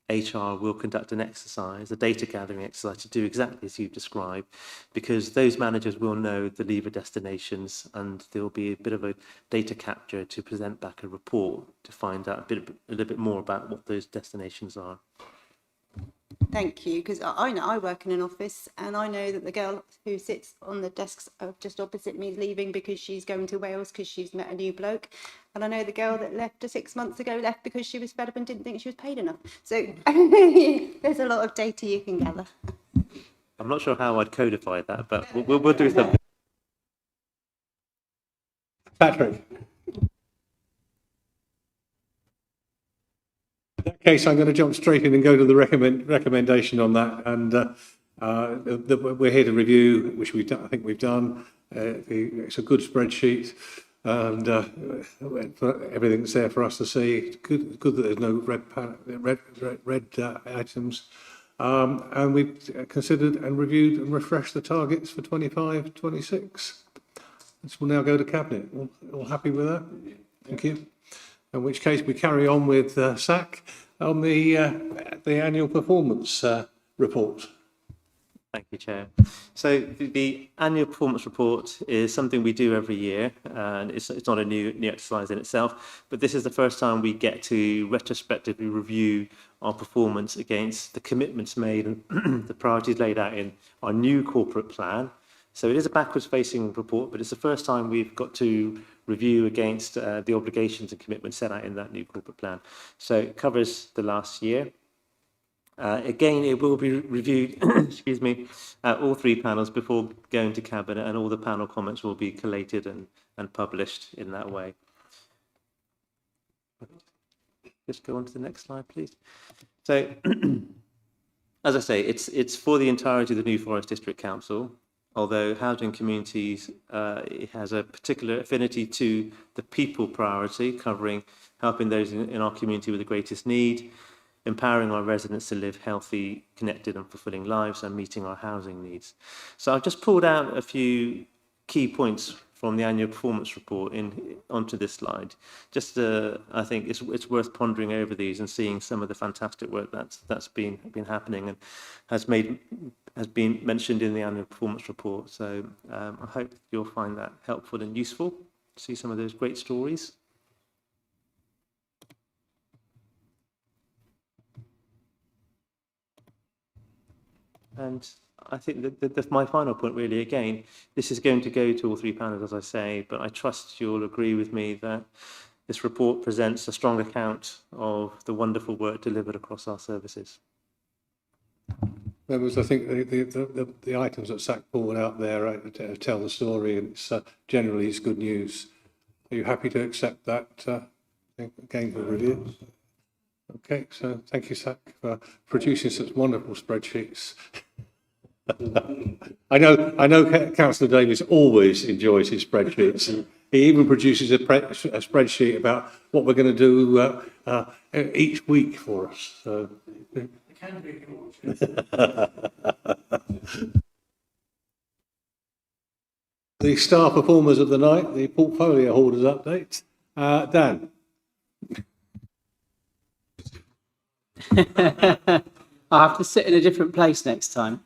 S17: HR will conduct an exercise, a data gathering exercise, to do exactly as you've described, because those managers will know the leaver destinations and there will be a bit of a data capture to present back a report to find out a little bit more about what those destinations are.
S9: Thank you, because I know I work in an office and I know that the girl who sits on the desk just opposite me is leaving because she's going to Wales because she's met a new bloke. And I know the girl that left 6 months ago left because she was fed up and didn't think she was paid enough. So there's a lot of data you can gather.
S17: I'm not sure how I'd codify that, but we'll do something.
S1: Patrick. In that case, I'm going to jump straight in and go to the recommendation on that. And we're here to review, which we've done, I think we've done. It's a good spreadsheet, and everything's there for us to see. Good that there's no red items. And we've considered and reviewed and refreshed the targets for 25-26. This will now go to Cabinet. All happy with that? Thank you. In which case we carry on with SAC on the annual performance report.
S17: Thank you, Chair. So the annual performance report is something we do every year, and it's not a new exercise in itself, but this is the first time we get to retrospectively review our performance against the commitments made and the priorities laid out in our new corporate plan. So it is a backwards-facing report, but it's the first time we've got to review against the obligations and commitments set out in that new corporate plan. So it covers the last year. Again, it will be reviewed, excuse me, at all three panels before going to Cabinet, and all the panel comments will be collated and published in that way. Just go on to the next slide, please. So, as I say, it's for the entirety of the New Forest District Council. Although housing communities it has a particular affinity to the people priority, covering helping those in our community with the greatest need, empowering our residents to live healthy, connected and fulfilling lives, and meeting our housing needs. So I've just pulled out a few key points from the annual performance report onto this slide. Just I think it's worth pondering over these and seeing some of the fantastic work that's been happening and has been mentioned in the annual performance report. So I hope you'll find that helpful and useful to see some of those great stories. And I think that my final point really, again, this is going to go to all three panels, as I say, but I trust you'll agree with me that this report presents a strong account of the wonderful work delivered across our services.
S1: Members, I think the items that SAC pulled out there tell the story, and generally it's good news. Are you happy to accept that again for review? Okay, so thank you, SAC, for producing such wonderful spreadsheets. I know Councillor Davies always enjoys his spreadsheets. He even produces a spreadsheet about what we're going to do each week for us. So. The star performers of the night, the portfolio holders update. Dan.
S19: I'll have to sit in a different place next time.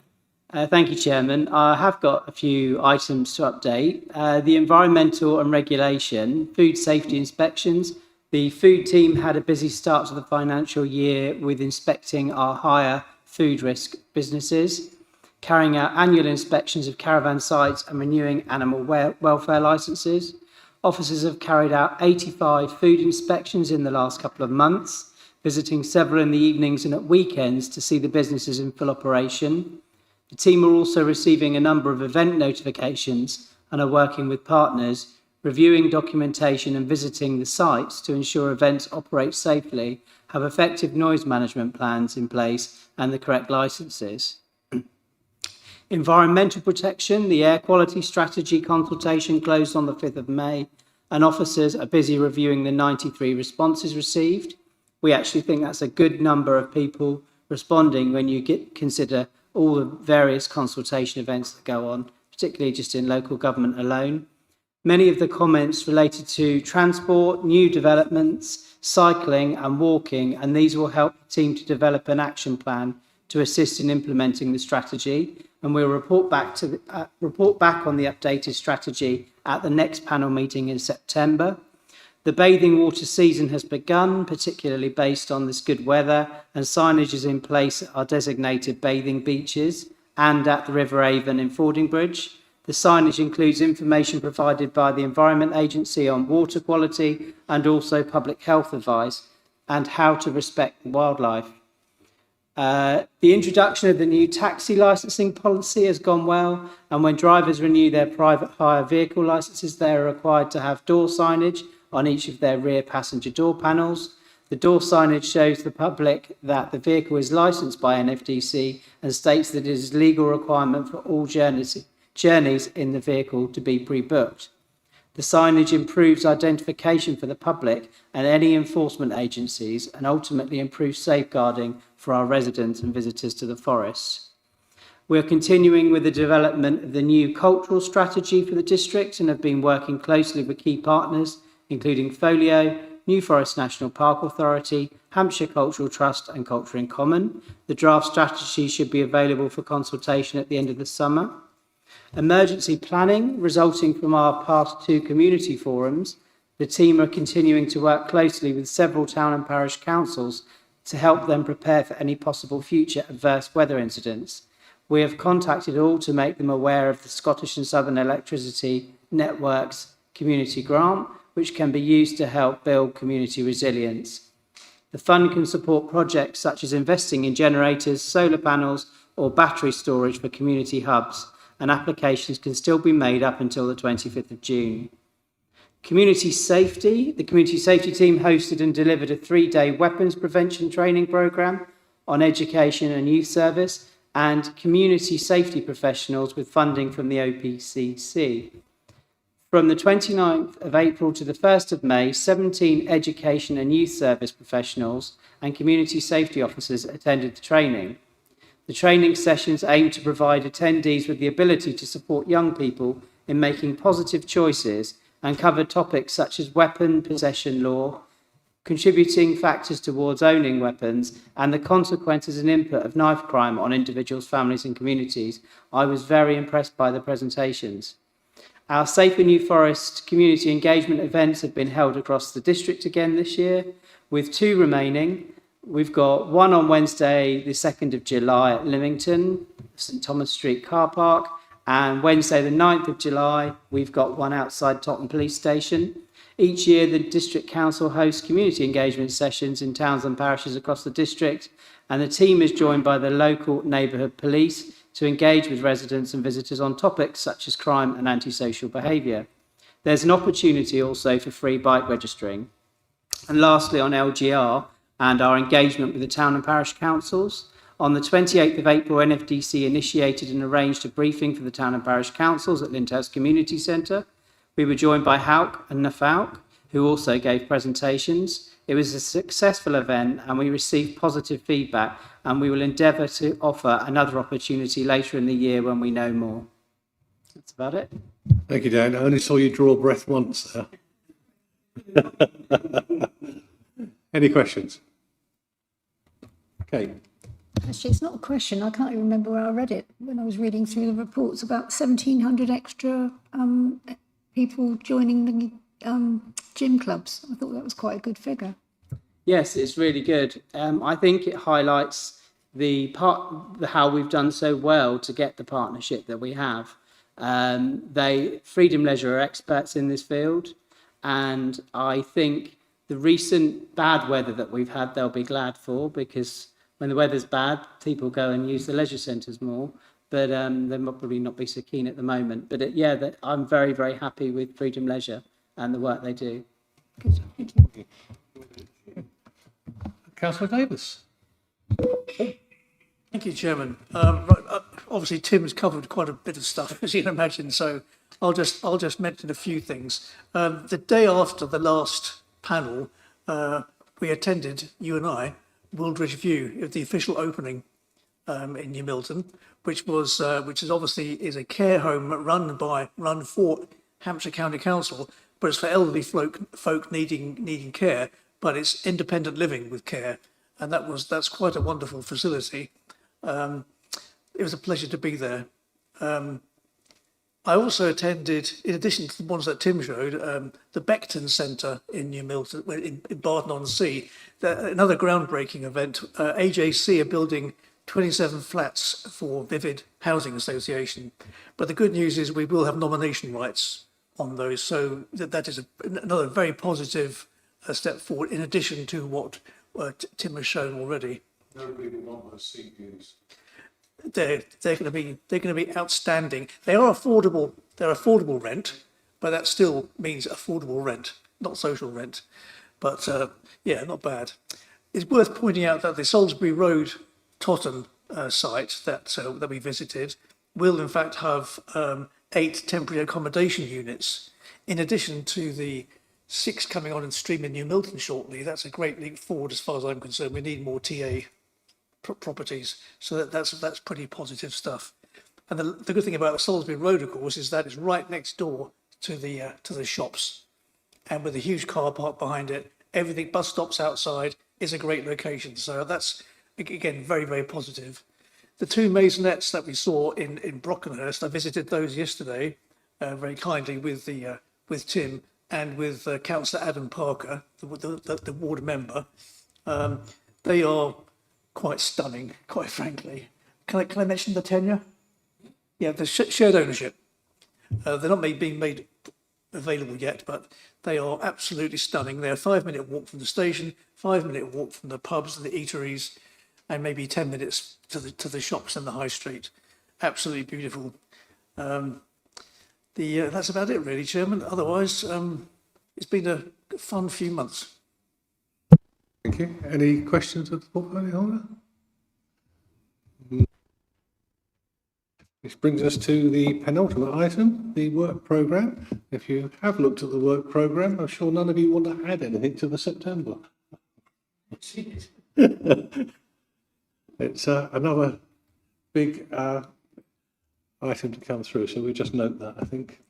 S19: Thank you, Chairman. I have got a few items to update. The environmental and regulation, food safety inspections. The food team had a busy start to the financial year with inspecting our higher food risk businesses, carrying out annual inspections of caravan sites and renewing animal welfare licences. Officers have carried out 85 food inspections in the last couple of months. visiting several in the evenings and at weekends to see the businesses in full operation. The team are also receiving a number of event notifications and are working with partners, reviewing documentation and visiting the sites to ensure events operate safely, have effective noise management plans in place and the correct licences. Environmental protection, the air quality strategy consultation closed on the 5th of May, and officers are busy reviewing the 93 responses received. We actually think that's a good number of people responding when you consider all the various consultation events that go on, particularly just in local government alone. Many of the comments related to transport, new developments, cycling and walking, and these will help the team to develop an action plan to assist in implementing the strategy. And we'll report back on the updated strategy at the next panel meeting in September. The bathing water season has begun, particularly based on this good weather, and signage is in place at our designated bathing beaches and at the River Avon in Fordingbridge. The signage includes information provided by the Environment Agency on water quality and also public health advice and how to respect wildlife. The introduction of the new taxi licensing policy has gone well, and when drivers renew their private hire vehicle licenses, they are required to have door signage on each of their rear passenger door panels. The door signage shows the public that the vehicle is licensed by NFDC and states that it is a legal requirement for all journeys in the vehicle to be pre-booked. The signage improves identification for the public and any enforcement agencies, and ultimately improves safeguarding for our residents and visitors to the forests. We are continuing with the development of the new cultural strategy for the district and have been working closely with key partners, including Folio, New Forest National Park Authority, Hampshire Cultural Trust and Culture in Common. The draft strategy should be available for consultation at the end of the summer. Emergency planning, resulting from our past 2 community forums, the team are continuing to work closely with several town and parish councils to help them prepare for any possible future adverse weather incidents. We have contacted all to make them aware of the Scottish and Southern Electricity Networks community grant, which can be used to help build community resilience. The fund can support projects such as investing in generators, solar panels, or battery storage for community hubs, and applications can still be made up until the 25th of June. Community safety. The community safety team hosted and delivered a 3-day weapons prevention training programme on education and youth service and community safety professionals with funding from the OPCC. From the 29th of April to the 1st of May, 17 education and youth service professionals and community safety officers attended the training. The training sessions aim to provide attendees with the ability to support young people in making positive choices and cover topics such as weapon possession law, contributing factors towards owning weapons, and the consequences and input of knife crime on individuals, families and communities. I was very impressed by the presentations. Our Safer New Forest community engagement events have been held across the district again this year, with 2 remaining. We've got one on Wednesday, the 2nd of July at Lymington, St Thomas Street car park, and Wednesday, the 9th of July, we've got one outside Totton Police Station. Each year, the District Council hosts community engagement sessions in towns and parishes across the district, and the team is joined by the local neighbourhood police to engage with residents and visitors on topics such as crime and antisocial behaviour. There's an opportunity also for free bike registering. And lastly, on LGR and our engagement with the town and parish councils, on the 28th of April, NFDC initiated and arranged a briefing for the town and parish councils at Lyndhurst Community Centre. We were joined by Hauk and Nafauk, who also gave presentations. It was a successful event and we received positive feedback, and we will endeavour to offer another opportunity later in the year when we know more. That's about it.
S1: Thank you, Dan. I only saw you draw breath once there. Any questions? Okay.
S10: Actually, it's not a question. I can't even remember where I read it when I was reading through the reports about 1,700 extra people joining the gym clubs. I thought that was quite a good figure.
S19: Yes, it's really good. I think it highlights how we've done so well to get the partnership that we have. Freedom Leisure are experts in this field, and I think The recent bad weather that we've had, they'll be glad for, because when the weather's bad, people go and use the leisure centres more. But they'll probably not be so keen at the moment. But I'm very, very happy with Freedom Leisure and the work they do.
S10: Good, thank you.
S1: Councillor Davis.
S12: Thank you, Chairman. Obviously, Tim's covered quite a bit of stuff, as you can imagine, so I'll just mention a few things. The day after the last panel, we attended, you and I, Wildridge View, the official opening in New Milton, which is obviously a care home run for Hampshire County Council, but it's for elderly folk needing care, but it's independent living with care, and that's quite a wonderful facility. It was a pleasure to be there. I also attended, in addition to the ones that Tim showed, the Beckton Centre in New Milton, in Barton-on-Sea, another groundbreaking event. AJC are building 27 flats for Vivid Housing Association. But the good news is we will have nomination rights on those. So that is another very positive step forward, in addition to what Tim has shown already.
S1: Nobody will want those CPUs.
S12: They're going to be outstanding. They are affordable. They're affordable rent, but that still means affordable rent, not social rent. But yeah, not bad. It's worth pointing out that the Salisbury Road Totton site that we visited will in fact have 8 temporary accommodation units, in addition to the 6 coming on in stream in New Milton shortly. That's a great leap forward as far as I'm concerned. We need more TA properties, so that's pretty positive stuff. And the good thing about the Salisbury Road, of course, is that it's right next door to the shops, and with a huge car park behind it, everything, bus stops outside, is a great location. So that's again very, very positive. The 2 maisonettes that we saw in Brockenhurst, I visited those yesterday very kindly with Tim and with Councillor Adam Parker, the ward member. They are quite stunning, quite frankly. Can I mention the tenure? Yeah, the shared ownership. They're not being made available yet, but they are absolutely stunning. They're a 5-minute walk from the station, 5-minute walk from the pubs and the eateries, and maybe 10 minutes to the shops in the high street. Absolutely beautiful. That's about it, really, Chairman. Otherwise, it's been a fun few months.
S1: Thank you. Any questions of the portfolio holder? This brings us to the penultimate item, the work programme. If you have looked at the work programme, I'm sure none of you want to add anything to the September. It's another big item to come through, so we just note that, I think.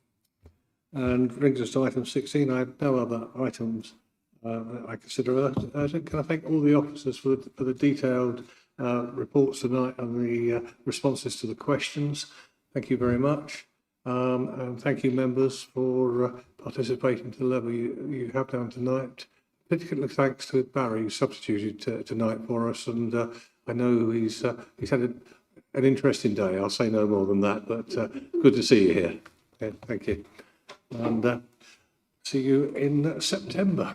S1: And brings us to item 16. I have no other items that I consider urgent. Can I thank all the officers for the detailed reports tonight and the responses to the questions. Thank you very much. And thank you, members, for participating to the level you have done tonight. Particularly thanks to Barry, who substituted tonight for us. And I know he's had an interesting day. I'll say no more than that, but good to see you here. Yeah, thank you. And see you in September.